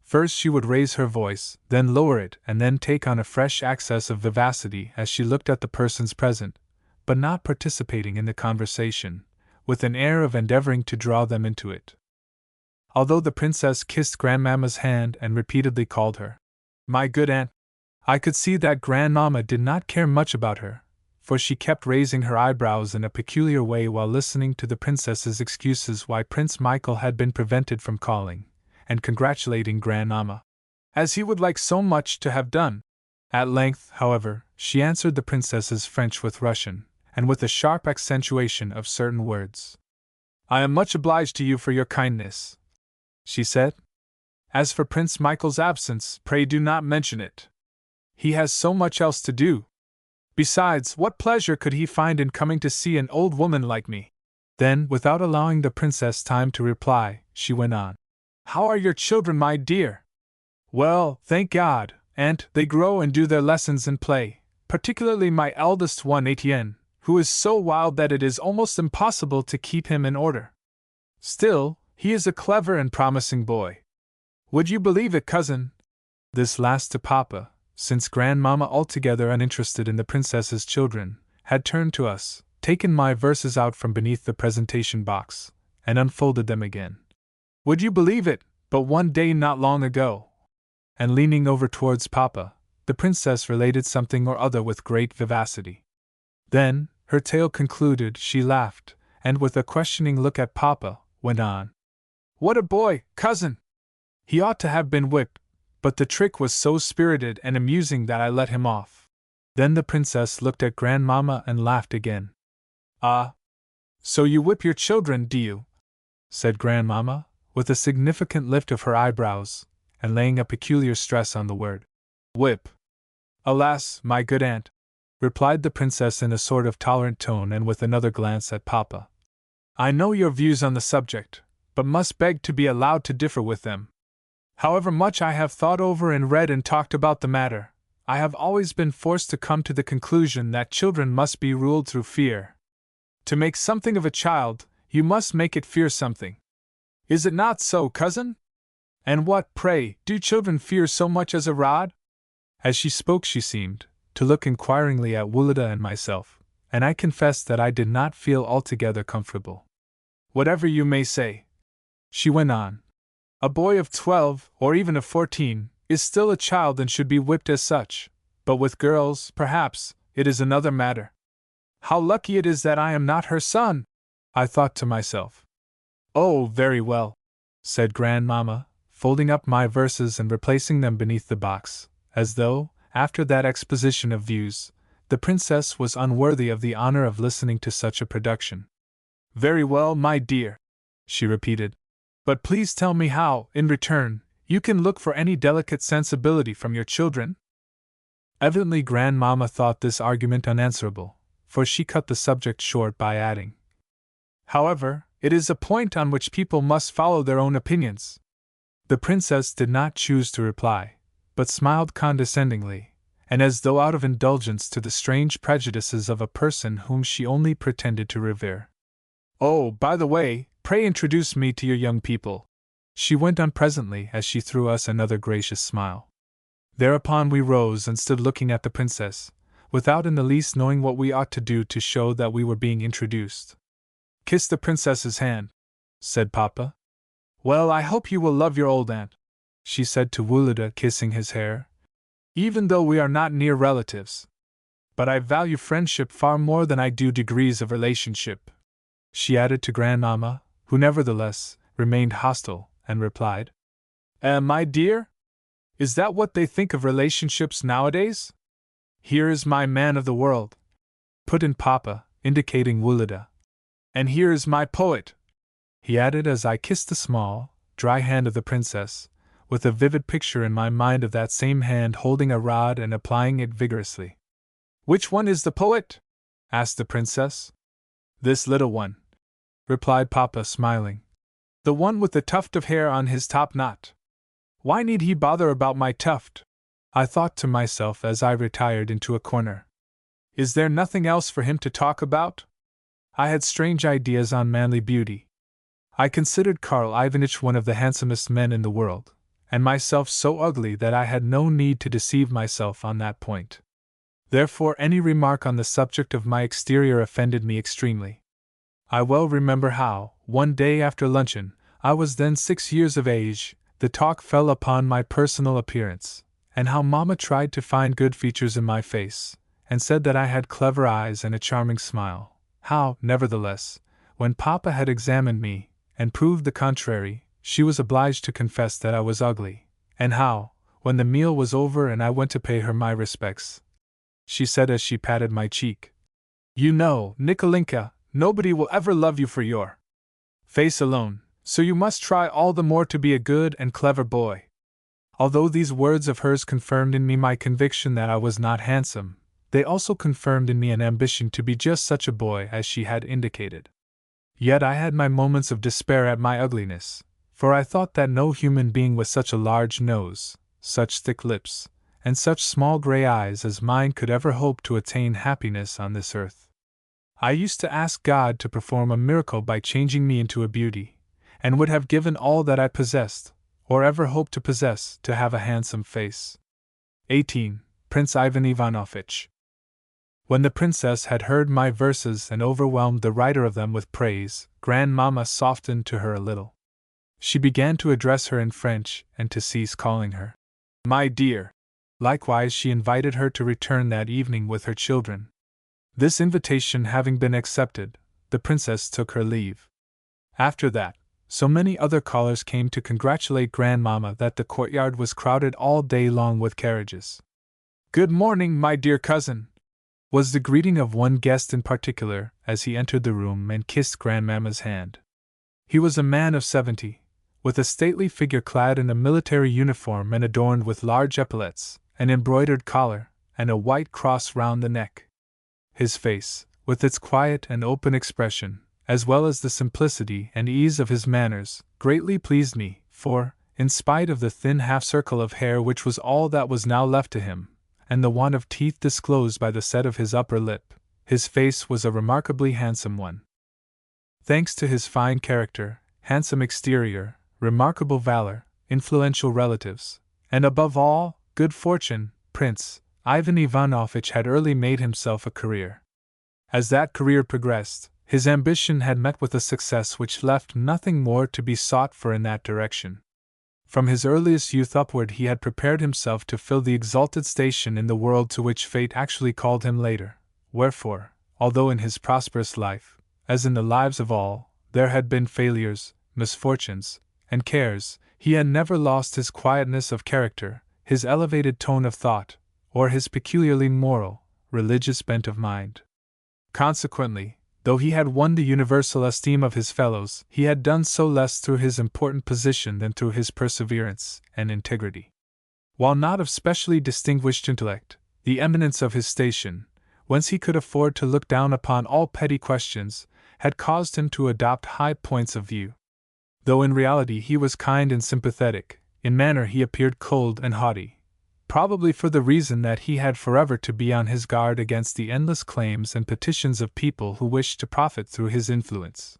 First she would raise her voice, then lower it, and then take on a fresh access of vivacity as she looked at the persons present, but not participating in the conversation, with an air of endeavoring to draw them into it. Although the princess kissed Grandmama's hand and repeatedly called her "my good aunt," I could see that Grandmama did not care much about her, for she kept raising her eyebrows in a peculiar way while listening to the princess's excuses why Prince Michael had been prevented from calling, and congratulating Grandmama, as he would like so much to have done. At length, however, she answered the princess's French with Russian, and with a sharp accentuation of certain words. "I am much obliged to you for your kindness," she said. "As for Prince Michael's absence, pray do not mention it. He has so much else to do. Besides, what pleasure could he find in coming to see an old woman like me?" Then, without allowing the princess time to reply, she went on. "How are your children, my dear?" "Well, thank God, aunt, they grow and do their lessons and play, particularly my eldest one, Etienne, who is so wild that it is almost impossible to keep him in order. Still, he is a clever and promising boy. Would you believe it, cousin?" This last to Papa, since Grandmama, altogether uninterested in the princess's children, had turned to us, taken my verses out from beneath the presentation box, and unfolded them again. "Would you believe it, but one day not long ago," and leaning over towards Papa, the princess related something or other with great vivacity. Then, her tale concluded, she laughed, and with a questioning look at Papa, went on. "What a boy, cousin! He ought to have been whipped, but the trick was so spirited and amusing that I let him off." Then the princess looked at Grandmama and laughed again. "Ah! So you whip your children, do you?" said Grandmama, with a significant lift of her eyebrows, and laying a peculiar stress on the word whip. Alas, my good aunt, replied the princess in a sort of tolerant tone and with another glance at Papa. I know your views on the subject, but must beg to be allowed to differ with them. However much I have thought over and read and talked about the matter, I have always been forced to come to the conclusion that children must be ruled through fear. To make something of a child, you must make it fear something. Is it not so, cousin? And what, pray, do children fear so much as a rod? As she spoke, she seemed to look inquiringly at Wulida and myself, and I confess that I did not feel altogether comfortable. Whatever you may say, she went on, a boy of 12, or even of 14, is still a child and should be whipped as such, but with girls, perhaps, it is another matter. How lucky it is that I am not her son, I thought to myself. Oh, very well, said Grandmamma, folding up my verses and replacing them beneath the box, as though, after that exposition of views, the princess was unworthy of the honor of listening to such a production. Very well, my dear, she repeated. But please tell me how, in return, you can look for any delicate sensibility from your children? Evidently Grandmamma thought this argument unanswerable, for she cut the subject short by adding, however, it is a point on which people must follow their own opinions. The princess did not choose to reply, but smiled condescendingly, and as though out of indulgence to the strange prejudices of a person whom she only pretended to revere. Oh, by the way, pray introduce me to your young people, she went on presently as she threw us another gracious smile. Thereupon we rose and stood looking at the princess, without in the least knowing what we ought to do to show that we were being introduced. Kiss the princess's hand, said Papa. Well, I hope you will love your old aunt, she said to Wulida, kissing his hair, even though we are not near relatives. But I value friendship far more than I do degrees of relationship, she added to Grandmamma, who nevertheless remained hostile, and replied, my dear? Is that what they think of relationships nowadays? Here is my man of the world, put in Papa, indicating Wulida. And here is my poet, he added as I kissed the small, dry hand of the princess, with a vivid picture in my mind of that same hand holding a rod and applying it vigorously. Which one is the poet? Asked the princess. This little one, replied Papa, smiling. The one with the tuft of hair on his top knot. Why need he bother about my tuft? I thought to myself as I retired into a corner. Is there nothing else for him to talk about? I had strange ideas on manly beauty. I considered Karl Ivanitch one of the handsomest men in the world, and myself so ugly that I had no need to deceive myself on that point. Therefore any remark on the subject of my exterior offended me extremely. I well remember how, one day after luncheon, I was then 6 years of age, the talk fell upon my personal appearance, and how Mamma tried to find good features in my face, and said that I had clever eyes and a charming smile. How, nevertheless, when Papa had examined me, and proved the contrary, she was obliged to confess that I was ugly, and how, when the meal was over and I went to pay her my respects, she said as she patted my cheek, You know, Nikolinka, nobody will ever love you for your face alone, so you must try all the more to be a good and clever boy. Although these words of hers confirmed in me my conviction that I was not handsome, they also confirmed in me an ambition to be just such a boy as she had indicated. Yet I had my moments of despair at my ugliness, for I thought that no human being with such a large nose, such thick lips, and such small gray eyes as mine could ever hope to attain happiness on this earth. I used to ask God to perform a miracle by changing me into a beauty, and would have given all that I possessed, or ever hoped to possess, to have a handsome face. 18. Prince Ivan Ivanovitch. When the princess had heard my verses and overwhelmed the writer of them with praise, Grandmamma softened to her a little. She began to address her in French and to cease calling her my dear. Likewise she invited her to return that evening with her children. This invitation having been accepted, the princess took her leave. After that, so many other callers came to congratulate Grandmamma that the courtyard was crowded all day long with carriages. Good morning, my dear cousin, was the greeting of one guest in particular as he entered the room and kissed Grandmamma's hand. He was a man of 70, with a stately figure clad in a military uniform and adorned with large epaulets, an embroidered collar, and a white cross round the neck. His face, with its quiet and open expression, as well as the simplicity and ease of his manners, greatly pleased me, for, in spite of the thin half-circle of hair which was all that was now left to him, and the want of teeth disclosed by the set of his upper lip, his face was a remarkably handsome one. Thanks to his fine character, handsome exterior, remarkable valor, influential relatives, and above all, good fortune, Prince Ivan Ivanovitch had early made himself a career. As that career progressed, his ambition had met with a success which left nothing more to be sought for in that direction. From his earliest youth upward he had prepared himself to fill the exalted station in the world to which fate actually called him later, wherefore, although in his prosperous life, as in the lives of all, there had been failures, misfortunes, and cares, he had never lost his quietness of character, his elevated tone of thought, or his peculiarly moral, religious bent of mind. Consequently, though he had won the universal esteem of his fellows, he had done so less through his important position than through his perseverance and integrity. While not of specially distinguished intellect, the eminence of his station, whence he could afford to look down upon all petty questions, had caused him to adopt high points of view. Though in reality he was kind and sympathetic, in manner he appeared cold and haughty, probably for the reason that he had forever to be on his guard against the endless claims and petitions of people who wished to profit through his influence.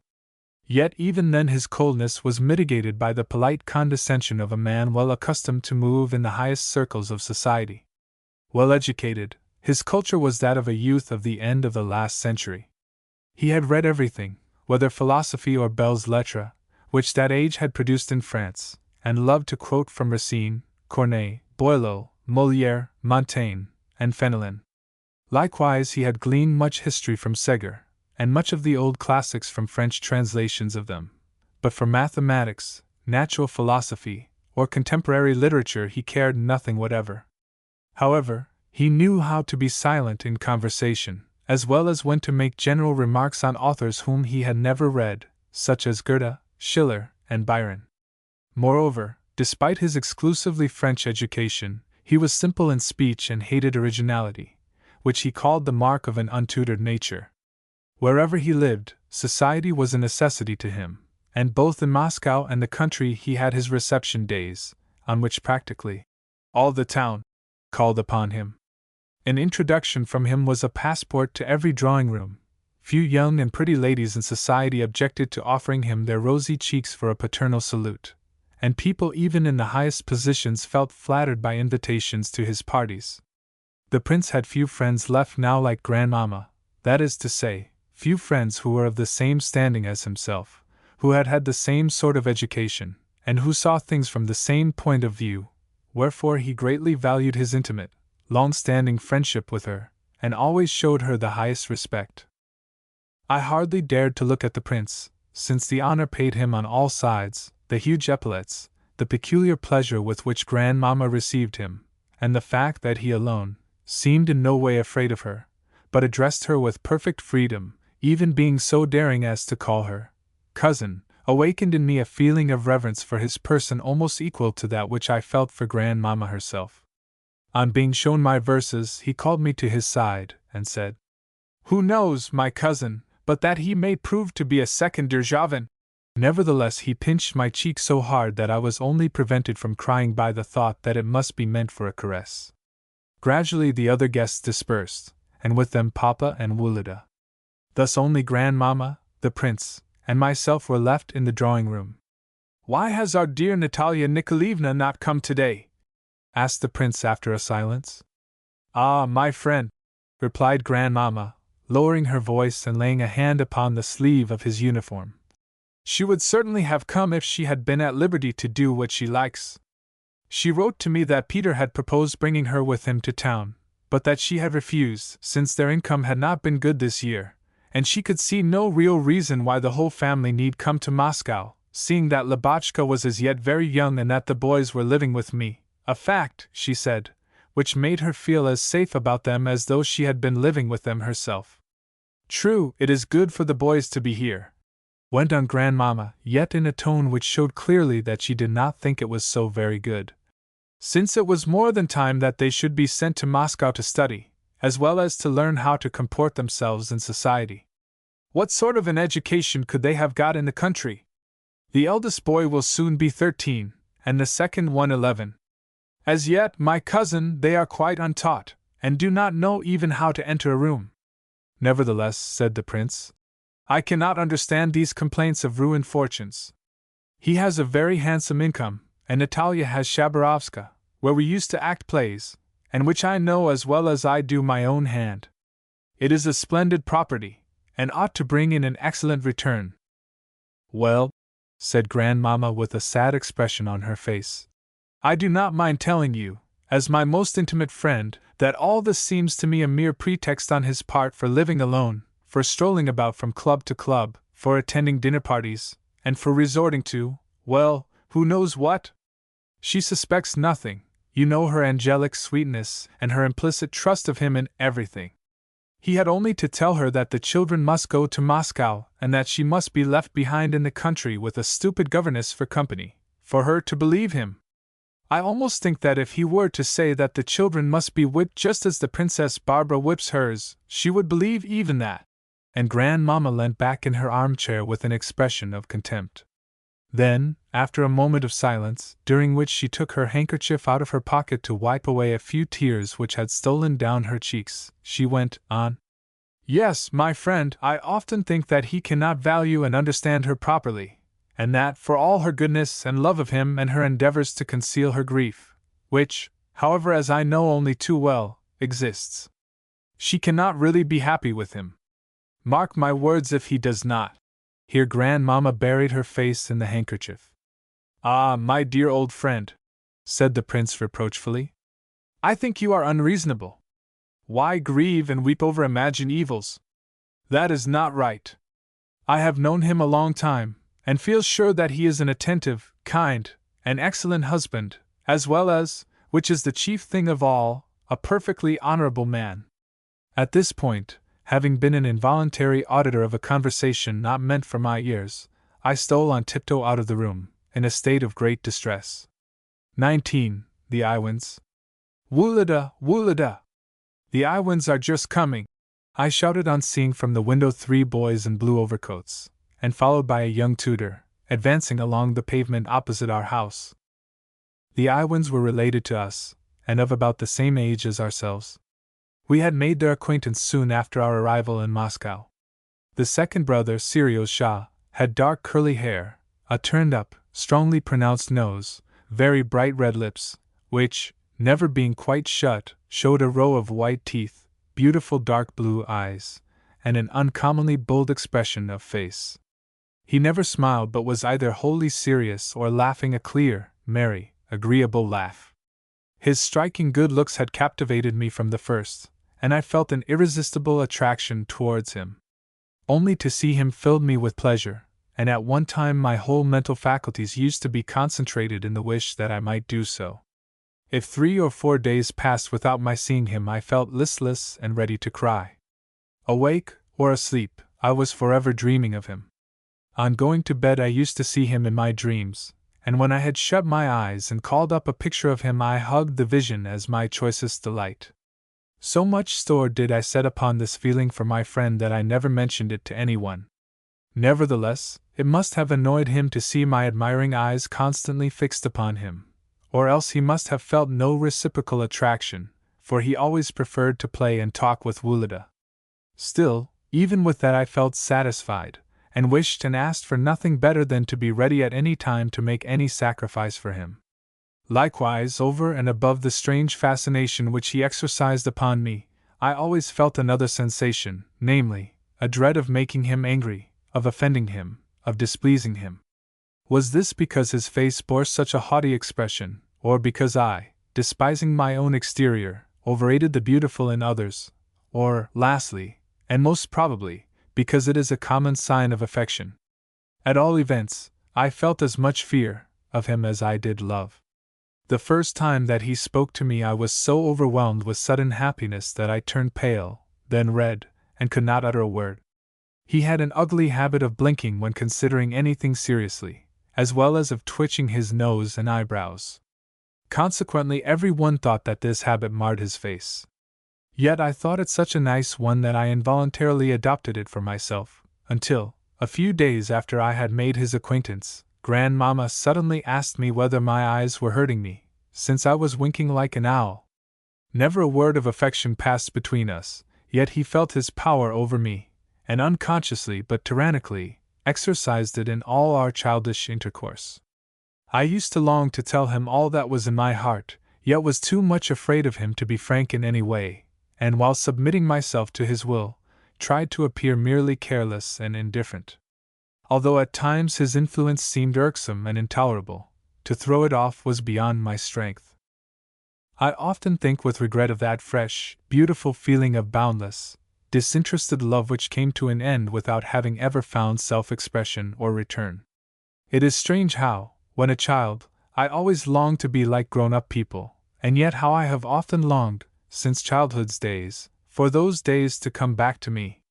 Yet even then his coldness was mitigated by the polite condescension of a man well accustomed to move in the highest circles of society. Well educated, his culture was that of a youth of the end of the last century. He had read everything, whether philosophy or belles lettres, which that age had produced in France, and loved to quote from Racine, Corneille, Boileau, Molière, Montaigne, and Fenelon. Likewise he had gleaned much history from Séguin, and much of the old classics from French translations of them, but for mathematics, natural philosophy, or contemporary literature he cared nothing whatever. However, he knew how to be silent in conversation, as well as when to make general remarks on authors whom he had never read, such as Goethe, Schiller, and Byron. Moreover, despite his exclusively French education, he was simple in speech and hated originality, which he called the mark of an untutored nature. Wherever he lived, society was a necessity to him, and both in Moscow and the country he had his reception days, on which practically all the town called upon him. An introduction from him was a passport to every drawing-room. Few young and pretty ladies in society objected to offering him their rosy cheeks for a paternal salute, and people even in the highest positions felt flattered by invitations to his parties. The prince had few friends left now like grandmamma, that is to say, few friends who were of the same standing as himself, who had had the same sort of education, and who saw things from the same point of view, wherefore he greatly valued his intimate, long-standing friendship with her, and always showed her the highest respect. I hardly dared to look at the prince, since the honor paid him on all sides, the huge epaulets, the peculiar pleasure with which grandmamma received him, and the fact that he alone seemed in no way afraid of her, but addressed her with perfect freedom, even being so daring as to call her cousin, awakened in me a feeling of reverence for his person almost equal to that which I felt for grandmamma herself. On being shown my verses, he called me to his side, and said, "Who knows, my cousin, but that he may prove to be a second Derzhavin?" Nevertheless he pinched my cheek so hard that I was only prevented from crying by the thought that it must be meant for a caress. Gradually the other guests dispersed, and with them Papa and Wulida. Thus only grandmamma, the prince, and myself were left in the drawing-room. "Why has our dear Natalia Nikolaevna not come today?" asked the prince after a silence. "Ah, my friend," replied grandmamma, lowering her voice and laying a hand upon the sleeve of his uniform. "She would certainly have come if she had been at liberty to do what she likes. She wrote to me that Peter had proposed bringing her with him to town, but that she had refused, since their income had not been good this year, and she could see no real reason why the whole family need come to Moscow, seeing that Lubotshka was as yet very young and that the boys were living with me, a fact, she said, which made her feel as safe about them as though she had been living with them herself. True, it is good for the boys to be here," went on grandmamma, yet in a tone which showed clearly that she did not think it was so very good. since it was more than time that they should be sent to Moscow to study, as well as to learn how to comport themselves in society. What sort of an education could they have got in the country? The eldest boy will soon be 13, and the second one 11. As yet, my cousin, they are quite untaught, and do not know even how to enter a room. Nevertheless, said the prince, I cannot understand these complaints of ruined fortunes. He has a very handsome income, and Natalia has Shabarovska, where we used to act plays, and which I know as well as I do my own hand. It is a splendid property, and ought to bring in an excellent return. Well, said Grandmamma with a sad expression on her face, I do not mind telling you, as my most intimate friend, that all this seems to me a mere pretext on his part for living alone, for strolling about from club to club, for attending dinner parties, and for resorting to, well, who knows what? She suspects nothing, you know her angelic sweetness and her implicit trust of him in everything. He had only to tell her that the children must go to Moscow and that she must be left behind in the country with a stupid governess for company, for her to believe him. I almost think that if he were to say that the children must be whipped just as the Princess Barbara whips hers, she would believe even that. And Grandmamma leant back in her armchair with an expression of contempt. Then, after a moment of silence, during which she took her handkerchief out of her pocket to wipe away a few tears which had stolen down her cheeks, she went on. Yes, my friend, I often think that he cannot value and understand her properly, and that, for all her goodness and love of him and her endeavors to conceal her grief, which, however, as I know only too well, exists, she cannot really be happy with him. Mark my words if he does not. Here Grandmamma buried her face in the handkerchief. Ah, my dear old friend, said the prince reproachfully, I think you are unreasonable. Why grieve and weep over imagined evils? That is not right. I have known him a long time, and feel sure that he is an attentive, kind, and excellent husband, as well as, which is the chief thing of all, a perfectly honorable man. At this point, having been an involuntary auditor of a conversation not meant for my ears, I stole on tiptoe out of the room, in a state of great distress. 19. The Iwins. Woolida, woolida! The Iwins are just coming! I shouted on seeing from the window 3 boys in blue overcoats, and followed by a young tutor, advancing along the pavement opposite our house. The Iwins were related to us, and of about the same age as ourselves. We had made their acquaintance soon after our arrival in Moscow. The second brother, Serios Shah, had dark curly hair, a turned-up, strongly pronounced nose, very bright red lips, which, never being quite shut, showed a row of white teeth, beautiful dark blue eyes, and an uncommonly bold expression of face. He never smiled but was either wholly serious or laughing a clear, merry, agreeable laugh. His striking good looks had captivated me from the first, and I felt an irresistible attraction towards him. Only to see him filled me with pleasure, and at one time my whole mental faculties used to be concentrated in the wish that I might do so. If 3 or 4 days passed without my seeing him, I felt listless and ready to cry. Awake or asleep, I was forever dreaming of him. On going to bed I used to see him in my dreams, and when I had shut my eyes and called up a picture of him I hugged the vision as my choicest delight. So much store did I set upon this feeling for my friend that I never mentioned it to anyone. Nevertheless, it must have annoyed him to see my admiring eyes constantly fixed upon him, or else he must have felt no reciprocal attraction, for he always preferred to play and talk with Woolida. Still, even with that I felt satisfied, and wished and asked for nothing better than to be ready at any time to make any sacrifice for him. Likewise, over and above the strange fascination which he exercised upon me, I always felt another sensation, namely, a dread of making him angry, of offending him, of displeasing him. Was this because his face bore such a haughty expression, or because I, despising my own exterior, overrated the beautiful in others, or, lastly, and most probably, because it is a common sign of affection? At all events, I felt as much fear of him as I did love. The first time that he spoke to me I was so overwhelmed with sudden happiness that I turned pale, then red, and could not utter a word. He had an ugly habit of blinking when considering anything seriously, as well as of twitching his nose and eyebrows. Consequently, every one thought that this habit marred his face. Yet I thought it such a nice one that I involuntarily adopted it for myself, until, a few days after I had made his acquaintance, Grandmama suddenly asked me whether my eyes were hurting me, since I was winking like an owl. Never a word of affection passed between us, yet he felt his power over me, and unconsciously but tyrannically exercised it in all our childish intercourse. I used to long to tell him all that was in my heart, yet was too much afraid of him to be frank in any way, and while submitting myself to his will, tried to appear merely careless and indifferent. Although at times his influence seemed irksome and intolerable, to throw it off was beyond my strength. I often think with regret of that fresh, beautiful feeling of boundless, disinterested love which came to an end without having ever found self-expression or return. It is strange how, when a child, I always longed to be like grown-up people, and yet how I have often longed, since childhood's days, for those days to come back to me.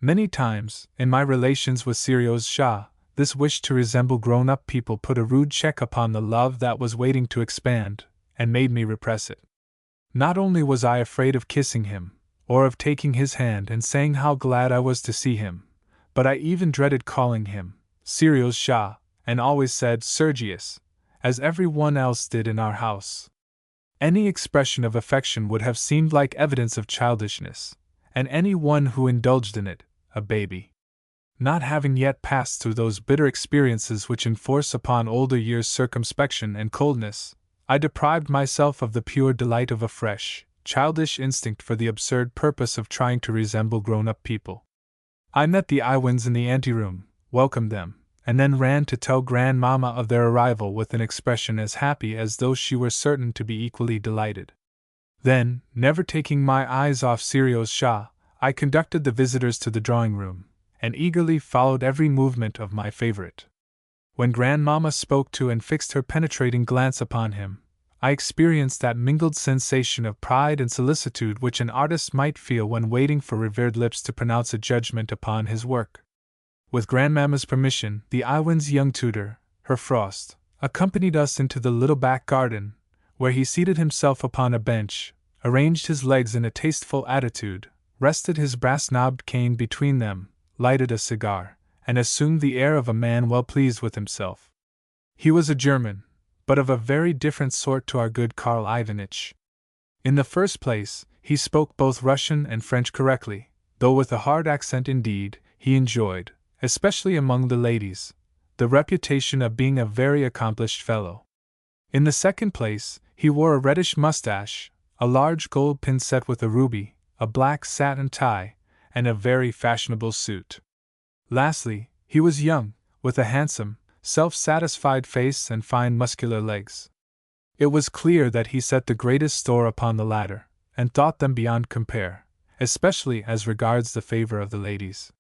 Many times, in my relations with Serios Shah, this wish to resemble grown-up people put a rude check upon the love that was waiting to expand, and made me repress it. Not only was I afraid of kissing him, or of taking his hand and saying how glad I was to see him, but I even dreaded calling him Serios Shah, and always said Sergius, as every one else did in our house. Any expression of affection would have seemed like evidence of childishness, and any one who indulged in it, a baby. Not having yet passed through those bitter experiences which enforce upon older years circumspection and coldness, I deprived myself of the pure delight of a fresh, childish instinct for the absurd purpose of trying to resemble grown-up people. I met the Iwins in the anteroom, welcomed them, and then ran to tell Grandmama of their arrival with an expression as happy as though she were certain to be equally delighted. Then, never taking my eyes off Serios Shah, I conducted the visitors to the drawing-room, and eagerly followed every movement of my favorite. When Grandmama spoke to and fixed her penetrating glance upon him, I experienced that mingled sensation of pride and solicitude which an artist might feel when waiting for revered lips to pronounce a judgment upon his work. With Grandmama's permission, the Iwin's young tutor, Herr Frost, accompanied us into the little back garden, where he seated himself upon a bench, arranged his legs in a tasteful attitude, rested his brass-knobbed cane between them, lighted a cigar, and assumed the air of a man well pleased with himself. He was a German, but of a very different sort to our good Karl Ivanitch. In the first place, he spoke both Russian and French correctly, though with a hard accent indeed. He enjoyed, especially among the ladies, the reputation of being a very accomplished fellow. In the second place, he wore a reddish mustache, a large gold pin set with a ruby, a black satin tie, and a very fashionable suit. Lastly, he was young, with a handsome, self-satisfied face and fine muscular legs. It was clear that he set the greatest store upon the latter, and thought them beyond compare, especially as regards the favor of the ladies.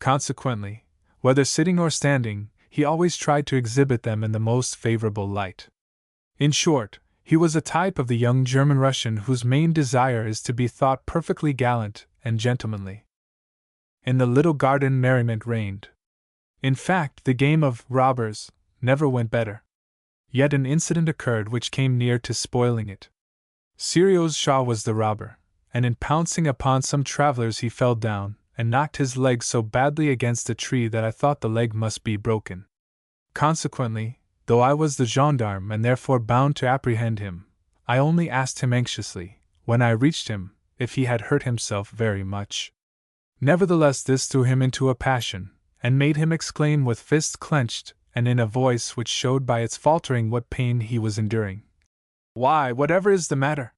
Consequently, whether sitting or standing, he always tried to exhibit them in the most favorable light. In short, he was a type of the young German Russian whose main desire is to be thought perfectly gallant and gentlemanly. In the little garden merriment reigned. In fact, the game of robbers never went better. Yet an incident occurred which came near to spoiling it. Serios Shah was the robber, and in pouncing upon some travelers he fell down, and knocked his leg so badly against a tree that I thought the leg must be broken. Consequently, though I was the gendarme and therefore bound to apprehend him, I only asked him anxiously, when I reached him, if he had hurt himself very much. Nevertheless, this threw him into a passion, and made him exclaim with fists clenched, and in a voice which showed by its faltering what pain he was enduring, "Why, whatever is the matter?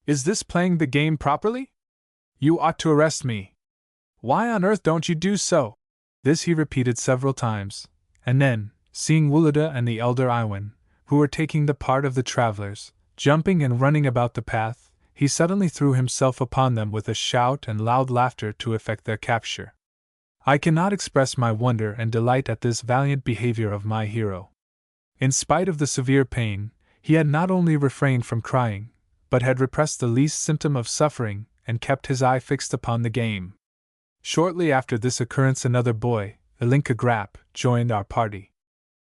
Is this playing the game properly? You ought to arrest me. Why on earth don't you do so?" This he repeated several times, and then, seeing Wulada and the elder Iwin, who were taking the part of the travelers, jumping and running about the path, he suddenly threw himself upon them with a shout and loud laughter to effect their capture. I cannot express my wonder and delight at this valiant behavior of my hero. In spite of the severe pain, he had not only refrained from crying, but had repressed the least symptom of suffering and kept his eye fixed upon the game. Shortly after this occurrence another boy, Ilinka Grap, joined our party.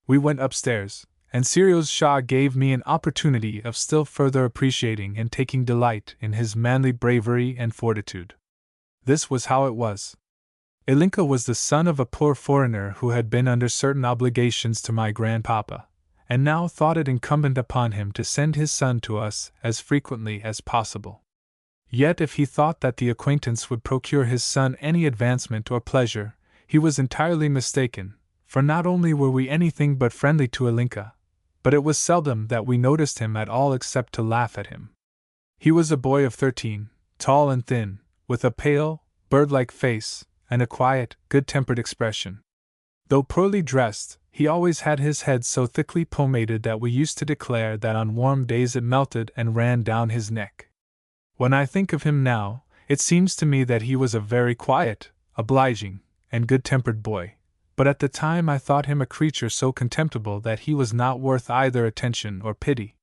We went upstairs, and Sirius Shah gave me an opportunity of still further appreciating and taking delight in his manly bravery and fortitude. This was how it was. Ilinka was the son of a poor foreigner who had been under certain obligations to my grandpapa, and now thought it incumbent upon him to send his son to us as frequently as possible. Yet if he thought that the acquaintance would procure his son any advancement or pleasure, he was entirely mistaken, for not only were we anything but friendly to Ilinka, but it was seldom that we noticed him at all except to laugh at him. He was a boy of 13, tall and thin, with a pale, bird-like face, and a quiet, good-tempered expression. Though poorly dressed, he always had his head so thickly pomaded that we used to declare that on warm days it melted and ran down his neck. When I think of him now, it seems to me that he was a very quiet, obliging, and good-tempered boy, but at the time I thought him a creature so contemptible that he was not worth either attention or pity.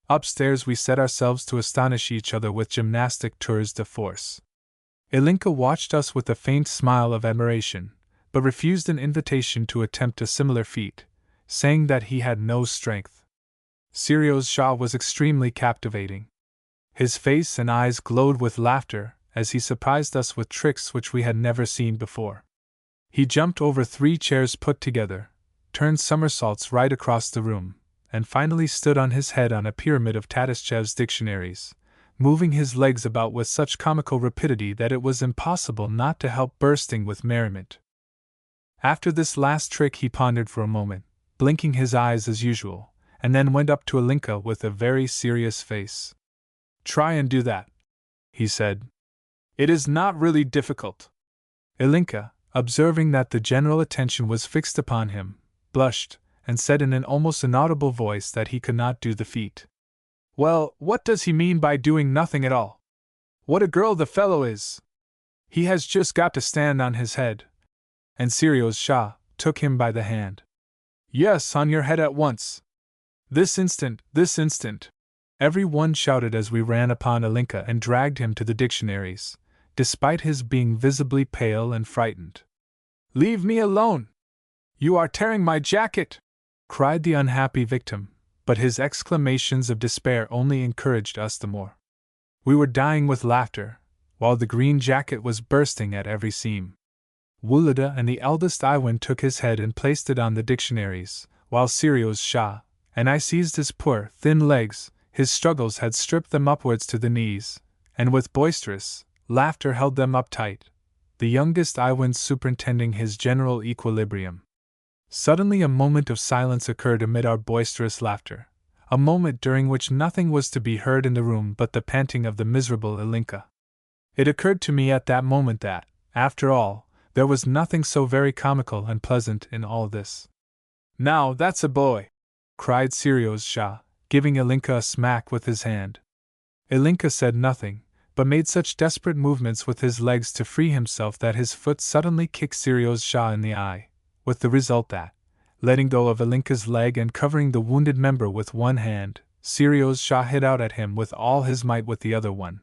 Upstairs we set ourselves to astonish each other with gymnastic tours de force. Ilinka watched us with a faint smile of admiration, but refused an invitation to attempt a similar feat, saying that he had no strength. Sirius Shah was extremely captivating. His face and eyes glowed with laughter as he surprised us with tricks which we had never seen before. He jumped over 3 chairs put together, turned somersaults right across the room, and finally stood on his head on a pyramid of Tatischev's dictionaries, moving his legs about with such comical rapidity that it was impossible not to help bursting with merriment. After this last trick he pondered for a moment, blinking his eyes as usual, and then went up to Ilinka with a very serious face. "Try and do that," he said. "It is not really difficult." Ilinka, observing that the general attention was fixed upon him, blushed, and said in an almost inaudible voice that he could not do the feat. "Well, what does he mean by doing nothing at all? What a girl the fellow is! He has just got to stand on his head." And Sirius Shah took him by the hand. "Yes, on your head at once. This instant, this instant!" Every one shouted as we ran upon Ilinka and dragged him to the dictionaries, despite his being visibly pale and frightened. "Leave me alone! You are tearing my jacket!" cried the unhappy victim, but his exclamations of despair only encouraged us the more. We were dying with laughter, while the green jacket was bursting at every seam. Wulida and the eldest Iwan took his head and placed it on the dictionaries, while Sirius Shah and I seized his poor, thin legs. His struggles had stripped them upwards to the knees, and with boisterous laughter held them up tight, the youngest Iwan superintending his general equilibrium. Suddenly a moment of silence occurred amid our boisterous laughter, a moment during which nothing was to be heard in the room but the panting of the miserable Ilinka. It occurred to me at that moment that, after all, there was nothing so very comical and pleasant in all this. "Now that's a boy!" cried Sirius Shah, giving Ilinka a smack with his hand. Ilinka said nothing, but made such desperate movements with his legs to free himself that his foot suddenly kicked Sirius Shah in the eye, with the result that, letting go of Ilinka's leg and covering the wounded member with one hand, Sirius Shah hit out at him with all his might with the other one.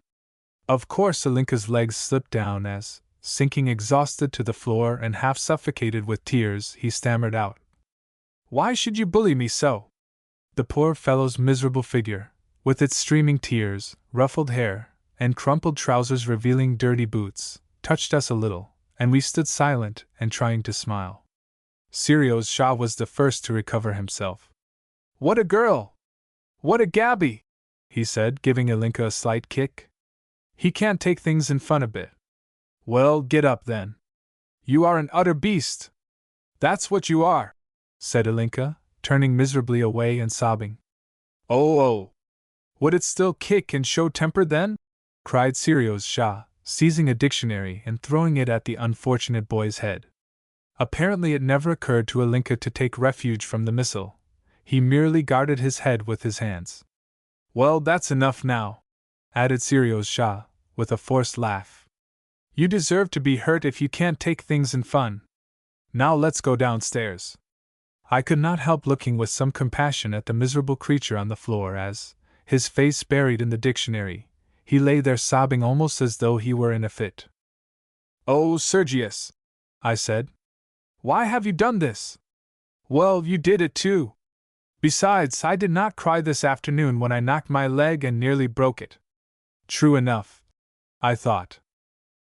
Of course Ilinka's legs slipped down as, sinking exhausted to the floor and half suffocated with tears, he stammered out, "Why should you bully me so?" The poor fellow's miserable figure, with its streaming tears, ruffled hair, and crumpled trousers revealing dirty boots, touched us a little, and we stood silent and trying to smile. Sirius Shah was the first to recover himself. "What a girl! What a gaby!" he said, giving Ilinka a slight kick. "He can't take things in fun a bit. Well, get up then. You are an utter beast. That's what you are," said Ilinka, turning miserably away and sobbing. "Oh! Would it still kick and show temper then?" cried Sirius Shah, seizing a dictionary and throwing it at the unfortunate boy's head. Apparently it never occurred to Ilinka to take refuge from the missile. He merely guarded his head with his hands. "Well, that's enough now," added Sirius Shah, with a forced laugh. "You deserve to be hurt if you can't take things in fun. Now let's go downstairs." I could not help looking with some compassion at the miserable creature on the floor as, his face buried in the dictionary, he lay there sobbing almost as though he were in a fit. "Oh, Sergius," I said, "why have you done this?" "Well, you did it too," Besides, I did not cry this afternoon when I knocked my leg and nearly broke it. True enough, I thought.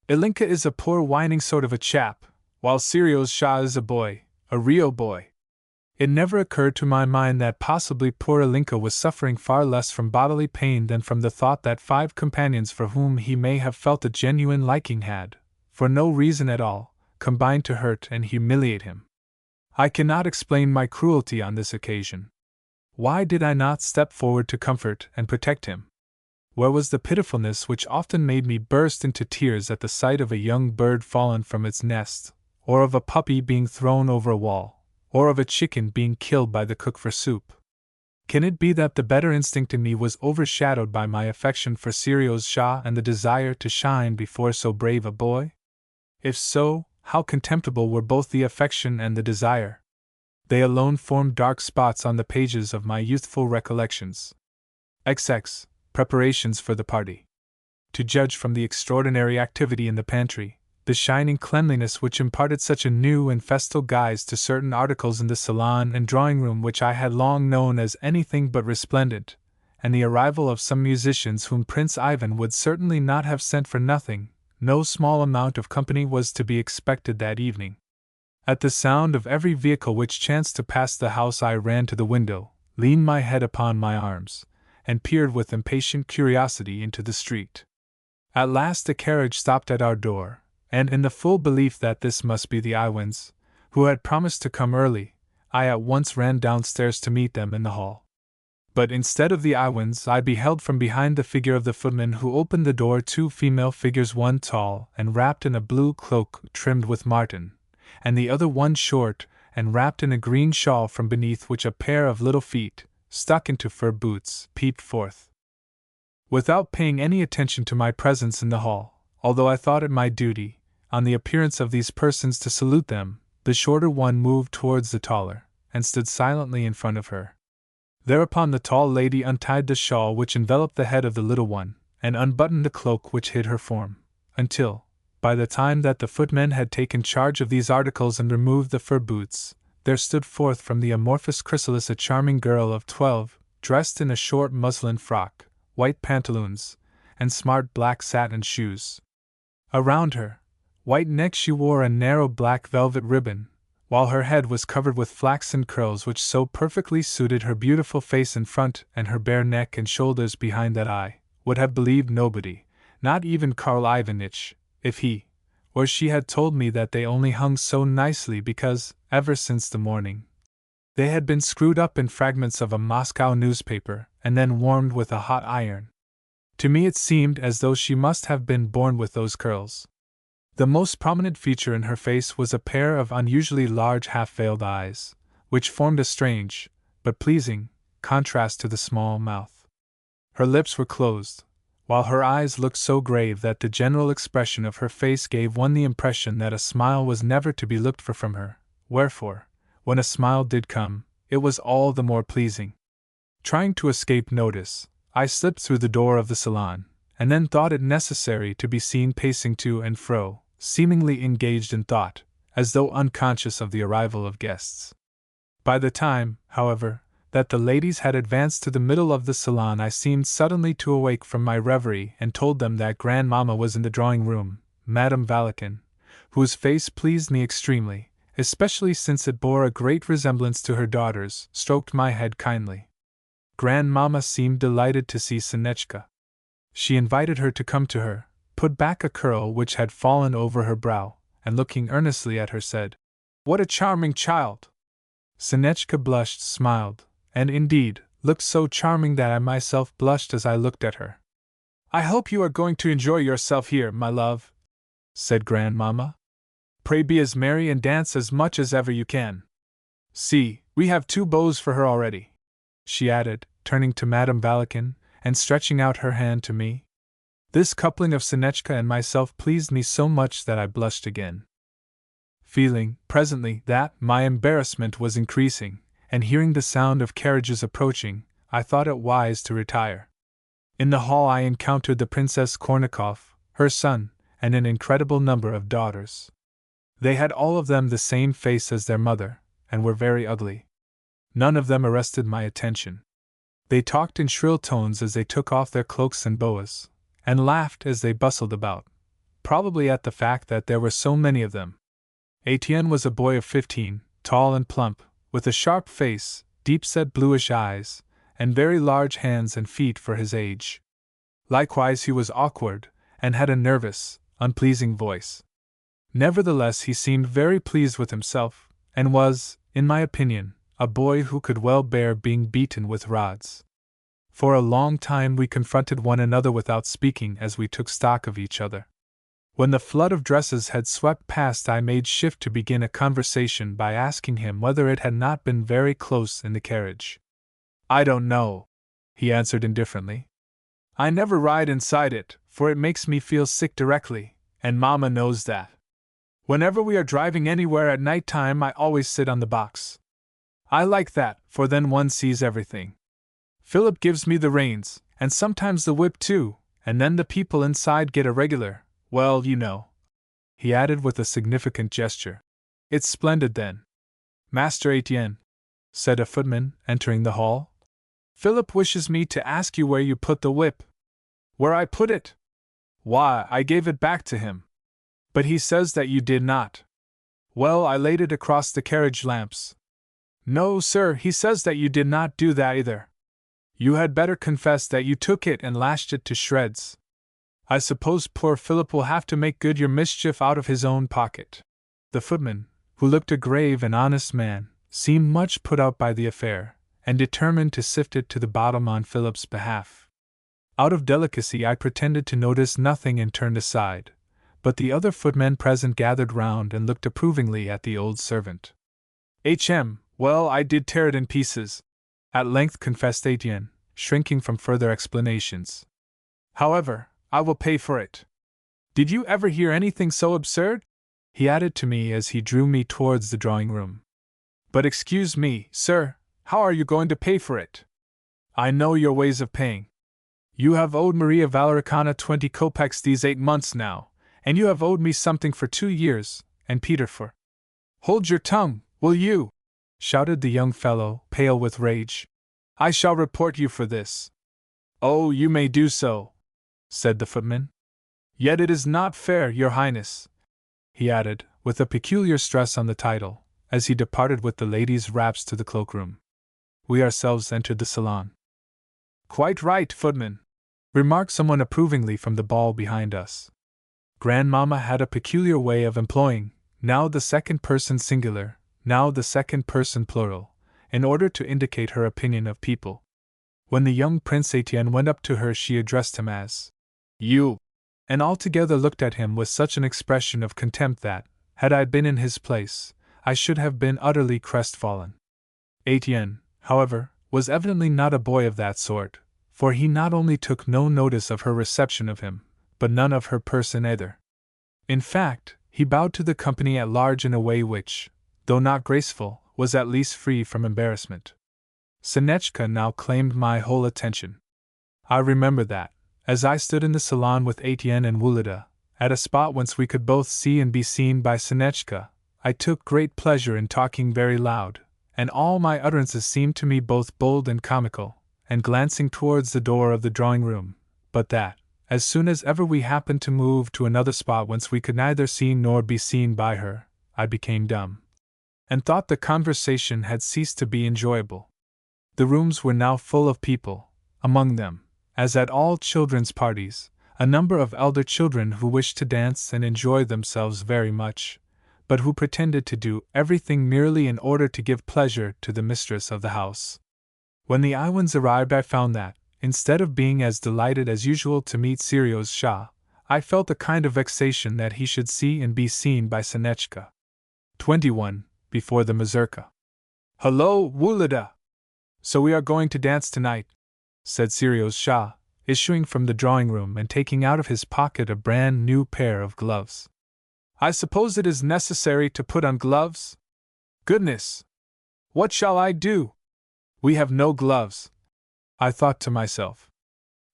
Ilinka is a poor whining sort of a chap, while Sirius Shah is a boy, a real boy. It never occurred to my mind that possibly poor Ilinka was suffering far less from bodily pain than from the thought that 5 companions for whom he may have felt a genuine liking had, for no reason at all, combined to hurt and humiliate him. I cannot explain my cruelty on this occasion. Why did I not step forward to comfort and protect him? Where was the pitifulness which often made me burst into tears at the sight of a young bird fallen from its nest, or of a puppy being thrown over a wall, or of a chicken being killed by the cook for soup? Can it be that the better instinct in me was overshadowed by my affection for Sirius Shah and the desire to shine before so brave a boy? If so, how contemptible were both the affection and the desire! They alone formed dark spots on the pages of my youthful recollections. XX. Preparations for the party. To judge from the extraordinary activity in the pantry, the shining cleanliness which imparted such a new and festal guise to certain articles in the salon and drawing-room which I had long known as anything but resplendent, and the arrival of some musicians whom Prince Ivan would certainly not have sent for nothing, no small amount of company was to be expected that evening. At the sound of every vehicle which chanced to pass the house I ran to the window, leaned my head upon my arms, and peered with impatient curiosity into the street. At last a carriage stopped at our door, and in the full belief that this must be the Iwans, who had promised to come early, I at once ran downstairs to meet them in the hall. But instead of the Iwans, I beheld from behind the figure of the footman who opened the door 2 female figures, one tall and wrapped in a blue cloak trimmed with marten, and the other one short and wrapped in a green shawl from beneath which a pair of little feet, stuck into fur boots, peeped forth. Without paying any attention to my presence in the hall, although I thought it my duty, on the appearance of these persons, to salute them, the shorter one moved towards the taller, and stood silently in front of her. Thereupon the tall lady untied the shawl which enveloped the head of the little one, and unbuttoned the cloak which hid her form, until, by the time that the footmen had taken charge of these articles and removed the fur boots, there stood forth from the amorphous chrysalis a charming girl of 12, dressed in a short muslin frock, white pantaloons, and smart black satin shoes. Around her white neck she wore a narrow black velvet ribbon, while her head was covered with flaxen curls which so perfectly suited her beautiful face in front and her bare neck and shoulders behind that I would have believed nobody, not even Karl Ivanitch, if he or she had told me that they only hung so nicely because, ever since the morning, they had been screwed up in fragments of a Moscow newspaper and then warmed with a hot iron. To me it seemed as though she must have been born with those curls. The most prominent feature in her face was a pair of unusually large half-veiled eyes, which formed a strange, but pleasing, contrast to the small mouth. Her lips were closed, while her eyes looked so grave that the general expression of her face gave one the impression that a smile was never to be looked for from her, wherefore, when a smile did come, it was all the more pleasing. Trying to escape notice, I slipped through the door of the salon, and then thought it necessary to be seen pacing to and fro, seemingly engaged in thought, as though unconscious of the arrival of guests. By the time, however, that the ladies had advanced to the middle of the salon, I seemed suddenly to awake from my reverie and told them that Grandmamma was in the drawing-room. Madame Valikin, whose face pleased me extremely, especially since it bore a great resemblance to her daughter's, stroked my head kindly. Grandmamma seemed delighted to see Sonetchka. She invited her to come to her, put back a curl which had fallen over her brow, and looking earnestly at her said, "What a charming child!" Sonetchka blushed, smiled, and indeed, looked so charming that I myself blushed as I looked at her. "I hope you are going to enjoy yourself here, my love," said Grandmamma. "Pray be as merry and dance as much as ever you can. See, we have 2 bows for her already," she added, turning to Madame Valikin, and stretching out her hand to me. This coupling of Sonetchka and myself pleased me so much that I blushed again. Feeling, presently, that my embarrassment was increasing, and hearing the sound of carriages approaching, I thought it wise to retire. In the hall I encountered the Princess Kornakoff, her son, and an incredible number of daughters. They had all of them the same face as their mother, and were very ugly. None of them arrested my attention. They talked in shrill tones as they took off their cloaks and boas, and laughed as they bustled about, probably at the fact that there were so many of them. Etienne was a boy of 15, tall and plump, with a sharp face, deep-set bluish eyes, and very large hands and feet for his age. Likewise he was awkward, and had a nervous, unpleasing voice. Nevertheless he seemed very pleased with himself, and was, in my opinion, a boy who could well bear being beaten with rods. For a long time we confronted one another without speaking as we took stock of each other. When the flood of dresses had swept past, I made shift to begin a conversation by asking him whether it had not been very close in the carriage. "I don't know," he answered indifferently. "I never ride inside it, for it makes me feel sick directly, and Mamma knows that. Whenever we are driving anywhere at night time, I always sit on the box. I like that, for then one sees everything. Philip gives me the reins, and sometimes the whip too, and then the people inside get a regular, well, you know," he added with a significant gesture. "It's splendid then." "Master Etienne," said a footman, entering the hall, "Philip wishes me to ask you where you put the whip." "Where I put it? Why, I gave it back to him." "But he says that you did not." "Well, I laid it across the carriage lamps." "No, sir, he says that you did not do that either. You had better confess that you took it and lashed it to shreds. I suppose poor Philip will have to make good your mischief out of his own pocket." The footman, who looked a grave and honest man, seemed much put out by the affair, and determined to sift it to the bottom on Philip's behalf. Out of delicacy I pretended to notice nothing and turned aside, but the other footmen present gathered round and looked approvingly at the old servant. Well, I did tear it in pieces," at length confessed Etienne, shrinking from further explanations. "However, I will pay for it. Did you ever hear anything so absurd?" he added to me as he drew me towards the drawing-room. "But excuse me, sir, how are you going to pay for it? I know your ways of paying. You have owed Maria Valericana 20 kopecks these 8 months now, and you have owed me something for 2 years, and Peter for—" "Hold your tongue, will you?" shouted the young fellow, pale with rage. "I shall report you for this." "Oh, you may do so," said the footman. "Yet it is not fair, your highness," he added, with a peculiar stress on the title, as he departed with the ladies' wraps to the cloakroom. We ourselves entered the salon. "Quite right, footman," remarked someone approvingly from the ball behind us. Grandmamma had a peculiar way of employing, now the second person singular, now the second person plural, in order to indicate her opinion of people. When the young Prince Etienne went up to her, she addressed him as "you," and altogether looked at him with such an expression of contempt that, had I been in his place, I should have been utterly crestfallen. Etienne, however, was evidently not a boy of that sort, for he not only took no notice of her reception of him, but none of her person either. In fact, he bowed to the company at large in a way which, though not graceful, was at least free from embarrassment. Sonetchka now claimed my whole attention. I remember that, as I stood in the salon with Etienne and Wulida, at a spot whence we could both see and be seen by Sonetchka, I took great pleasure in talking very loud, and all my utterances seemed to me both bold and comical, and glancing towards the door of the drawing-room, but that, as soon as ever we happened to move to another spot whence we could neither see nor be seen by her, I became dumb, and thought the conversation had ceased to be enjoyable. The rooms were now full of people, among them, as at all children's parties, a number of elder children who wished to dance and enjoy themselves very much, but who pretended to do everything merely in order to give pleasure to the mistress of the house. When the Iwans arrived, I found that, instead of being as delighted as usual to meet Sirius Shah, I felt a kind of vexation that he should see and be seen by Sonetchka. 21. Before the mazurka. "Hullo, Wulida! So we are going to dance tonight," said Sirius Shah, issuing from the drawing-room and taking out of his pocket a brand new pair of gloves. "I suppose it is necessary to put on gloves? Goodness! What shall I do? We have no gloves," I thought to myself.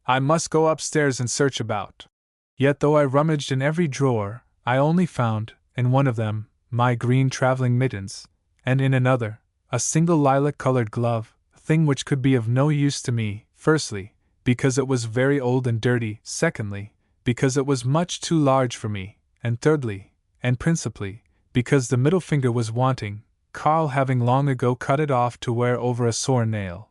"I must go upstairs and search about." Yet though I rummaged in every drawer, I only found, in one of them, my green traveling mittens, and in another, a single lilac-colored glove, a thing which could be of no use to me, firstly, because it was very old and dirty, secondly, because it was much too large for me, and thirdly, and principally, because the middle finger was wanting, Carl having long ago cut it off to wear over a sore nail.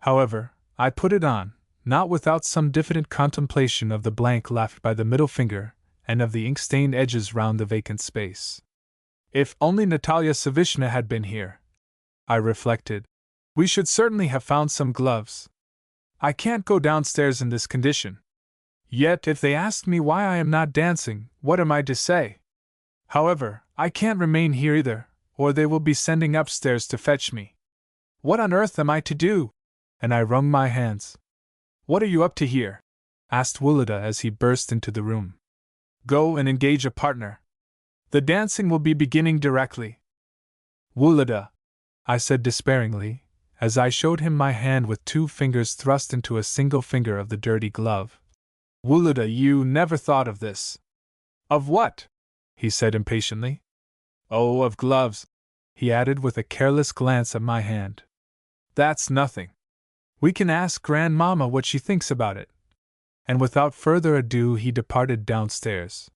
However, I put it on, not without some diffident contemplation of the blank left by the middle finger, and of the ink-stained edges round the vacant space. If only Natalia Savishna had been here, I reflected, we should certainly have found some gloves. I can't go downstairs in this condition. Yet if they ask me why I am not dancing, what am I to say? However, I can't remain here either, or they will be sending upstairs to fetch me. What on earth am I to do? And I wrung my hands. What are you up to here? Asked Wulida as he burst into the room. Go and engage a partner. The dancing will be beginning directly. Wulida, I said despairingly, as I showed him my hand with 2 fingers thrust into a single finger of the dirty glove. Wulida, you never thought of this. Of what? He said impatiently. Oh, of gloves, he added with a careless glance at my hand. That's nothing. We can ask Grandmama what she thinks about it. And without further ado he departed downstairs.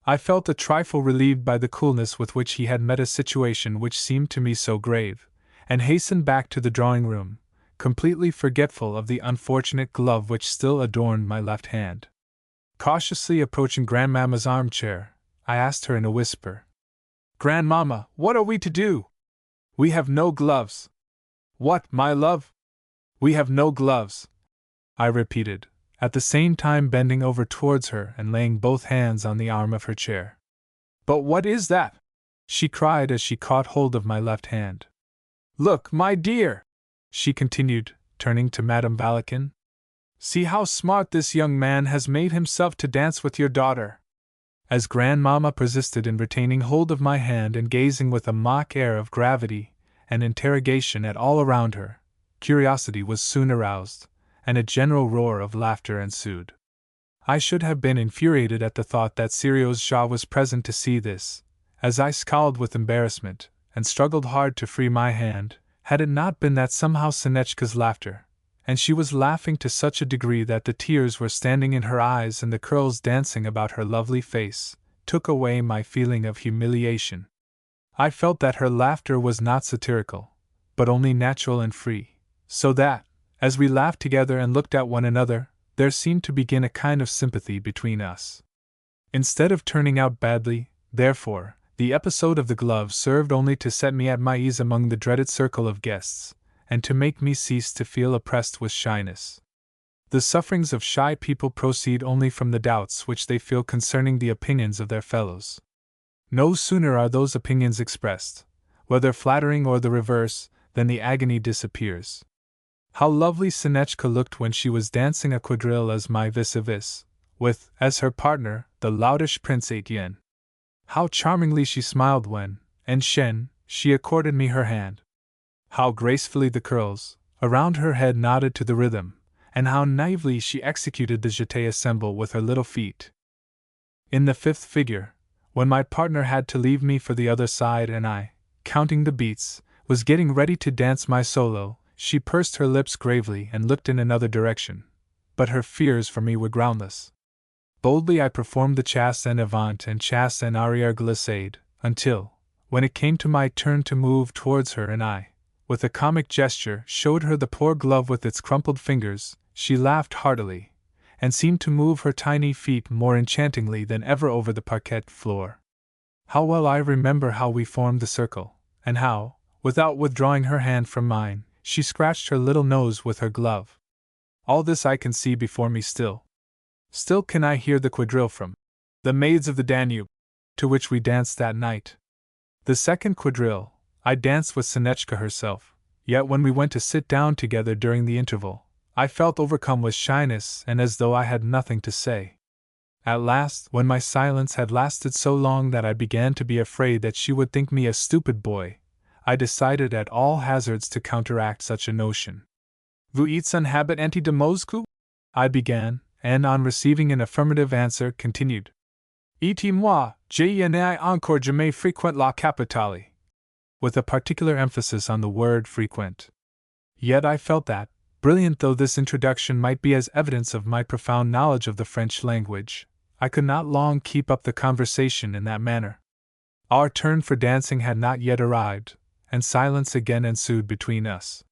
I felt a trifle relieved by the coolness with which he had met a situation which seemed to me so grave, and hastened back to the drawing-room, completely forgetful of the unfortunate glove which still adorned my left hand. Cautiously approaching Grandmamma's armchair, I asked her in a whisper, Grandmamma, what are we to do? We have no gloves. What, my love? We have no gloves, I repeated, at the same time bending over towards her and laying both hands on the arm of her chair. But what is that? She cried as she caught hold of my left hand. Look, my dear, she continued, turning to Madame Valikin. See how smart this young man has made himself to dance with your daughter. As Grandmamma persisted in retaining hold of my hand and gazing with a mock air of gravity and interrogation at all around her, curiosity was soon aroused, and a general roar of laughter ensued. I should have been infuriated at the thought that Seryozha was present to see this, as I scowled with embarrassment, and struggled hard to free my hand, had it not been that somehow Sinechka's laughter, and she was laughing to such a degree that the tears were standing in her eyes and the curls dancing about her lovely face, took away my feeling of humiliation. I felt that her laughter was not satirical, but only natural and free, so that, as we laughed together and looked at one another, there seemed to begin a kind of sympathy between us. Instead of turning out badly, therefore, the episode of the glove served only to set me at my ease among the dreaded circle of guests, and to make me cease to feel oppressed with shyness. The sufferings of shy people proceed only from the doubts which they feel concerning the opinions of their fellows. No sooner are those opinions expressed, whether flattering or the reverse, than the agony disappears. How lovely Sinechka looked when she was dancing a quadrille as my vis-a-vis, with, as her partner, the loutish Prince Etienne. How charmingly she smiled when, en chaîne, she accorded me her hand. How gracefully the curls around her head nodded to the rhythm, and how naively she executed the jeté ensemble with her little feet. In the 5th figure, when my partner had to leave me for the other side and I, counting the beats, was getting ready to dance my solo, she pursed her lips gravely and looked in another direction, but her fears for me were groundless. Boldly I performed the chasse en avant and chasse en arrière glissade, until, when it came to my turn to move towards her and I, with a comic gesture, showed her the poor glove with its crumpled fingers, she laughed heartily, and seemed to move her tiny feet more enchantingly than ever over the parquet floor. How well I remember how we formed the circle, and how, without withdrawing her hand from mine, she scratched her little nose with her glove. All this I can see before me still. Still can I hear the quadrille from The Maids of the Danube, to which we danced that night. The 2nd quadrille, I danced with Sinechka herself, yet when we went to sit down together during the interval, I felt overcome with shyness and as though I had nothing to say. At last, when my silence had lasted so long that I began to be afraid that she would think me a stupid boy, I decided at all hazards to counteract such a notion. Vous êtes un habitant de Moscou? I began, and on receiving an affirmative answer continued. Et moi, je n'ai encore jamais fréquenté la capitale. with a particular emphasis on the word frequent. Yet I felt that, brilliant though this introduction might be as evidence of my profound knowledge of the French language, I could not long keep up the conversation in that manner. Our turn for dancing had not yet arrived, and silence again ensued between us.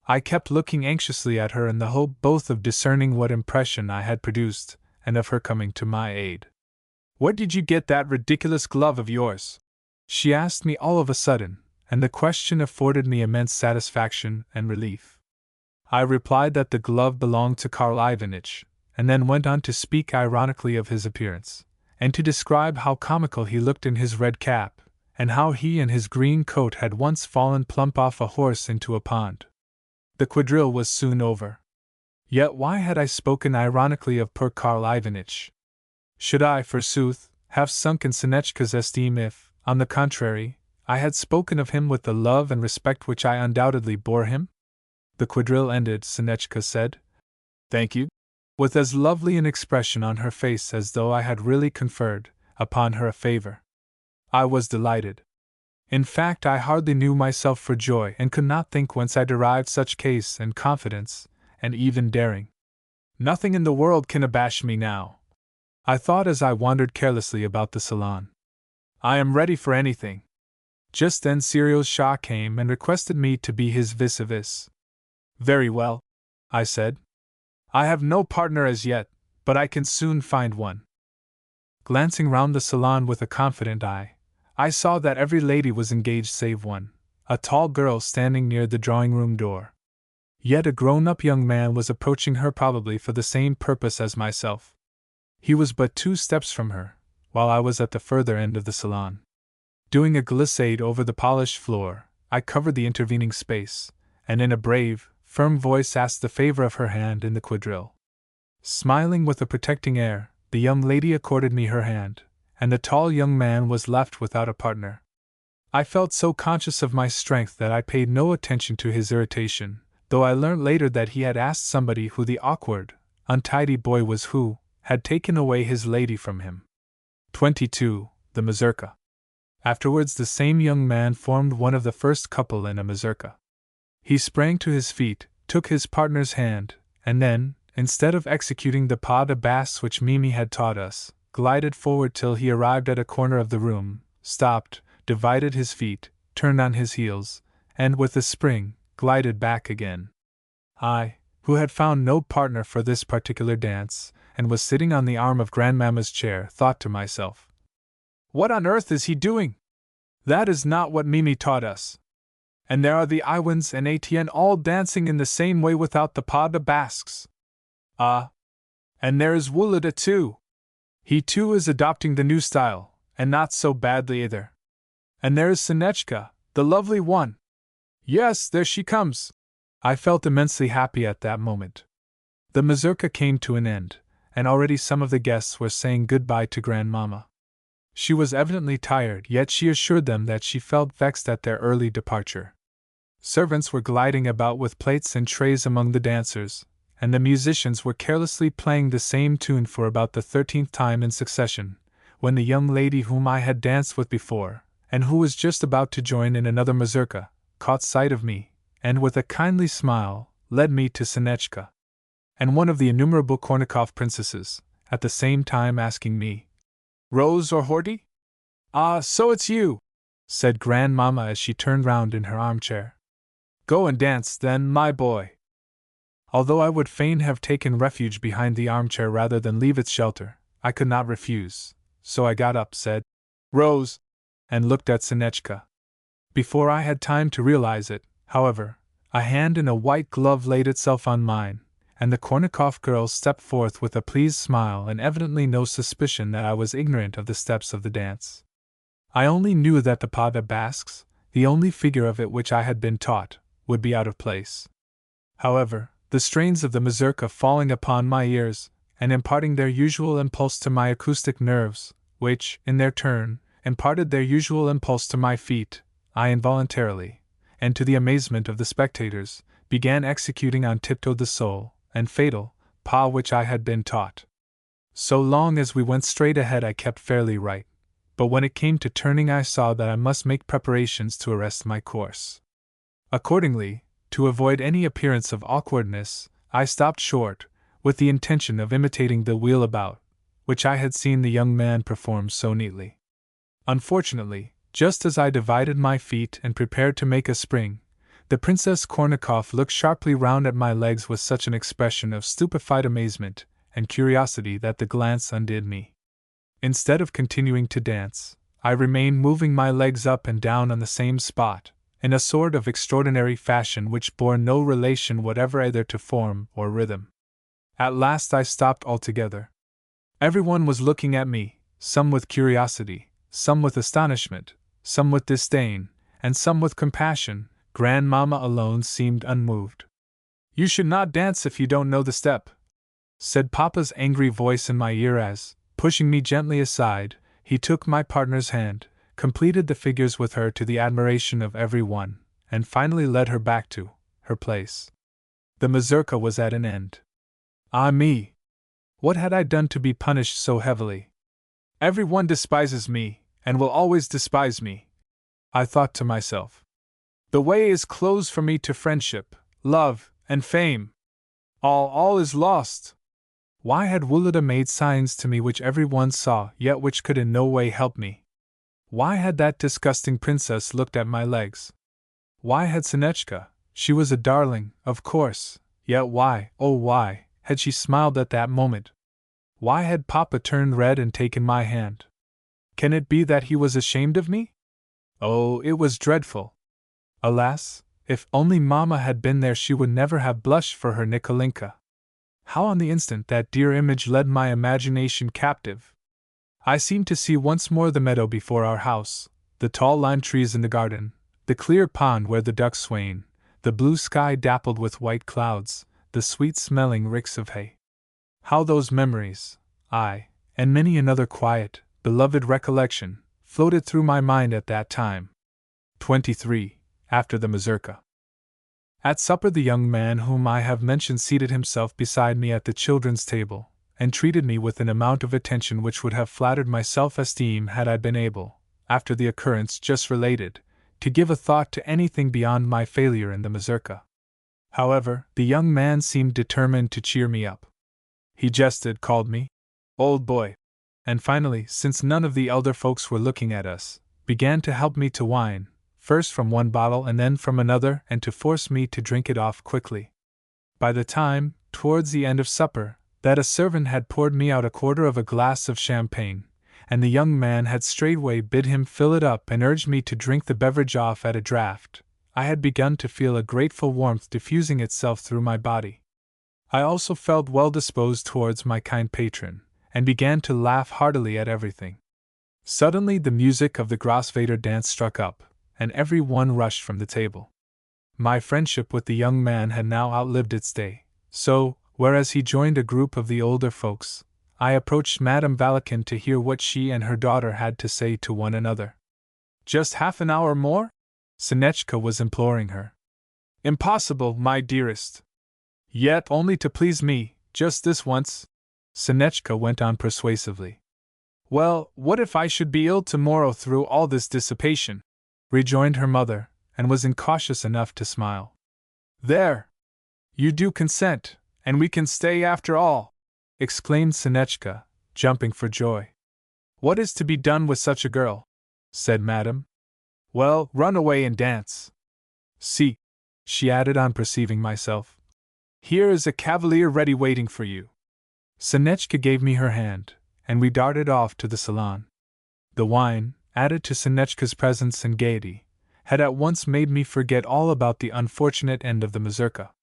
I kept looking anxiously at her in the hope both of discerning what impression I had produced, and of her coming to my aid. "Where did you get that ridiculous glove of yours?" she asked me all of a sudden, and the question afforded me immense satisfaction and relief. I replied that the glove belonged to Karl Ivanitch, and then went on to speak ironically of his appearance, and to describe how comical he looked in his red cap, and how he and his green coat had once fallen plump off a horse into a pond. The quadrille was soon over. Yet why had I spoken ironically of poor Karl Ivanitch? Should I, forsooth, have sunk in Sonetchka's esteem if, on the contrary, I had spoken of him with the love and respect which I undoubtedly bore him? The quadrille ended, Sonetchka said, "Thank you," with as lovely an expression on her face as though I had really conferred upon her a favor. I was delighted. In fact, I hardly knew myself for joy and could not think whence I derived such case and confidence, and even daring. "Nothing in the world can abash me now," I thought as I wandered carelessly about the salon. "I am ready for anything." Just then Cyril Shaw came and requested me to be his vis-a-vis. "Very well," I said. "I have no partner as yet, but I can soon find one." Glancing round the salon with a confident eye, I saw that every lady was engaged save one, a tall girl standing near the drawing-room door. Yet a grown-up young man was approaching her probably for the same purpose as myself. He was but 2 steps from her, while I was at the further end of the salon. Doing a glissade over the polished floor, I covered the intervening space, and in a brave, firm voice asked the favor of her hand in the quadrille. Smiling with a protecting air, the young lady accorded me her hand, and the tall young man was left without a partner. I felt so conscious of my strength that I paid no attention to his irritation, though I learnt later that he had asked somebody who the awkward, untidy boy was who had taken away his lady from him. 22. The mazurka. Afterwards the same young man formed one of the first couple in a mazurka. He sprang to his feet, took his partner's hand, and then, instead of executing the pas de basque which Mimi had taught us, glided forward till he arrived at a corner of the room, stopped, divided his feet, turned on his heels, and with a spring, glided back again. I, who had found no partner for this particular dance, and was sitting on the arm of Grandmamma's chair, thought to myself, "What on earth is he doing? That is not what Mimi taught us. And there are the Iwans and Etienne all dancing in the same way without the pas de basques. Ah! And there is Wulida too. He too is adopting the new style, and not so badly either. And there is Sonetchka, the lovely one. Yes, there she comes." I felt immensely happy at that moment. The mazurka came to an end, and already some of the guests were saying goodbye to Grandmamma. She was evidently tired, yet she assured them that she felt vexed at their early departure. Servants were gliding about with plates and trays among the dancers, and the musicians were carelessly playing the same tune for about the 13th time in succession, when the young lady whom I had danced with before, and who was just about to join in another mazurka, caught sight of me, and with a kindly smile, led me to Sonetchka, and one of the innumerable Kornikov princesses, at the same time asking me, "Rose or Horty?" "Ah, so it's you," said Grandmamma as she turned round in her armchair. "Go and dance, then, my boy." Although I would fain have taken refuge behind the armchair rather than leave its shelter, I could not refuse, so I got up, said, "Rose," and looked at Sonetchka. Before I had time to realize it, however, a hand in a white glove laid itself on mine, and the Kornikov girl stepped forth with a pleased smile and evidently no suspicion that I was ignorant of the steps of the dance. I only knew that the pas de basques, the only figure of it which I had been taught, would be out of place. However, the strains of the mazurka falling upon my ears, and imparting their usual impulse to my acoustic nerves, which, in their turn, imparted their usual impulse to my feet, I involuntarily, and to the amazement of the spectators, began executing on tiptoe the sole and fatal pas which I had been taught. So long as we went straight ahead I kept fairly right, but when it came to turning I saw that I must make preparations to arrest my course. Accordingly, to avoid any appearance of awkwardness, I stopped short, with the intention of imitating the wheelabout, which I had seen the young man perform so neatly. Unfortunately, just as I divided my feet and prepared to make a spring, the Princess Kornakoff looked sharply round at my legs with such an expression of stupefied amazement and curiosity that the glance undid me. Instead of continuing to dance, I remained moving my legs up and down on the same spot, in a sort of extraordinary fashion which bore no relation whatever either to form or rhythm. At last I stopped altogether. Everyone was looking at me, some with curiosity, some with astonishment, some with disdain, and some with compassion. Grandmamma alone seemed unmoved. "You should not dance if you don't know the step," said Papa's angry voice in my ear as, pushing me gently aside, he took my partner's hand, completed the figures with her to the admiration of every one, and finally led her back to her place. The mazurka was at an end. Ah me! What had I done to be punished so heavily? Every one despises me, and will always despise me, I thought to myself. The way is closed for me to friendship, love, and fame. All is lost. Why had Wulida made signs to me which every one saw, yet which could in no way help me? Why had that disgusting princess looked at my legs? Why had Sonetchka, she was a darling, of course, yet why, oh why, had she smiled at that moment? Why had Papa turned red and taken my hand? Can it be that he was ashamed of me? Oh, it was dreadful. Alas, if only Mamma had been there she would never have blushed for her Nikolinka. How on the instant that dear image led my imagination captive! I seemed to see once more the meadow before our house, the tall lime trees in the garden, the clear pond where the ducks swam, the blue sky dappled with white clouds, the sweet-smelling ricks of hay. How those memories, aye, and many another quiet, beloved recollection, floated through my mind at that time. 23. After the mazurka. At supper the young man whom I have mentioned seated himself beside me at the children's table, and treated me with an amount of attention which would have flattered my self-esteem had I been able, after the occurrence just related, to give a thought to anything beyond my failure in the mazurka. However, the young man seemed determined to cheer me up. He jested, called me old boy, and finally, since none of the elder folks were looking at us, began to help me to wine, first from one bottle and then from another, and to force me to drink it off quickly. By the time, towards the end of supper, that a servant had poured me out a quarter of a glass of champagne, and the young man had straightway bid him fill it up and urged me to drink the beverage off at a draught, I had begun to feel a grateful warmth diffusing itself through my body. I also felt well disposed towards my kind patron, and began to laugh heartily at everything. Suddenly the music of the Grosvater dance struck up, and every one rushed from the table. My friendship with the young man had now outlived its day, so, whereas he joined a group of the older folks, I approached Madame Valikin to hear what she and her daughter had to say to one another. "Just half an hour more?" Sonetchka was imploring her. "Impossible, my dearest." "Yet only to please me, just this once," Sonetchka went on persuasively. "Well, what if I should be ill tomorrow through all this dissipation?" rejoined her mother, and was incautious enough to smile. "There! You do consent, and we can stay after all!" exclaimed Sonetchka, jumping for joy. "What is to be done with such a girl?" said Madame. "Well, run away and dance. See," she added on perceiving myself, "here is a cavalier ready waiting for you." Sonetchka gave me her hand, and we darted off to the salon. The wine, added to Sonetchka's presence and gaiety, had at once made me forget all about the unfortunate end of the mazurka.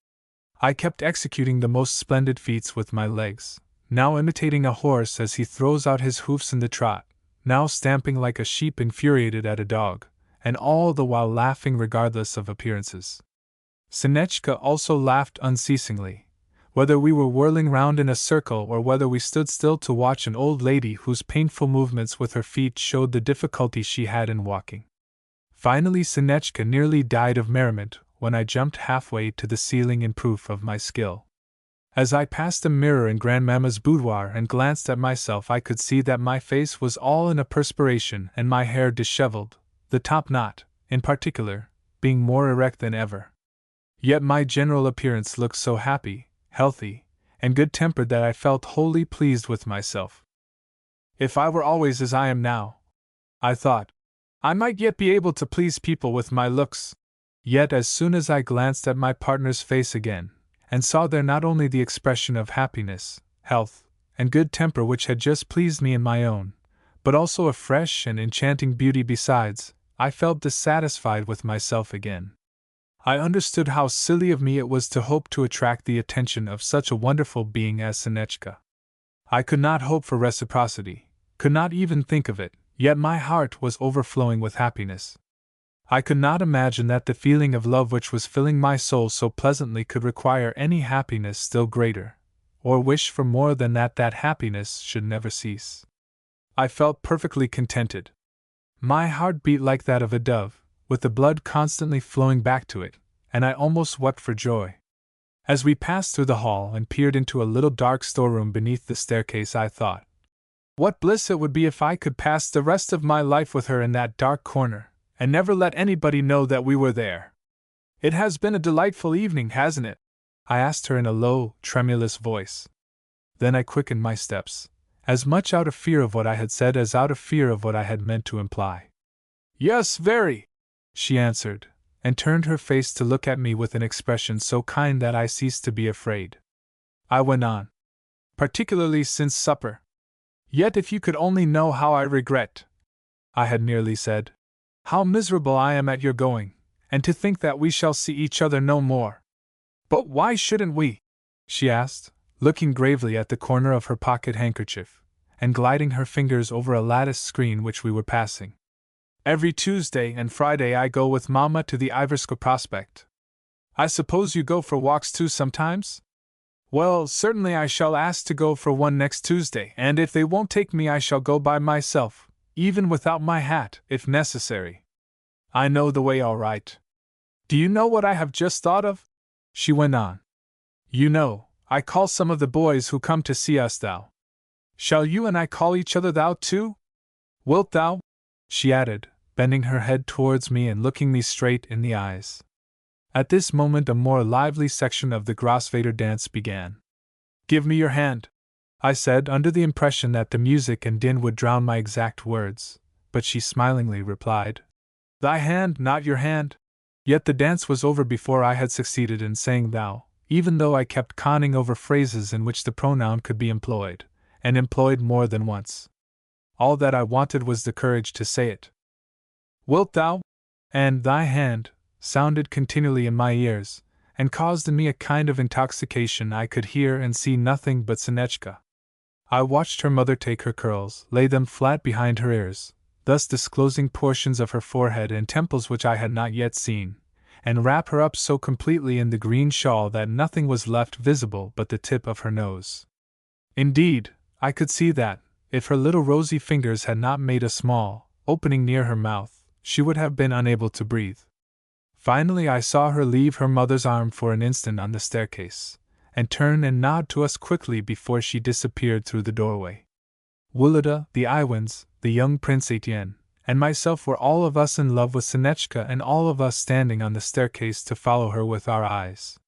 I kept executing the most splendid feats with my legs, now imitating a horse as he throws out his hoofs in the trot, now stamping like a sheep infuriated at a dog, and all the while laughing regardless of appearances. Sonetchka also laughed unceasingly, whether we were whirling round in a circle or whether we stood still to watch an old lady whose painful movements with her feet showed the difficulty she had in walking. Finally Sonetchka nearly died of merriment when I jumped halfway to the ceiling in proof of my skill. As I passed a mirror in Grandmamma's boudoir and glanced at myself, I could see that my face was all in a perspiration and my hair disheveled, the top knot, in particular, being more erect than ever. Yet my general appearance looked so happy, healthy, and good-tempered that I felt wholly pleased with myself. If I were always as I am now, I thought, I might yet be able to please people with my looks. Yet as soon as I glanced at my partner's face again, and saw there not only the expression of happiness, health, and good temper which had just pleased me in my own, but also a fresh and enchanting beauty besides, I felt dissatisfied with myself again. I understood how silly of me it was to hope to attract the attention of such a wonderful being as Sonetchka. I could not hope for reciprocity, could not even think of it, yet my heart was overflowing with happiness. I could not imagine that the feeling of love which was filling my soul so pleasantly could require any happiness still greater, or wish for more than that happiness should never cease. I felt perfectly contented. My heart beat like that of a dove, with the blood constantly flowing back to it, and I almost wept for joy. As we passed through the hall and peered into a little dark storeroom beneath the staircase, I thought, what bliss it would be if I could pass the rest of my life with her in that dark corner, and never let anybody know that we were there. It has been a delightful evening, hasn't it? I asked her in a low, tremulous voice. Then I quickened my steps, as much out of fear of what I had said as out of fear of what I had meant to imply. Yes, very, she answered, and turned her face to look at me with an expression so kind that I ceased to be afraid. I went on. Particularly since supper. Yet if you could only know how I regret, I had nearly said, how miserable I am at your going, and to think that we shall see each other no more. But why shouldn't we? She asked, looking gravely at the corner of her pocket handkerchief, and gliding her fingers over a lattice screen which we were passing. Every Tuesday and Friday I go with Mamma to the Iversko Prospect. I suppose you go for walks too sometimes? Well, certainly I shall ask to go for one next Tuesday, and if they won't take me I shall go by myself, even without my hat, if necessary. I know the way all right. Do you know what I have just thought of? She went on. You know, I call some of the boys who come to see us thou. Shall you and I call each other thou too? Wilt thou? She added, bending her head towards me and looking me straight in the eyes. At this moment a more lively section of the Grosvater dance began. Give me your hand, I said, under the impression that the music and din would drown my exact words, but she smilingly replied, Thy hand, not your hand. Yet the dance was over before I had succeeded in saying thou, even though I kept conning over phrases in which the pronoun could be employed, and employed more than once. All that I wanted was the courage to say it. Wilt thou? And thy hand sounded continually in my ears, and caused in me a kind of intoxication. I could hear and see nothing but Sonetchka. I watched her mother take her curls, lay them flat behind her ears, thus disclosing portions of her forehead and temples which I had not yet seen, and wrap her up so completely in the green shawl that nothing was left visible but the tip of her nose. Indeed, I could see that, if her little rosy fingers had not made a small opening near her mouth, she would have been unable to breathe. Finally I saw her leave her mother's arm for an instant on the staircase, and turn and nod to us quickly before she disappeared through the doorway. Wulida, the Iwans, the young Prince Etienne, and myself were all of us in love with Sonetchka, and all of us standing on the staircase to follow her with our eyes.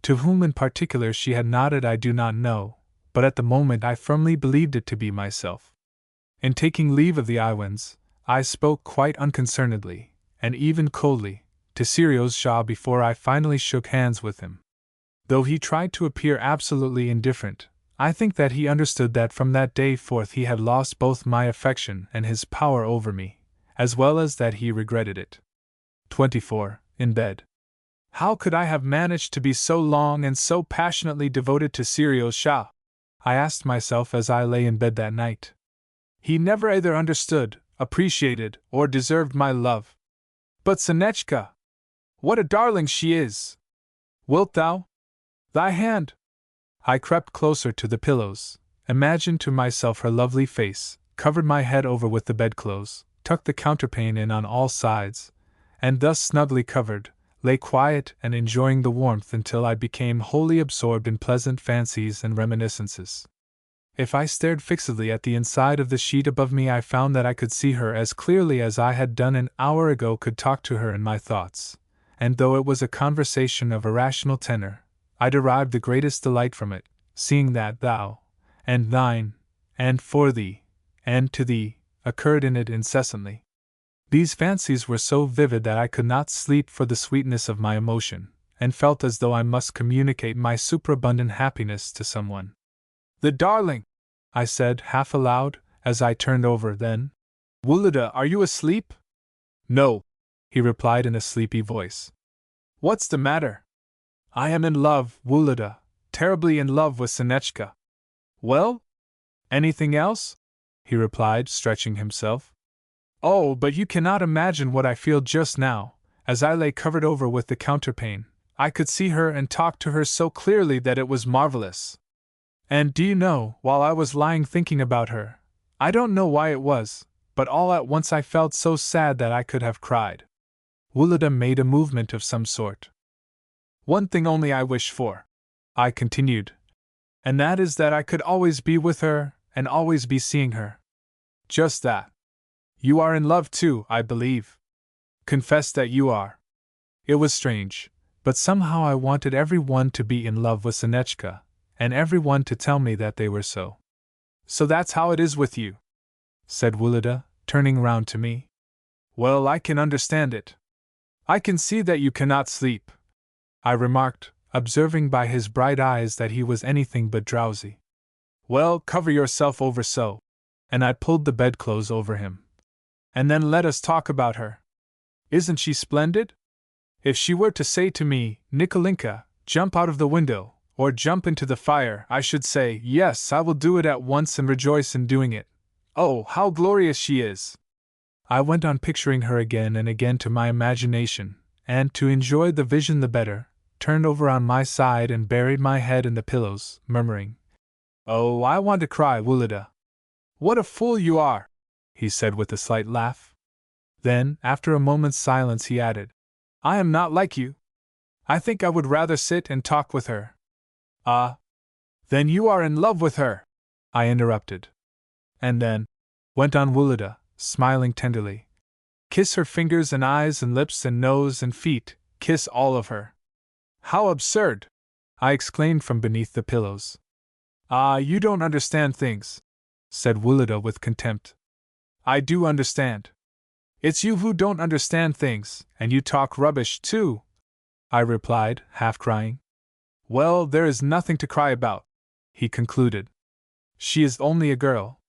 To whom in particular she had nodded I do not know, but at the moment I firmly believed it to be myself. In taking leave of the Iwans, I spoke quite unconcernedly, and even coldly, to Sirius Shaw before I finally shook hands with him. Though he tried to appear absolutely indifferent, I think that he understood that from that day forth he had lost both my affection and his power over me, as well as that he regretted it. 24. In bed. How could I have managed to be so long and so passionately devoted to Sirius Shaw? I asked myself as I lay in bed that night. He never either understood, appreciated, or deserved my love. But Sonetchka! What a darling she is! Wilt thou? Thy hand! I crept closer to the pillows, imagined to myself her lovely face, covered my head over with the bedclothes, tucked the counterpane in on all sides, and thus snugly covered, lay quiet and enjoying the warmth until I became wholly absorbed in pleasant fancies and reminiscences. If I stared fixedly at the inside of the sheet above me, I found that I could see her as clearly as I had done an hour ago, could talk to her in my thoughts, and though it was a conversation of a rational tenor, I derived the greatest delight from it, seeing that thou, and thine, and for thee, and to thee, occurred in it incessantly. These fancies were so vivid that I could not sleep for the sweetness of my emotion, and felt as though I must communicate my superabundant happiness to someone. "The darling!" I said, half aloud, as I turned over. Then, "Wulida, are you asleep?" "No," he replied in a sleepy voice. "What's the matter?" "I am in love, Wulida, terribly in love with Sinechka." "Well? Anything else?" he replied, stretching himself. "Oh, but you cannot imagine what I feel just now. As I lay covered over with the counterpane, I could see her and talk to her so clearly that it was marvelous. And do you know, while I was lying thinking about her, I don't know why it was, but all at once I felt so sad that I could have cried." Wulida made a movement of some sort. "One thing only I wish for," I continued, "and that is that I could always be with her, and always be seeing her." "Just that. You are in love too, I believe. Confess that you are." It was strange, but somehow I wanted every one to be in love with Sinechka, and every one to tell me that they were so. "So that's how it is with you," said Wulida, turning round to me. "Well, I can understand it. I can see that you cannot sleep," I remarked, observing by his bright eyes that he was anything but drowsy. "Well, cover yourself over so," and I pulled the bedclothes over him. "And then let us talk about her. Isn't she splendid? If she were to say to me, 'Nikolinka, jump out of the window, or jump into the fire,' I should say, 'Yes, I will do it at once,' and rejoice in doing it. Oh, how glorious she is!" I went on picturing her again and again to my imagination, and, to enjoy the vision the better, turned over on my side and buried my head in the pillows, murmuring, "Oh, I want to cry, Wulida." "What a fool you are!" he said with a slight laugh. Then, after a moment's silence, he added, "I am not like you. I think I would rather sit and talk with her." "Ah! Then you are in love with her!" I interrupted. "And then," went on Wulida, smiling tenderly, "kiss her fingers and eyes and lips and nose and feet, kiss all of her." "How absurd!" I exclaimed from beneath the pillows. "Ah, you don't understand things," said Wulida with contempt. "I do understand. It's you who don't understand things, and you talk rubbish, too," I replied, half crying. "Well, there is nothing to cry about," he concluded. "She is only a girl."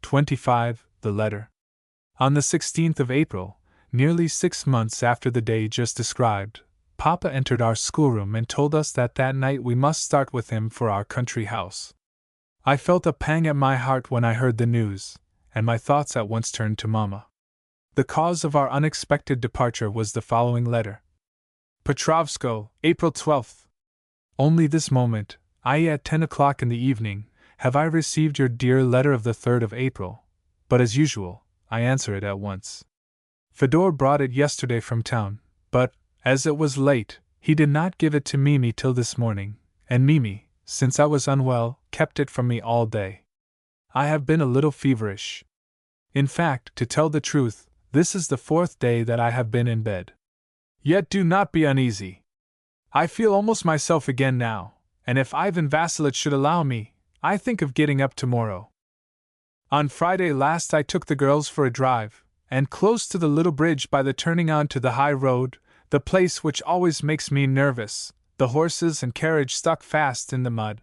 25. The letter. On the 16th of April, nearly 6 months after the day just described, Papa entered our schoolroom and told us that night we must start with him for our country house. I felt a pang at my heart when I heard the news, and my thoughts at once turned to Mama. The cause of our unexpected departure was the following letter. Petrovsko, April 12th. Only this moment, i.e. at 10 o'clock in the evening, have I received your dear letter of the 3rd of April, but as usual, I answer it at once. Fedor brought it yesterday from town, but, as it was late, he did not give it to Mimi till this morning, and Mimi, since I was unwell, kept it from me all day. I have been a little feverish. In fact, to tell the truth, this is the 4th day that I have been in bed. Yet do not be uneasy. I feel almost myself again now, and if Ivan Vassilitch should allow me, I think of getting up tomorrow. On Friday last I took the girls for a drive, and close to the little bridge by the turning on to the high road, the place which always makes me nervous, the horses and carriage stuck fast in the mud.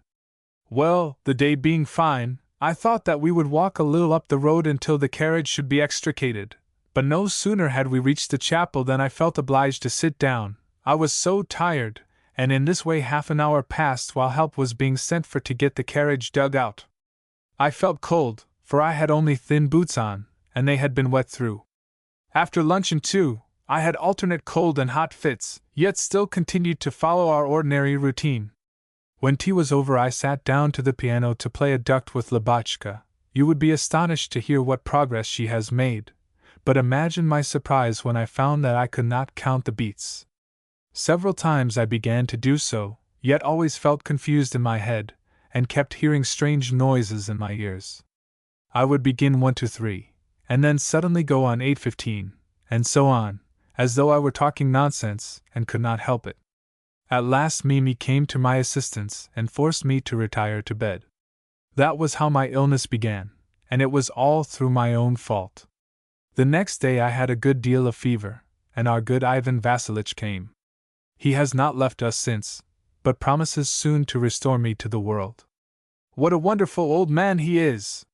Well, the day being fine, I thought that we would walk a little up the road until the carriage should be extricated, but no sooner had we reached the chapel than I felt obliged to sit down. I was so tired, and in this way half an hour passed while help was being sent for to get the carriage dug out. I felt cold, for I had only thin boots on, and they had been wet through. After luncheon, too, I had alternate cold and hot fits, yet still continued to follow our ordinary routine. When tea was over, I sat down to the piano to play a duet with Lubotshka. You would be astonished to hear what progress she has made, but imagine my surprise when I found that I could not count the beats. Several times I began to do so, yet always felt confused in my head, and kept hearing strange noises in my ears. I would begin 1 to 3, and then suddenly go on 8:15, and so on, as though I were talking nonsense, and could not help it. At last Mimi came to my assistance and forced me to retire to bed. That was how my illness began, and it was all through my own fault. The next day I had a good deal of fever, and our good Ivan Vassilitch came. He has not left us since, but promises soon to restore me to the world. What a wonderful old man he is!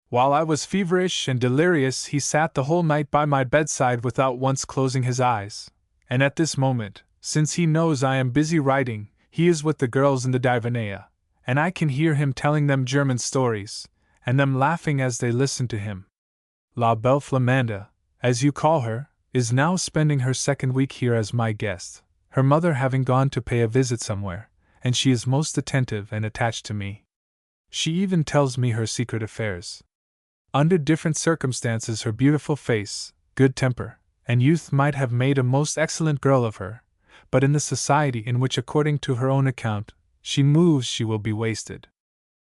While I was feverish and delirious, he sat the whole night by my bedside without once closing his eyes, and at this moment, since he knows I am busy writing, he is with the girls in the divanea, and I can hear him telling them German stories, and them laughing as they listen to him. La Belle Flamande, as you call her, is now spending her second week here as my guest, her mother having gone to pay a visit somewhere, and she is most attentive and attached to me. She even tells me her secret affairs. Under different circumstances her beautiful face, good temper, and youth might have made a most excellent girl of her, but in the society in which, according to her own account, she moves she will be wasted.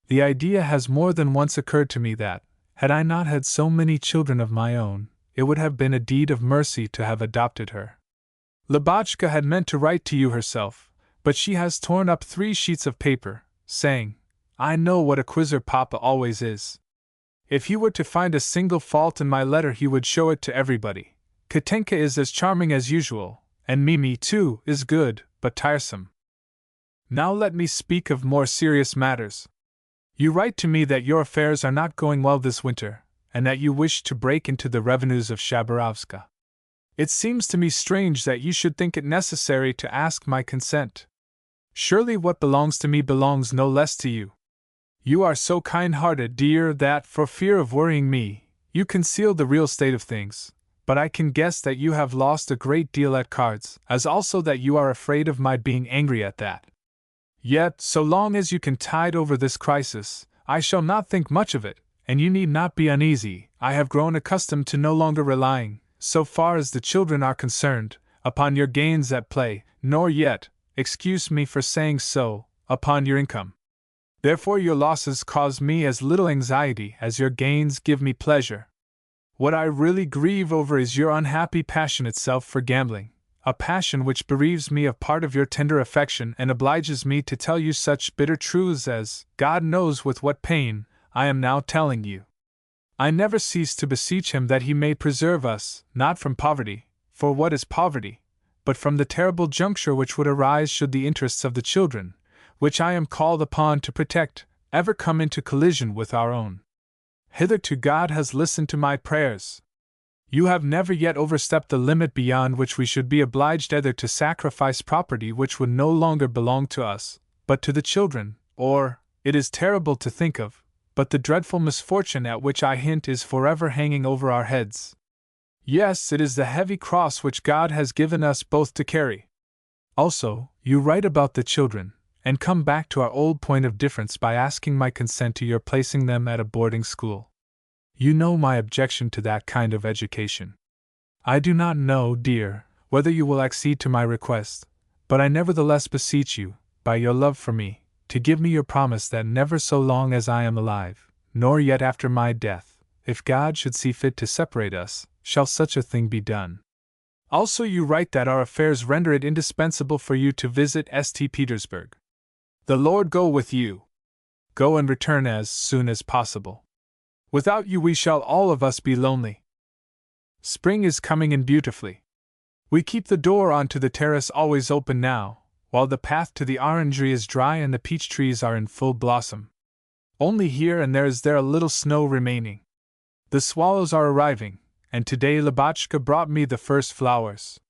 The idea has more than once occurred to me that, had I not had so many children of my own, it would have been a deed of mercy to have adopted her. Lubotshka had meant to write to you herself, but she has torn up 3 sheets of paper, saying, "I know what a quizzer Papa always is. If he were to find a single fault in my letter he would show it to everybody. Katenka is as charming as usual, and Mimi, too, is good, but tiresome. Now let me speak of more serious matters. You write to me that your affairs are not going well this winter, and that you wish to break into the revenues of Shabarovska. It seems to me strange that you should think it necessary to ask my consent. Surely what belongs to me belongs no less to you. You are so kind-hearted, dear, that, for fear of worrying me, you conceal the real state of things, but I can guess that you have lost a great deal at cards, as also that you are afraid of my being angry at that. Yet, so long as you can tide over this crisis, I shall not think much of it, and you need not be uneasy. I have grown accustomed to no longer relying, so far as the children are concerned, upon your gains at play, nor yet, excuse me for saying so, upon your income. Therefore your losses cause me as little anxiety as your gains give me pleasure. What I really grieve over is your unhappy passion itself for gambling, a passion which bereaves me of part of your tender affection and obliges me to tell you such bitter truths as, God knows with what pain, I am now telling you. I never cease to beseech him that he may preserve us, not from poverty, for what is poverty, but from the terrible juncture which would arise should the interests of the children, which I am called upon to protect, ever come into collision with our own. Hitherto God has listened to my prayers. You have never yet overstepped the limit beyond which we should be obliged either to sacrifice property which would no longer belong to us, but to the children, or, it is terrible to think of, but the dreadful misfortune at which I hint is forever hanging over our heads. Yes, it is the heavy cross which God has given us both to carry. Also, you write about the children, and come back to our old point of difference by asking my consent to your placing them at a boarding school. You know my objection to that kind of education. I do not know, dear, whether you will accede to my request, but I nevertheless beseech you, by your love for me, to give me your promise that never so long as I am alive, nor yet after my death, if God should see fit to separate us, shall such a thing be done. Also you write that our affairs render it indispensable for you to visit St. Petersburg. The Lord go with you. Go and return as soon as possible. Without you we shall all of us be lonely. Spring is coming in beautifully. We keep the door onto the terrace always open now, while the path to the orangery is dry and the peach trees are in full blossom. Only here and there is a little snow remaining. The swallows are arriving, and today Lubotshka brought me the first flowers.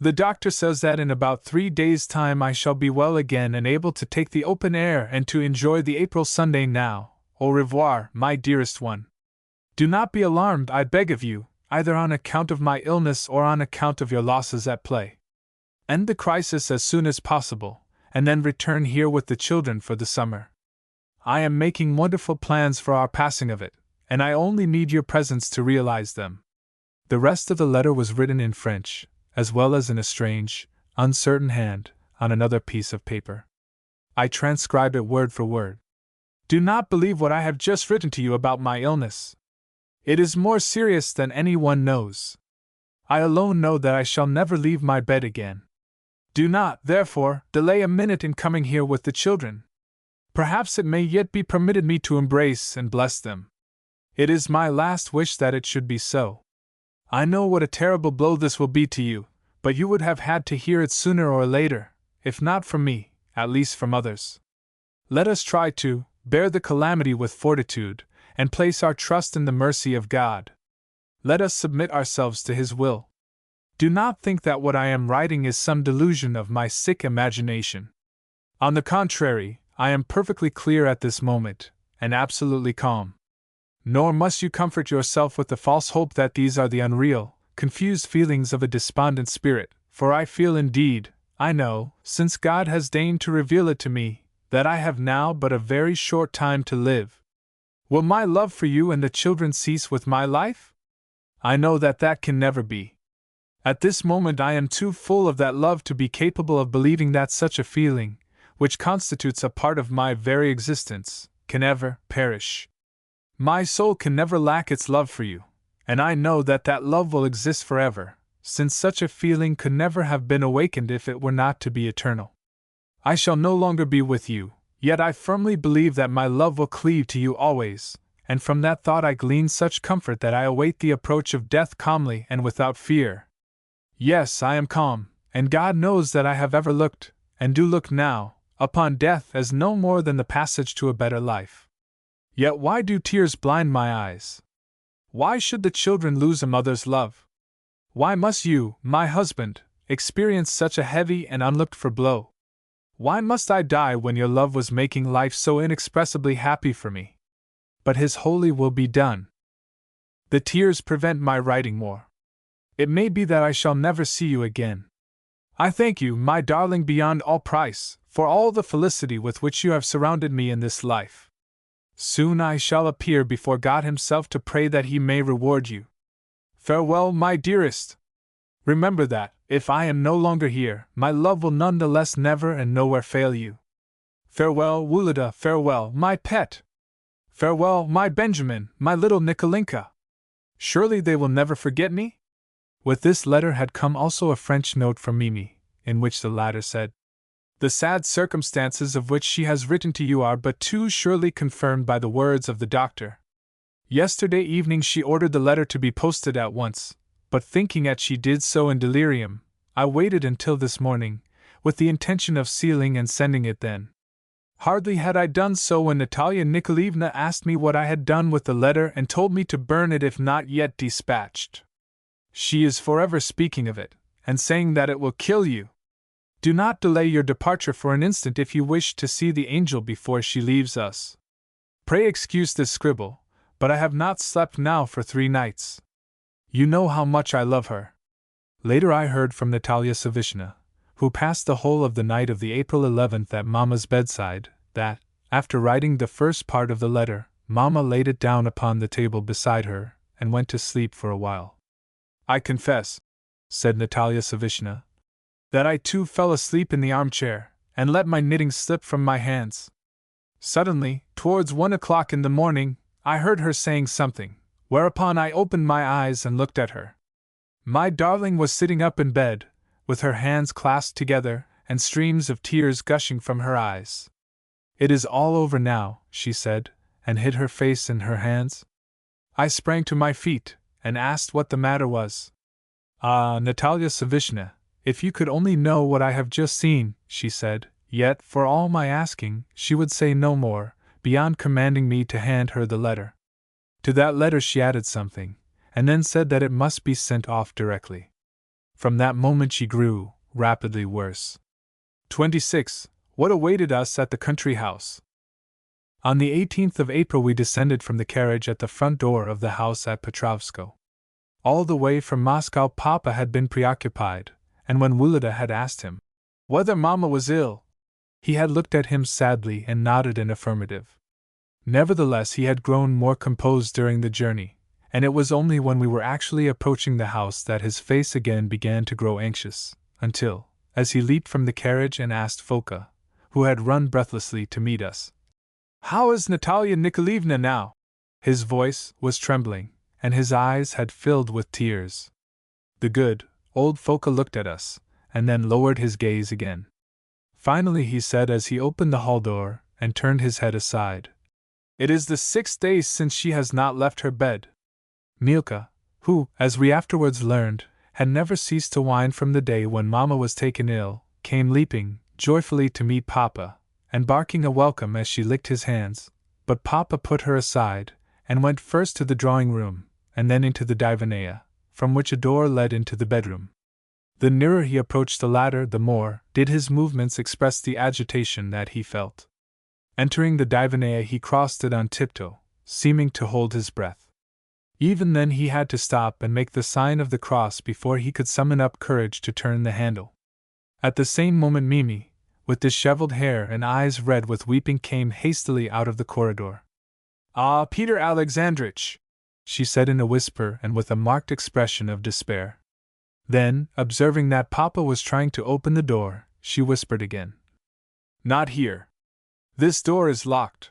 The doctor says that in about 3 days' time I shall be well again and able to take the open air and to enjoy the April Sunday now. Au revoir, my dearest one. Do not be alarmed, I beg of you, either on account of my illness or on account of your losses at play. End the crisis as soon as possible, and then return here with the children for the summer. I am making wonderful plans for our passing of it, and I only need your presence to realize them. The rest of the letter was written in French, as well as in a strange, uncertain hand, on another piece of paper. I transcribe it word for word. Do not believe what I have just written to you about my illness. It is more serious than anyone knows. I alone know that I shall never leave my bed again. Do not, therefore, delay a minute in coming here with the children. Perhaps it may yet be permitted me to embrace and bless them. It is my last wish that it should be so. I know what a terrible blow this will be to you, but you would have had to hear it sooner or later, if not from me, at least from others. Let us try to bear the calamity with fortitude, and place our trust in the mercy of God. Let us submit ourselves to His will. Do not think that what I am writing is some delusion of my sick imagination. On the contrary, I am perfectly clear at this moment, and absolutely calm. Nor must you comfort yourself with the false hope that these are the unreal, confused feelings of a despondent spirit, for I feel indeed, I know, since God has deigned to reveal it to me, that I have now but a very short time to live. Will my love for you and the children cease with my life? I know that that can never be. At this moment I am too full of that love to be capable of believing that such a feeling, which constitutes a part of my very existence, can ever perish. My soul can never lack its love for you, and I know that that love will exist forever, since such a feeling could never have been awakened if it were not to be eternal. I shall no longer be with you, yet I firmly believe that my love will cleave to you always, and from that thought I glean such comfort that I await the approach of death calmly and without fear. Yes, I am calm, and God knows that I have ever looked, and do look now, upon death as no more than the passage to a better life. Yet why do tears blind my eyes? Why should the children lose a mother's love? Why must you, my husband, experience such a heavy and unlooked-for blow? Why must I die when your love was making life so inexpressibly happy for me? But His holy will be done. The tears prevent my writing more. It may be that I shall never see you again. I thank you, my darling, beyond all price, for all the felicity with which you have surrounded me in this life. Soon I shall appear before God Himself to pray that He may reward you. Farewell, my dearest. Remember that, if I am no longer here, my love will none the less never and nowhere fail you. Farewell, Wulida, farewell, my pet. Farewell, my Benjamin, my little Nikolinka. Surely they will never forget me? With this letter had come also a French note from Mimi, in which the latter said, "The sad circumstances of which she has written to you are but too surely confirmed by the words of the doctor. Yesterday evening she ordered the letter to be posted at once, but thinking that she did so in delirium, I waited until this morning, with the intention of sealing and sending it then. Hardly had I done so when Natalia Nikolaevna asked me what I had done with the letter and told me to burn it if not yet dispatched. She is forever speaking of it, and saying that it will kill you. Do not delay your departure for an instant if you wish to see the angel before she leaves us. Pray excuse this scribble, but I have not slept now for 3 nights. You know how much I love her." Later I heard from Natalia Savishna, who passed the whole of the night of the April 11th at Mamma's bedside, that, after writing the first part of the letter, Mamma laid it down upon the table beside her, and went to sleep for a while. "I confess," said Natalia Savishna, "that I too fell asleep in the armchair, and let my knitting slip from my hands. Suddenly, towards 1 o'clock in the morning, I heard her saying something, whereupon I opened my eyes and looked at her. My darling was sitting up in bed, with her hands clasped together, and streams of tears gushing from her eyes. 'It is all over now,' she said, and hid her face in her hands. I sprang to my feet, and asked what the matter was. 'Ah, Natalia Savishna, if you could only know what I have just seen,' she said, yet, for all my asking, she would say no more, beyond commanding me to hand her the letter. To that letter she added something, and then said that it must be sent off directly. From that moment she grew rapidly worse. 26. What awaited us at the country house? On the 18th of April we descended from the carriage at the front door of the house at Petrovsko. All the way from Moscow Papa had been preoccupied, and when Wulida had asked him whether Mamma was ill, he had looked at him sadly and nodded an affirmative. Nevertheless, he had grown more composed during the journey, and it was only when we were actually approaching the house that his face again began to grow anxious, until, as he leaped from the carriage and asked Foka, who had run breathlessly to meet us, "How is Natalia Nikolaevna now?" His voice was trembling, and his eyes had filled with tears. The good, old Foka looked at us, and then lowered his gaze again. Finally he said as he opened the hall door and turned his head aside, "It is the 6th day since she has not left her bed." Milka, who, as we afterwards learned, had never ceased to whine from the day when Mamma was taken ill, came leaping joyfully to meet Papa, and barking a welcome as she licked his hands, but Papa put her aside, and went first to the drawing-room, and then into the divanea, from which a door led into the bedroom. The nearer he approached the latter, the more did his movements express the agitation that he felt. Entering the divanea, he crossed it on tiptoe, seeming to hold his breath. Even then he had to stop and make the sign of the cross before he could summon up courage to turn the handle. At the same moment Mimi, with disheveled hair and eyes red with weeping, came hastily out of the corridor. "Ah, Peter Alexandrich!" she said in a whisper and with a marked expression of despair. Then, observing that Papa was trying to open the door, she whispered again, "Not here. This door is locked.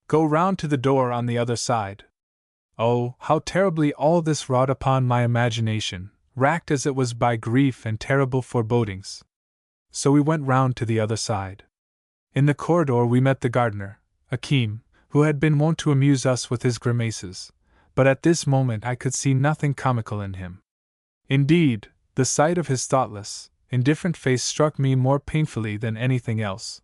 Go round to the door on the other side." Oh, how terribly all this wrought upon my imagination, racked as it was by grief and terrible forebodings. So we went round to the other side. In the corridor we met the gardener, Akim, who had been wont to amuse us with his grimaces, but at this moment I could see nothing comical in him. Indeed, the sight of his thoughtless, indifferent face struck me more painfully than anything else.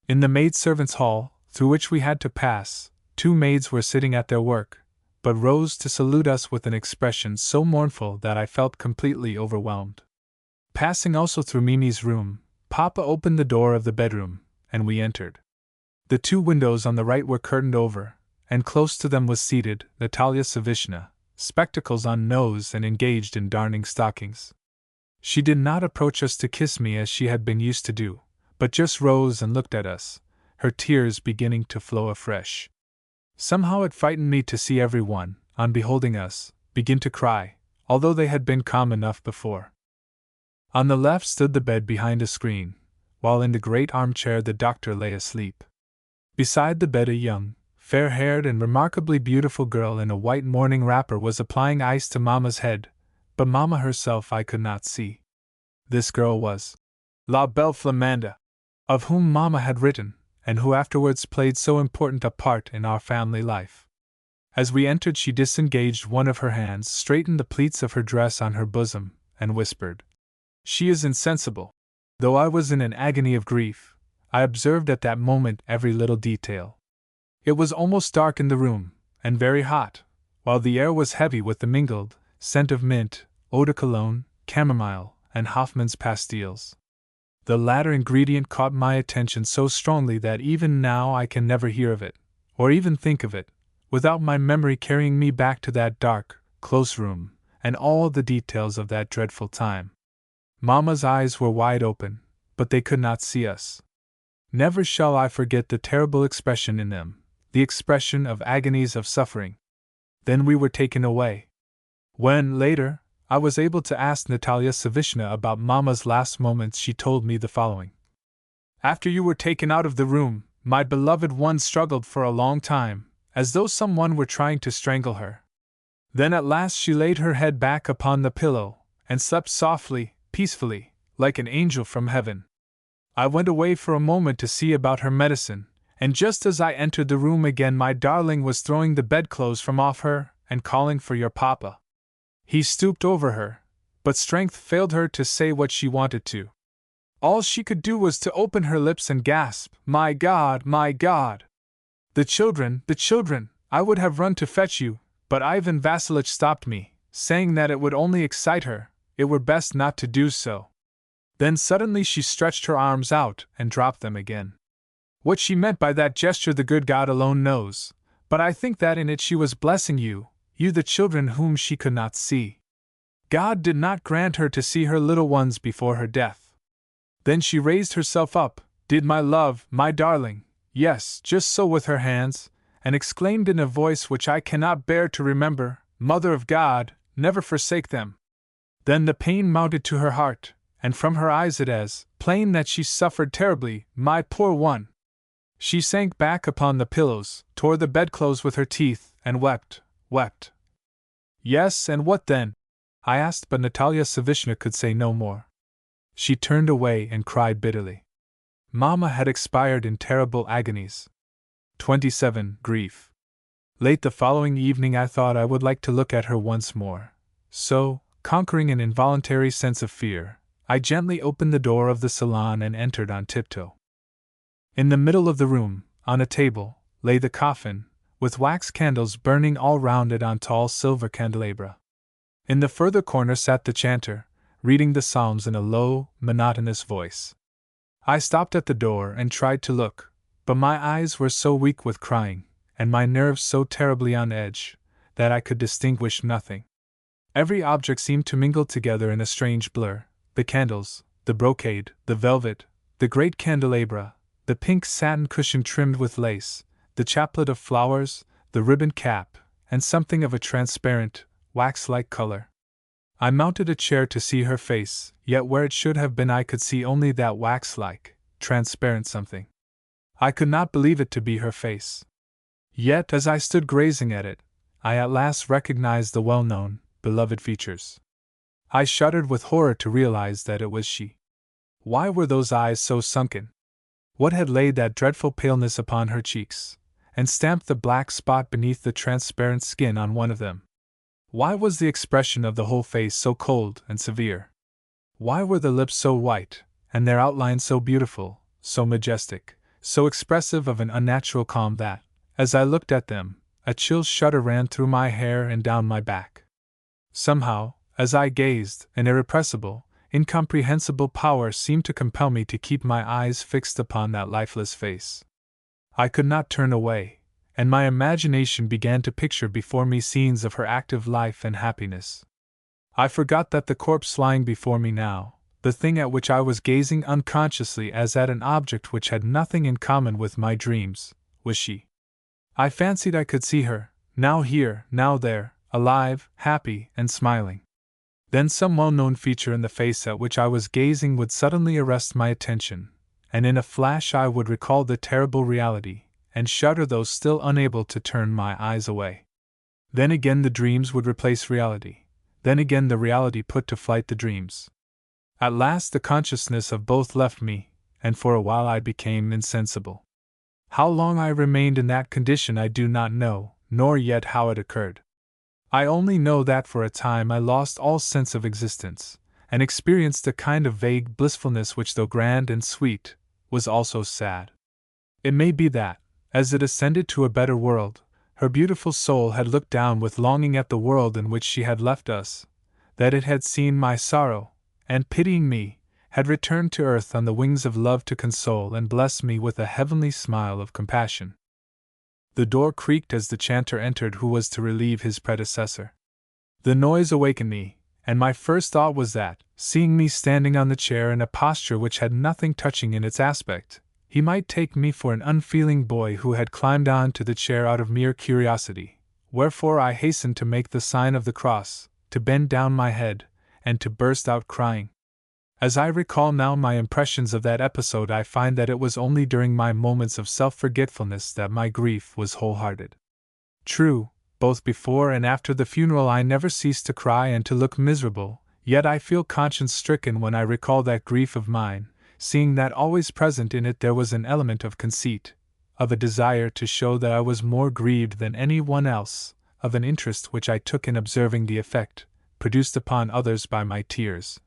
In the maid-servants' hall, through which we had to pass, 2 maids were sitting at their work, but rose to salute us with an expression so mournful that I felt completely overwhelmed. Passing also through Mimi's room, Papa opened the door of the bedroom, and we entered. The 2 windows on the right were curtained over, and close to them was seated Natalia Savishna, spectacles on nose and engaged in darning stockings. She did not approach us to kiss me as she had been used to do, but just rose and looked at us, her tears beginning to flow afresh. Somehow it frightened me to see everyone, on beholding us, begin to cry, although they had been calm enough before. On the left stood the bed behind a screen, while in the great armchair the doctor lay asleep. Beside the bed a young, fair-haired and remarkably beautiful girl in a white morning wrapper was applying ice to Mamma's head, but Mamma herself I could not see. This girl was La Belle Flamande, of whom Mamma had written, and who afterwards played so important a part in our family life. As we entered she disengaged one of her hands, straightened the pleats of her dress on her bosom, and whispered, "She is insensible." Though I was in an agony of grief, I observed at that moment every little detail. It was almost dark in the room, and very hot, while the air was heavy with the mingled scent of mint, eau de cologne, chamomile, and Hoffman's pastilles. The latter ingredient caught my attention so strongly that even now I can never hear of it, or even think of it, without my memory carrying me back to that dark, close room, and all the details of that dreadful time. Mamma's eyes were wide open, but they could not see us. Never shall I forget the terrible expression in them, the expression of agonies of suffering. Then we were taken away. When, later, I was able to ask Natalia Savishna about Mamma's last moments, she told me the following. "After you were taken out of the room, my beloved one struggled for a long time, as though someone were trying to strangle her. Then at last she laid her head back upon the pillow, and slept softly, peacefully, like an angel from heaven. I went away for a moment to see about her medicine, and just as I entered the room again my darling was throwing the bedclothes from off her, and calling for your papa. He stooped over her, but strength failed her to say what she wanted to. All she could do was to open her lips and gasp, 'My God, my God!' The children, I would have run to fetch you, but Ivan Vassilitch stopped me, saying that it would only excite her, it were best not to do so. Then suddenly she stretched her arms out and dropped them again. What she meant by that gesture the good God alone knows, but I think that in it she was blessing you the children whom she could not see. God did not grant her to see her little ones before her death. Then she raised herself up, did my love, my darling, yes, just so with her hands, and exclaimed in a voice which I cannot bear to remember, 'Mother of God, never forsake them.' Then the pain mounted to her heart, and from her eyes it is plain that she suffered terribly, my poor one. She sank back upon the pillows, tore the bedclothes with her teeth, and wept. Yes, and what then? I asked, but Natalia Savishna could say no more. She turned away and cried bitterly. Mamma had expired in terrible agonies. 27. Grief. Late the following evening I thought I would like to look at her once more. So, conquering an involuntary sense of fear, I gently opened the door of the salon and entered on tiptoe. In the middle of the room, on a table, lay the coffin, with wax candles burning all round it on tall silver candelabra. In the further corner sat the chanter, reading the psalms in a low, monotonous voice. I stopped at the door and tried to look, but my eyes were so weak with crying, and my nerves so terribly on edge, that I could distinguish nothing. Every object seemed to mingle together in a strange blur: the candles, the brocade, the velvet, the great candelabra, the pink satin cushion trimmed with lace, the chaplet of flowers, the ribbon cap, and something of a transparent, wax-like color. I mounted a chair to see her face, yet where it should have been I could see only that wax-like, transparent something. I could not believe it to be her face. Yet as I stood gazing at it, I at last recognized the well-known, beloved features. I shuddered with horror to realize that it was she. Why were those eyes so sunken? What had laid that dreadful paleness upon her cheeks, and stamped the black spot beneath the transparent skin on one of them? Why was the expression of the whole face so cold and severe? Why were the lips so white, and their outline so beautiful, so majestic, so expressive of an unnatural calm that, as I looked at them, a chill shudder ran through my hair and down my back? Somehow, as I gazed, an irrepressible, incomprehensible power seemed to compel me to keep my eyes fixed upon that lifeless face. I could not turn away, and my imagination began to picture before me scenes of her active life and happiness. I forgot that the corpse lying before me now, the thing at which I was gazing unconsciously as at an object which had nothing in common with my dreams, was she. I fancied I could see her, now here, now there, alive, happy, and smiling. Then some well-known feature in the face at which I was gazing would suddenly arrest my attention, and in a flash I would recall the terrible reality, and shudder though still unable to turn my eyes away. Then again the dreams would replace reality, then again the reality put to flight the dreams. At last the consciousness of both left me, and for a while I became insensible. How long I remained in that condition I do not know, nor yet how it occurred. I only know that for a time I lost all sense of existence, and experienced a kind of vague blissfulness which, though grand and sweet, was also sad. It may be that, as it ascended to a better world, her beautiful soul had looked down with longing at the world in which she had left us, that it had seen my sorrow, and pitying me, had returned to earth on the wings of love to console and bless me with a heavenly smile of compassion. The door creaked as the chanter entered who was to relieve his predecessor. The noise awakened me, and my first thought was that, seeing me standing on the chair in a posture which had nothing touching in its aspect, he might take me for an unfeeling boy who had climbed on to the chair out of mere curiosity, wherefore I hastened to make the sign of the cross, to bend down my head, and to burst out crying. As I recall now my impressions of that episode, I find that it was only during my moments of self-forgetfulness that my grief was wholehearted. True, both before and after the funeral I never ceased to cry and to look miserable, yet I feel conscience-stricken when I recall that grief of mine, seeing that always present in it there was an element of conceit, of a desire to show that I was more grieved than any one else, of an interest which I took in observing the effect produced upon others by my tears,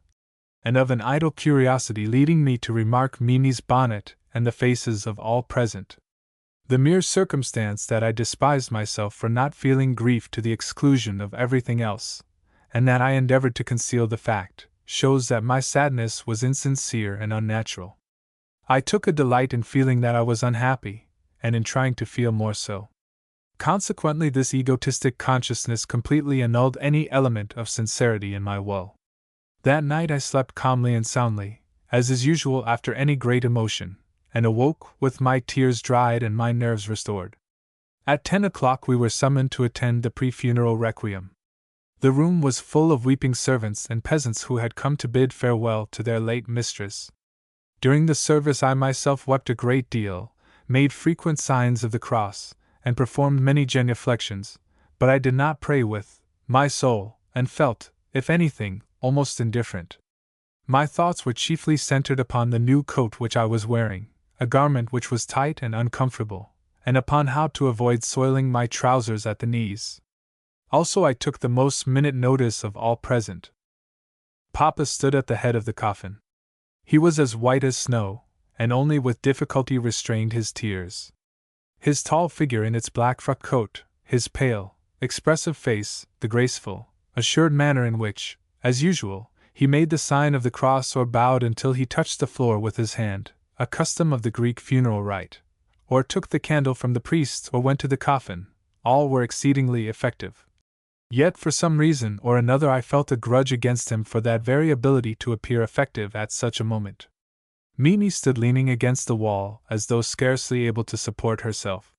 and of an idle curiosity leading me to remark Mimi's bonnet and the faces of all present. The mere circumstance that I despised myself for not feeling grief to the exclusion of everything else, and that I endeavored to conceal the fact, shows that my sadness was insincere and unnatural. I took a delight in feeling that I was unhappy, and in trying to feel more so. Consequently, this egotistic consciousness completely annulled any element of sincerity in my woe. That night I slept calmly and soundly, as is usual after any great emotion, and awoke with my tears dried and my nerves restored. At 10 o'clock we were summoned to attend the pre-funeral requiem. The room was full of weeping servants and peasants who had come to bid farewell to their late mistress. During the service I myself wept a great deal, made frequent signs of the cross, and performed many genuflections, but I did not pray with my soul, and felt, if anything, almost indifferent. My thoughts were chiefly centered upon the new coat which I was wearing, a garment which was tight and uncomfortable, and upon how to avoid soiling my trousers at the knees. Also, I took the most minute notice of all present. Papa stood at the head of the coffin. He was as white as snow, and only with difficulty restrained his tears. His tall figure in its black frock coat, his pale, expressive face, the graceful, assured manner in which, as usual, he made the sign of the cross or bowed until he touched the floor with his hand, a custom of the Greek funeral rite, or took the candle from the priest or went to the coffin, all were exceedingly effective. Yet for some reason or another I felt a grudge against him for that very ability to appear effective at such a moment. Mimi stood leaning against the wall as though scarcely able to support herself.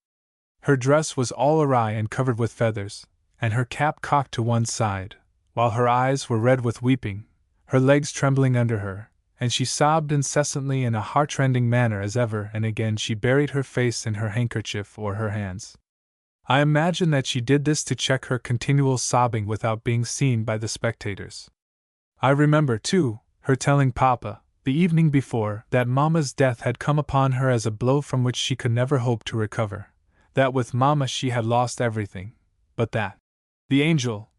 Her dress was all awry and covered with feathers, and her cap cocked to one side, while her eyes were red with weeping, her legs trembling under her, and she sobbed incessantly in a heartrending manner as ever and again she buried her face in her handkerchief or her hands. I imagine that she did this to check her continual sobbing without being seen by the spectators. I remember, too, her telling Papa, the evening before, that Mamma's death had come upon her as a blow from which she could never hope to recover, that with Mamma she had lost everything, but that the angel,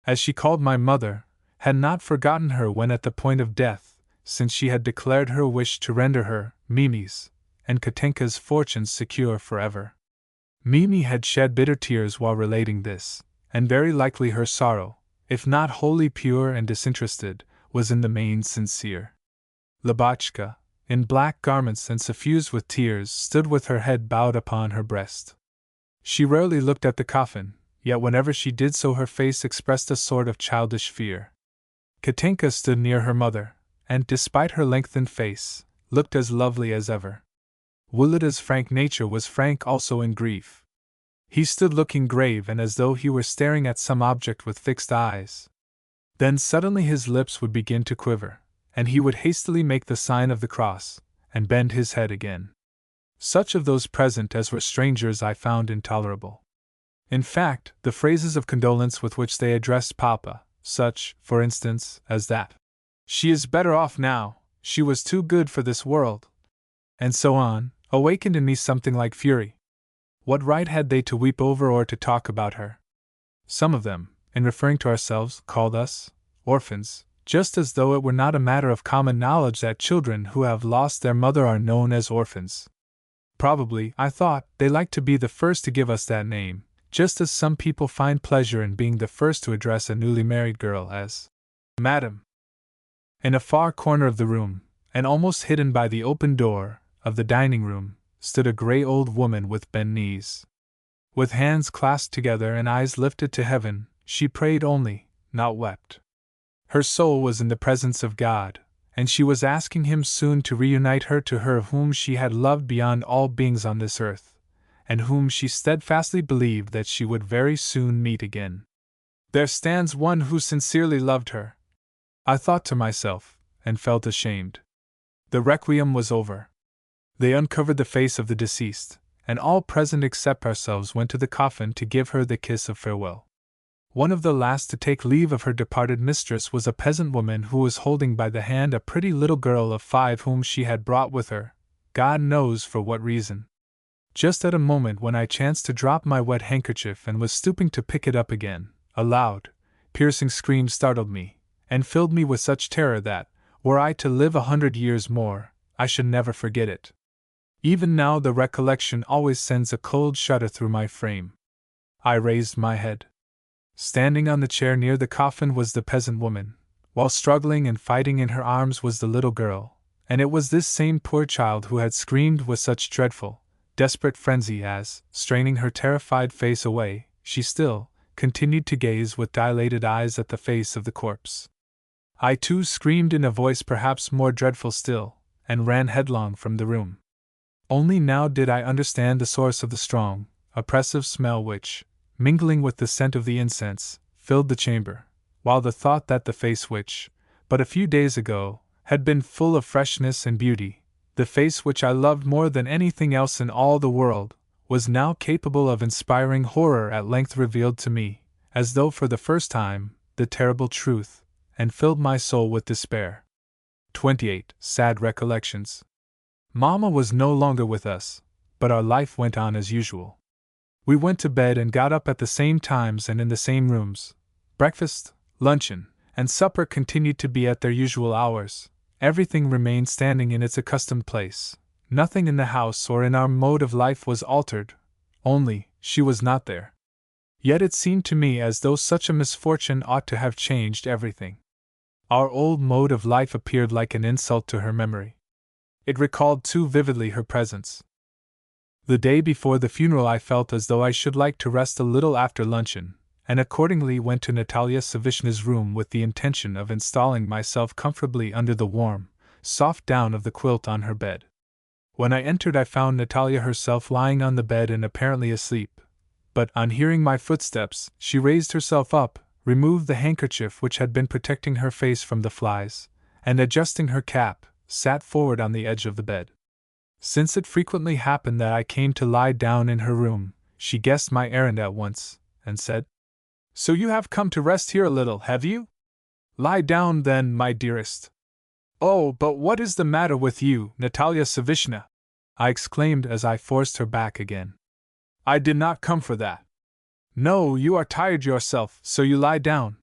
as she called my mother, had not forgotten her when at the point of death, since she had declared her wish to render her, Mimi's, and Katinka's fortunes secure forever. Mimi had shed bitter tears while relating this, and very likely her sorrow, if not wholly pure and disinterested, was in the main sincere. Lubotshka, in black garments and suffused with tears, stood with her head bowed upon her breast. She rarely looked at the coffin, yet whenever she did so her face expressed a sort of childish fear. Katinka stood near her mother, and, despite her lengthened face, looked as lovely as ever. Wulada's frank nature was frank also in grief. He stood looking grave and as though he were staring at some object with fixed eyes. Then suddenly his lips would begin to quiver, and he would hastily make the sign of the cross, and bend his head again. Such of those present as were strangers I found intolerable. In fact, the phrases of condolence with which they addressed Papa, such, for instance, as that, "She is better off now, she was too good for this world," and so on, awakened in me something like fury. What right had they to weep over or to talk about her? Some of them, in referring to ourselves, called us orphans, just as though it were not a matter of common knowledge that children who have lost their mother are known as orphans. Probably, I thought, they liked to be the first to give us that name, just as some people find pleasure in being the first to address a newly married girl as Madam. In a far corner of the room, and almost hidden by the open door of the dining room, stood a grey old woman with bent knees. With hands clasped together and eyes lifted to heaven, she prayed only, not wept. Her soul was in the presence of God, and she was asking Him soon to reunite her to her whom she had loved beyond all beings on this earth, and whom she steadfastly believed that she would very soon meet again. There stands one who sincerely loved her, I thought to myself, and felt ashamed. The requiem was over. They uncovered the face of the deceased, and all present except ourselves went to the coffin to give her the kiss of farewell. One of the last to take leave of her departed mistress was a peasant woman who was holding by the hand a pretty little girl of 5 whom she had brought with her, God knows for what reason. Just at a moment when I chanced to drop my wet handkerchief and was stooping to pick it up again, a loud, piercing scream startled me, and filled me with such terror that, were I to live 100 years more, I should never forget it. Even now the recollection always sends a cold shudder through my frame. I raised my head. Standing on the chair near the coffin was the peasant woman, while struggling and fighting in her arms was the little girl, and it was this same poor child who had screamed with such dreadful, desperate frenzy as, straining her terrified face away, she still continued to gaze with dilated eyes at the face of the corpse. I too screamed in a voice perhaps more dreadful still, and ran headlong from the room. Only now did I understand the source of the strong, oppressive smell which, mingling with the scent of the incense, filled the chamber, while the thought that the face which, but a few days ago, had been full of freshness and beauty, the face which I loved more than anything else in all the world, was now capable of inspiring horror at length revealed to me, as though for the first time, the terrible truth, and filled my soul with despair. 28. Sad Recollections. Mamma was no longer with us, but our life went on as usual. We went to bed and got up at the same times and in the same rooms. Breakfast, luncheon, and supper continued to be at their usual hours. Everything remained standing in its accustomed place. Nothing in the house or in our mode of life was altered, only she was not there. Yet it seemed to me as though such a misfortune ought to have changed everything. Our old mode of life appeared like an insult to her memory. It recalled too vividly her presence. The day before the funeral I felt as though I should like to rest a little after luncheon, and accordingly went to Natalia Savishna's room with the intention of installing myself comfortably under the warm, soft down of the quilt on her bed. When I entered I found Natalia herself lying on the bed and apparently asleep, but on hearing my footsteps, she raised herself up, removed the handkerchief which had been protecting her face from the flies, and adjusting her cap, sat forward on the edge of the bed. Since it frequently happened that I came to lie down in her room, she guessed my errand at once, and said, "So you have come to rest here a little, have you? Lie down then, my dearest." "Oh, but what is the matter with you, Natalia Savishna?" I exclaimed as I forced her back again. "I did not come for that." "No, you are tired yourself, so you lie down."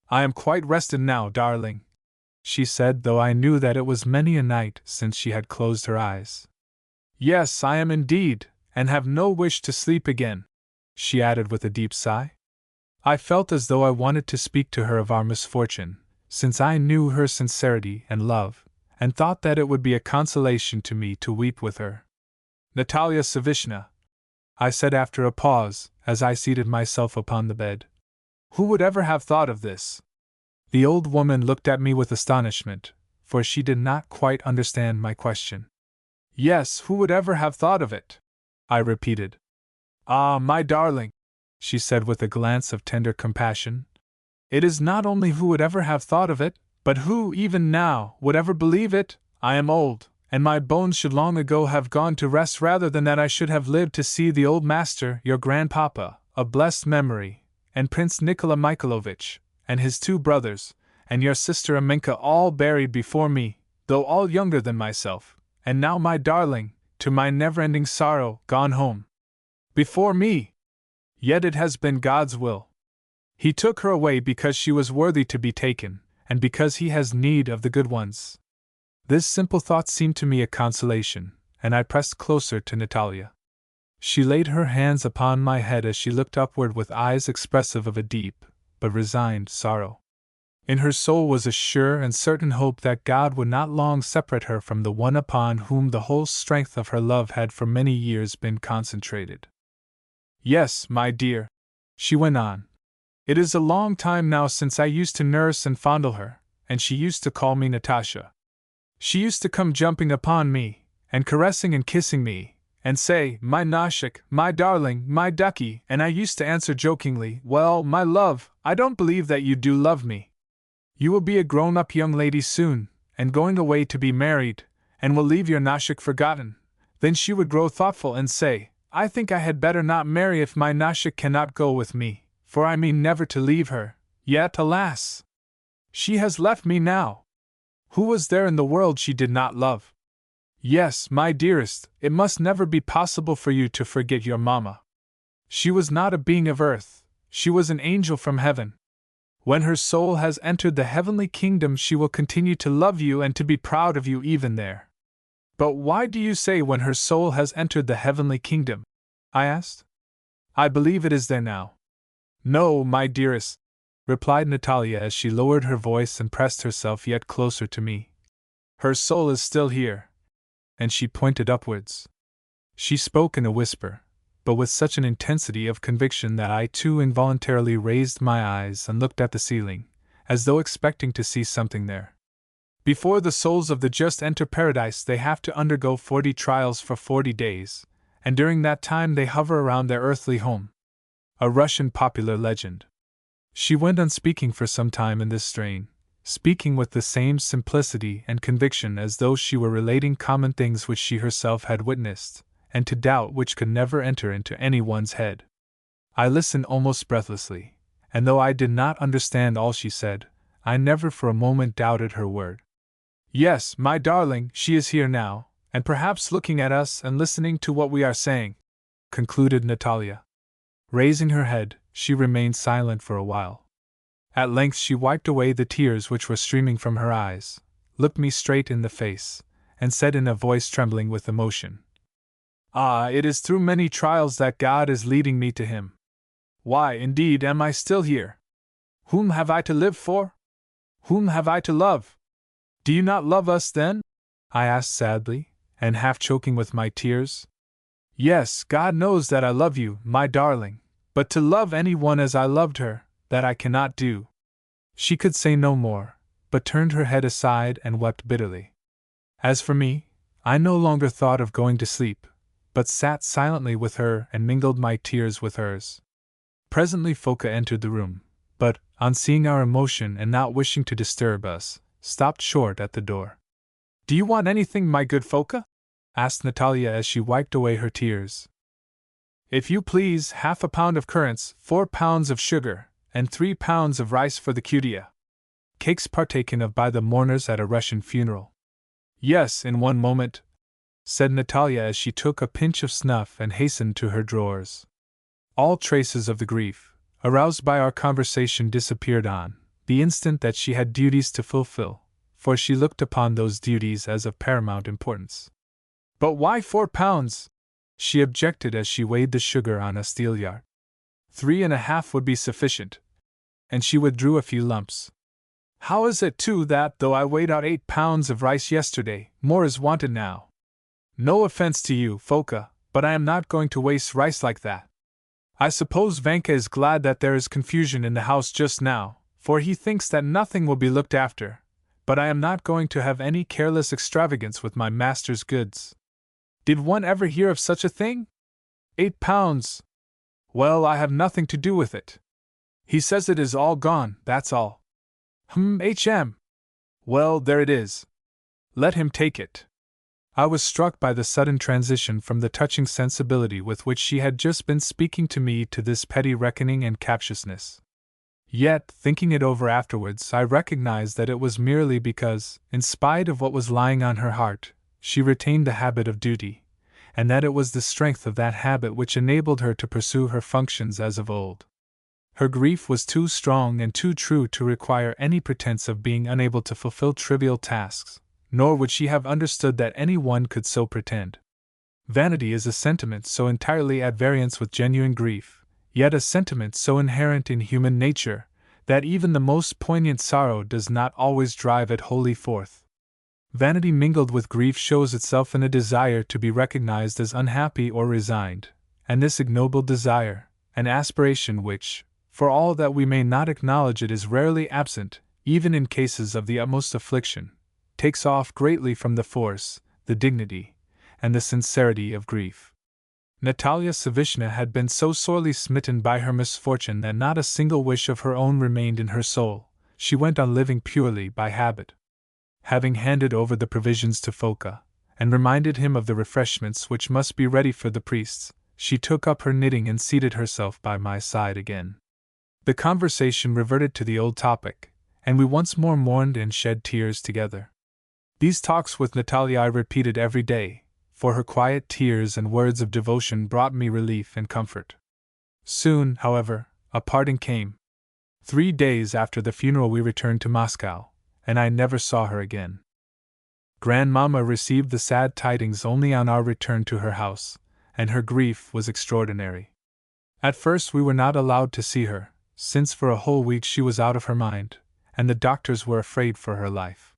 "I am quite rested now, darling," she said, though I knew that it was many a night since she had closed her eyes. "Yes, I am indeed, and have no wish to sleep again," she added with a deep sigh. I felt as though I wanted to speak to her of our misfortune, since I knew her sincerity and love, and thought that it would be a consolation to me to weep with her. "Natalia Savishna," I said after a pause, as I seated myself upon the bed, "who would ever have thought of this?" The old woman looked at me with astonishment, for she did not quite understand my question. "Yes, who would ever have thought of it?" I repeated. "Ah, my darling," she said with a glance of tender compassion, "it is not only who would ever have thought of it, but who, even now, would ever believe it. I am old, and my bones should long ago have gone to rest rather than that I should have lived to see the old master, your grandpapa, of blessed memory, and Prince Nikola Mikhailovich, and his 2 brothers, and your sister Amenka all buried before me, though all younger than myself, and now my darling, to my never-ending sorrow, gone home. Before me! Yet it has been God's will. He took her away because she was worthy to be taken, and because He has need of the good ones." This simple thought seemed to me a consolation, and I pressed closer to Natalia. She laid her hands upon my head as she looked upward with eyes expressive of a deep, but resigned sorrow. In her soul was a sure and certain hope that God would not long separate her from the one upon whom the whole strength of her love had for many years been concentrated. "Yes, my dear," she went on, "it is a long time now since I used to nurse and fondle her, and she used to call me Natasha. She used to come jumping upon me, and caressing and kissing me, and say, 'My Nashik, my darling, my ducky,' and I used to answer jokingly, 'Well, my love, I don't believe that you do love me. You will be a grown-up young lady soon, and going away to be married, and will leave your Nashik forgotten.' Then she would grow thoughtful and say, 'I think I had better not marry if my Nashik cannot go with me, for I mean never to leave her.' Yet, alas! She has left me now. Who was there in the world she did not love? Yes, my dearest, it must never be possible for you to forget your mamma. She was not a being of earth, she was an angel from heaven. When her soul has entered the heavenly kingdom she will continue to love you and to be proud of you even there." "But why do you say when her soul has entered the heavenly kingdom?" I asked. "I believe it is there now." "No, my dearest," replied Natalia as she lowered her voice and pressed herself yet closer to me. "Her soul is still here." And she pointed upwards. She spoke in a whisper, but with such an intensity of conviction that I too involuntarily raised my eyes and looked at the ceiling, as though expecting to see something there. "Before the souls of the just enter paradise they have to undergo 40 trials for 40 days, and during that time they hover around their earthly home." A Russian popular legend. She went on speaking for some time in this strain, speaking with the same simplicity and conviction as though she were relating common things which she herself had witnessed, and to doubt which could never enter into any one's head. I listened almost breathlessly, and though I did not understand all she said, I never for a moment doubted her word. Yes, my darling, she is here now, and perhaps looking at us and listening to what we are saying, concluded Natalia. Raising her head, she remained silent for a while. At length she wiped away the tears which were streaming from her eyes, looked me straight in the face, and said in a voice trembling with emotion, "Ah, it is through many trials that God is leading me to Him. Why, indeed, am I still here? Whom have I to live for? Whom have I to love?" "Do you not love us, then?" I asked sadly, and half choking with my tears. "Yes, God knows that I love you, my darling, but to love any one as I loved her, that I cannot do." She could say no more, but turned her head aside and wept bitterly. As for me, I no longer thought of going to sleep, but sat silently with her and mingled my tears with hers. Presently Foka entered the room, but, on seeing our emotion and not wishing to disturb us, stopped short at the door. "Do you want anything, my good Foka?" asked Natalia as she wiped away her tears. "If you please, 1/2 pound of currants, 4 pounds of sugar, and 3 pounds of rice for the kutia. Cakes partaken of by the mourners at a Russian funeral." "Yes, in one moment," said Natalia as she took a pinch of snuff and hastened to her drawers. All traces of the grief, aroused by our conversation, disappeared on the instant that she had duties to fulfill, for she looked upon those duties as of paramount importance. "But why 4 pounds? She objected as she weighed the sugar on a steelyard. 3½ would be sufficient, and she withdrew a few lumps. "How is it, too, that, though I weighed out 8 pounds of rice yesterday, more is wanted now? No offense to you, Foka, but I am not going to waste rice like that. I suppose Vanka is glad that there is confusion in the house just now, for he thinks that nothing will be looked after, but I am not going to have any careless extravagance with my master's goods. Did one ever hear of such a thing? 8 pounds! Well, I have nothing to do with it. He says it is all gone, that's all. HM. Well, there it is. Let him take it." I was struck by the sudden transition from the touching sensibility with which she had just been speaking to me to this petty reckoning and captiousness. Yet, thinking it over afterwards, I recognized that it was merely because, in spite of what was lying on her heart, she retained the habit of duty, and that it was the strength of that habit which enabled her to pursue her functions as of old. Her grief was too strong and too true to require any pretense of being unable to fulfill trivial tasks, nor would she have understood that any one could so pretend. Vanity is a sentiment so entirely at variance with genuine grief, yet a sentiment so inherent in human nature, that even the most poignant sorrow does not always drive it wholly forth. Vanity mingled with grief shows itself in a desire to be recognized as unhappy or resigned, and this ignoble desire, an aspiration which, for all that we may not acknowledge it, is rarely absent, even in cases of the utmost affliction, takes off greatly from the force, the dignity, and the sincerity of grief. Natalia Savishna had been so sorely smitten by her misfortune that not a single wish of her own remained in her soul. She went on living purely by habit. Having handed over the provisions to Foka, and reminded him of the refreshments which must be ready for the priests, she took up her knitting and seated herself by my side again. The conversation reverted to the old topic, and we once more mourned and shed tears together. These talks with Natalia I repeated every day, for her quiet tears and words of devotion brought me relief and comfort. Soon, however, a parting came. 3 days after the funeral we returned to Moscow, and I never saw her again. Grandmamma received the sad tidings only on our return to her house, and her grief was extraordinary. At first we were not allowed to see her, since for a whole week she was out of her mind, and the doctors were afraid for her life.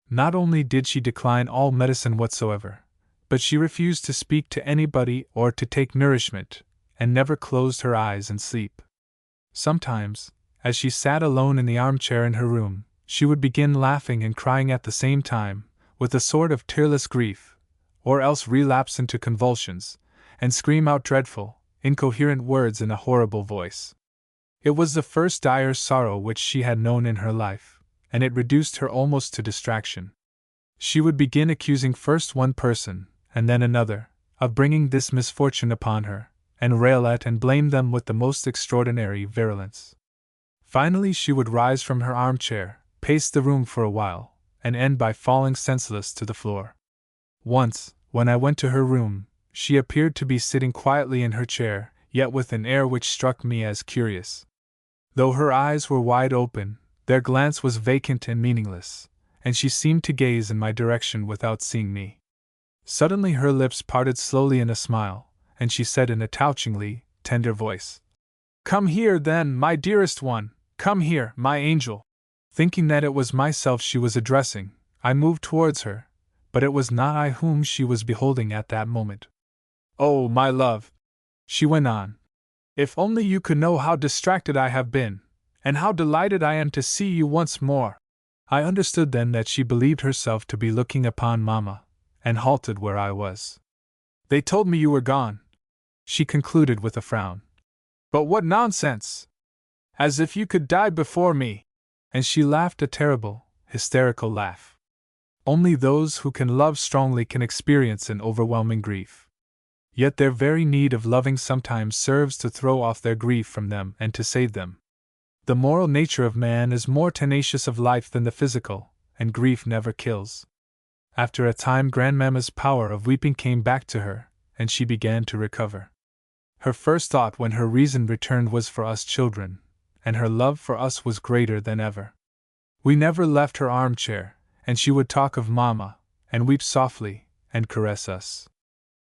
Not only did she decline all medicine whatsoever, but she refused to speak to anybody or to take nourishment, and never closed her eyes in sleep. Sometimes, as she sat alone in the armchair in her room, she would begin laughing and crying at the same time, with a sort of tearless grief, or else relapse into convulsions, and scream out dreadful, incoherent words in a horrible voice. It was the first dire sorrow which she had known in her life, and it reduced her almost to distraction. She would begin accusing first one person, and then another, of bringing this misfortune upon her, and rail at and blame them with the most extraordinary virulence. Finally she would rise from her armchair, pace the room for a while, and end by falling senseless to the floor. Once, when I went to her room, she appeared to be sitting quietly in her chair, yet with an air which struck me as curious. Though her eyes were wide open, their glance was vacant and meaningless, and she seemed to gaze in my direction without seeing me. Suddenly her lips parted slowly in a smile, and she said in a touchingly tender voice, "Come here, then, my dearest one, come here, my angel." Thinking that it was myself she was addressing, I moved towards her, but it was not I whom she was beholding at that moment. "Oh, my love," she went on, "if only you could know how distracted I have been, and how delighted I am to see you once more." I understood then that she believed herself to be looking upon Mamma, and halted where I was. "They told me you were gone," she concluded with a frown. "But what nonsense! As if you could die before me!" And she laughed a terrible, hysterical laugh. Only those who can love strongly can experience an overwhelming grief. Yet their very need of loving sometimes serves to throw off their grief from them and to save them. The moral nature of man is more tenacious of life than the physical, and grief never kills. After a time Grandmamma's power of weeping came back to her, and she began to recover. Her first thought when her reason returned was for us children, and her love for us was greater than ever. We never left her armchair, and she would talk of Mamma, and weep softly, and caress us.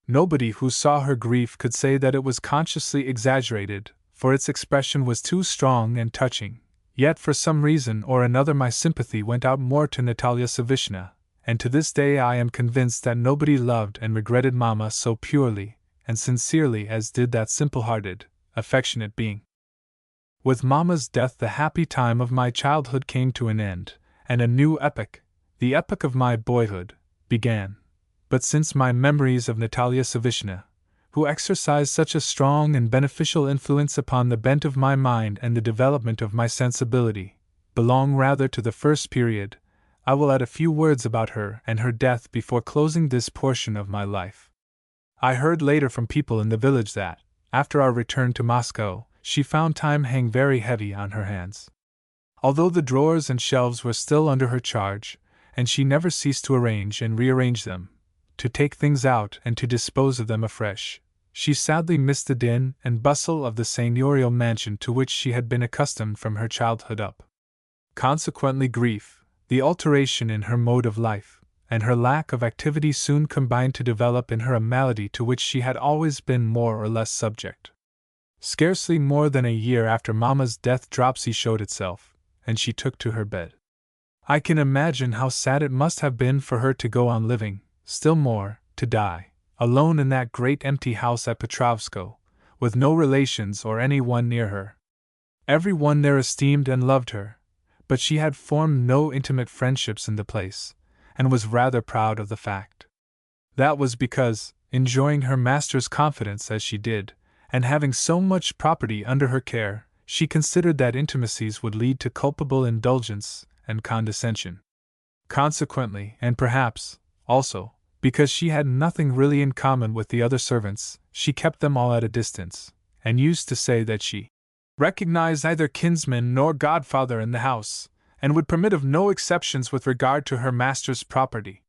Nobody who saw her grief could say that it was consciously exaggerated, for its expression was too strong and touching, yet for some reason or another my sympathy went out more to Natalia Savishna, and to this day I am convinced that nobody loved and regretted Mamma so purely and sincerely as did that simple-hearted, affectionate being. With Mamma's death the happy time of my childhood came to an end, and a new epoch, the epoch of my boyhood, began. But since my memories of Natalia Savishna, who exercised such a strong and beneficial influence upon the bent of my mind and the development of my sensibility, belong rather to the first period, I will add a few words about her and her death before closing this portion of my life. I heard later from people in the village that, after our return to Moscow, she found time hang very heavy on her hands. Although the drawers and shelves were still under her charge, and she never ceased to arrange and rearrange them, to take things out and to dispose of them afresh, she sadly missed the din and bustle of the seigneurial mansion to which she had been accustomed from her childhood up. Consequently grief, the alteration in her mode of life, and her lack of activity soon combined to develop in her a malady to which she had always been more or less subject. Scarcely more than a year after Mamma's death dropsy showed itself, and she took to her bed. I can imagine how sad it must have been for her to go on living, still more, to die, alone in that great empty house at Petrovsko, with no relations or any one near her. Every one there esteemed and loved her, but she had formed no intimate friendships in the place, and was rather proud of the fact. That was because, enjoying her master's confidence as she did, and having so much property under her care, she considered that intimacies would lead to culpable indulgence and condescension. Consequently, and perhaps, also, because she had nothing really in common with the other servants, she kept them all at a distance, and used to say that she recognized neither kinsman nor godfather in the house, and would permit of no exceptions with regard to her master's property.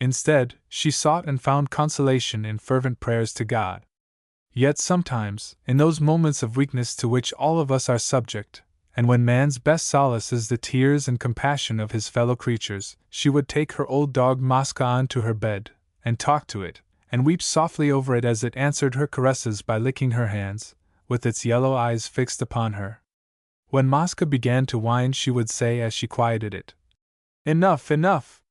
Instead, she sought and found consolation in fervent prayers to God. Yet sometimes, in those moments of weakness to which all of us are subject, and when man's best solace is the tears and compassion of his fellow creatures, she would take her old dog Mosca on to her bed, and talk to it, and weep softly over it as it answered her caresses by licking her hands, with its yellow eyes fixed upon her. When Mosca began to whine, she would say as she quieted it, "Enough, enough!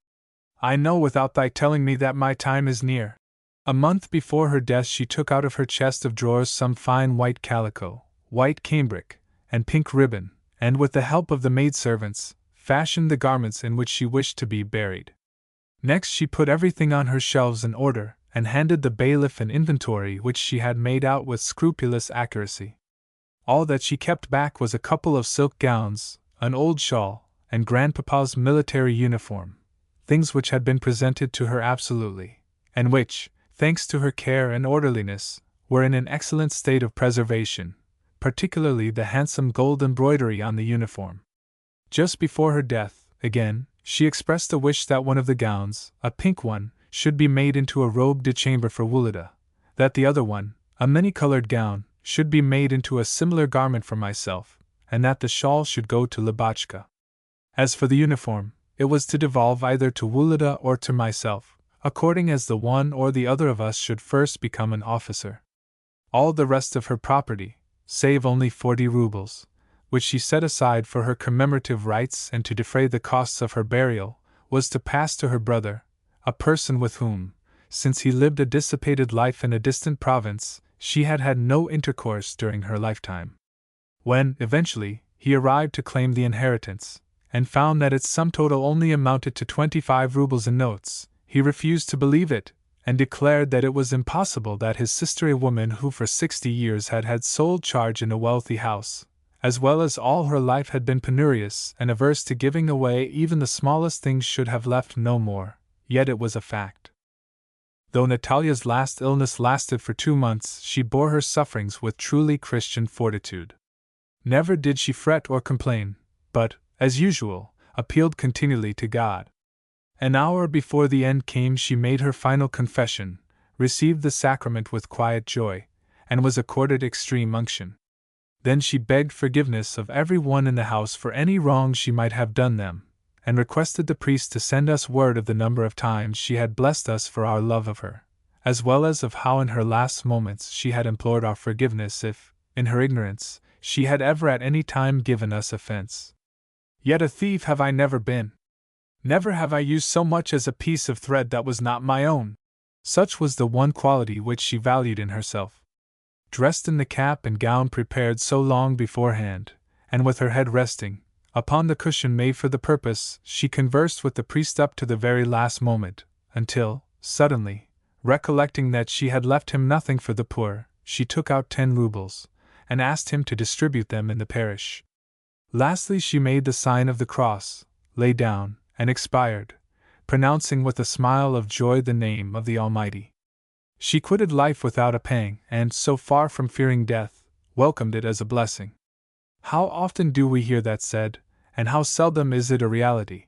I know without thy telling me that my time is near." A month before her death she took out of her chest of drawers some fine white calico, white cambric, and pink ribbon, and with the help of the maidservants, fashioned the garments in which she wished to be buried. Next she put everything on her shelves in order, and handed the bailiff an inventory which she had made out with scrupulous accuracy. All that she kept back was a couple of silk gowns, an old shawl, and Grandpapa's military uniform, things which had been presented to her absolutely, and which, thanks to her care and orderliness, were in an excellent state of preservation, particularly the handsome gold embroidery on the uniform. Just before her death, again, she expressed a wish that one of the gowns, a pink one, should be made into a robe de chambre for Wulida, that the other one, a many-colored gown, should be made into a similar garment for myself, and that the shawl should go to Lubotshka. As for the uniform, it was to devolve either to Wulida or to myself, according as the one or the other of us should first become an officer. All the rest of her property, save only 40 rubles, which she set aside for her commemorative rites and to defray the costs of her burial, was to pass to her brother, a person with whom, since he lived a dissipated life in a distant province, she had had no intercourse during her lifetime. When, eventually, he arrived to claim the inheritance, and found that its sum total only amounted to 25 rubles in notes, he refused to believe it, and declared that it was impossible that his sister, a woman who for 60 years had had sole charge in a wealthy house, as well as all her life had been penurious and averse to giving away even the smallest things, should have left no more, yet it was a fact. Though Natalia's last illness lasted for 2 months, she bore her sufferings with truly Christian fortitude. Never did she fret or complain, but, as usual, appealed continually to God. An hour before the end came, she made her final confession, received the sacrament with quiet joy, and was accorded extreme unction. Then she begged forgiveness of every one in the house for any wrong she might have done them, and requested the priest to send us word of the number of times she had blessed us for our love of her, as well as of how in her last moments she had implored our forgiveness if, in her ignorance, she had ever at any time given us offense. Yet a thief have I never been. Never have I used so much as a piece of thread that was not my own. Such was the one quality which she valued in herself. Dressed in the cap and gown prepared so long beforehand, and with her head resting upon the cushion made for the purpose, she conversed with the priest up to the very last moment, until, suddenly, recollecting that she had left him nothing for the poor, she took out 10 rubles, and asked him to distribute them in the parish. Lastly, she made the sign of the cross, lay down, and expired, pronouncing with a smile of joy the name of the Almighty. She quitted life without a pang, and, so far from fearing death, welcomed it as a blessing. How often do we hear that said, and how seldom is it a reality?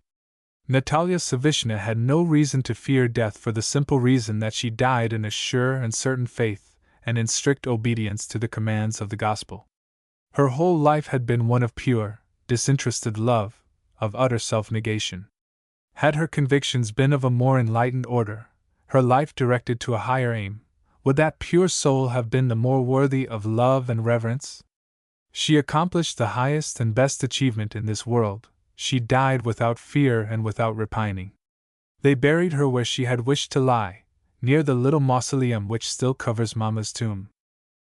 Natalia Savishna had no reason to fear death for the simple reason that she died in a sure and certain faith, and in strict obedience to the commands of the gospel. Her whole life had been one of pure, disinterested love, of utter self-negation. Had her convictions been of a more enlightened order, her life directed to a higher aim, would that pure soul have been the more worthy of love and reverence? She accomplished the highest and best achievement in this world. She died without fear and without repining. They buried her where she had wished to lie, near the little mausoleum which still covers Mamma's tomb.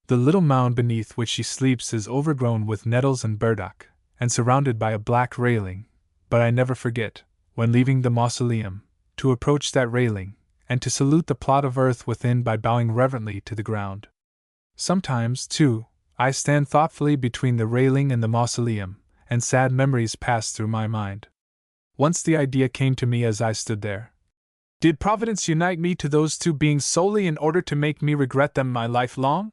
The little mound beneath which she sleeps is overgrown with nettles and burdock, and surrounded by a black railing, but I never forget, when leaving the mausoleum, to approach that railing, and to salute the plot of earth within by bowing reverently to the ground. Sometimes, too, I stand thoughtfully between the railing and the mausoleum, and sad memories pass through my mind. Once the idea came to me as I stood there. Did Providence unite me to those two beings solely in order to make me regret them my life long?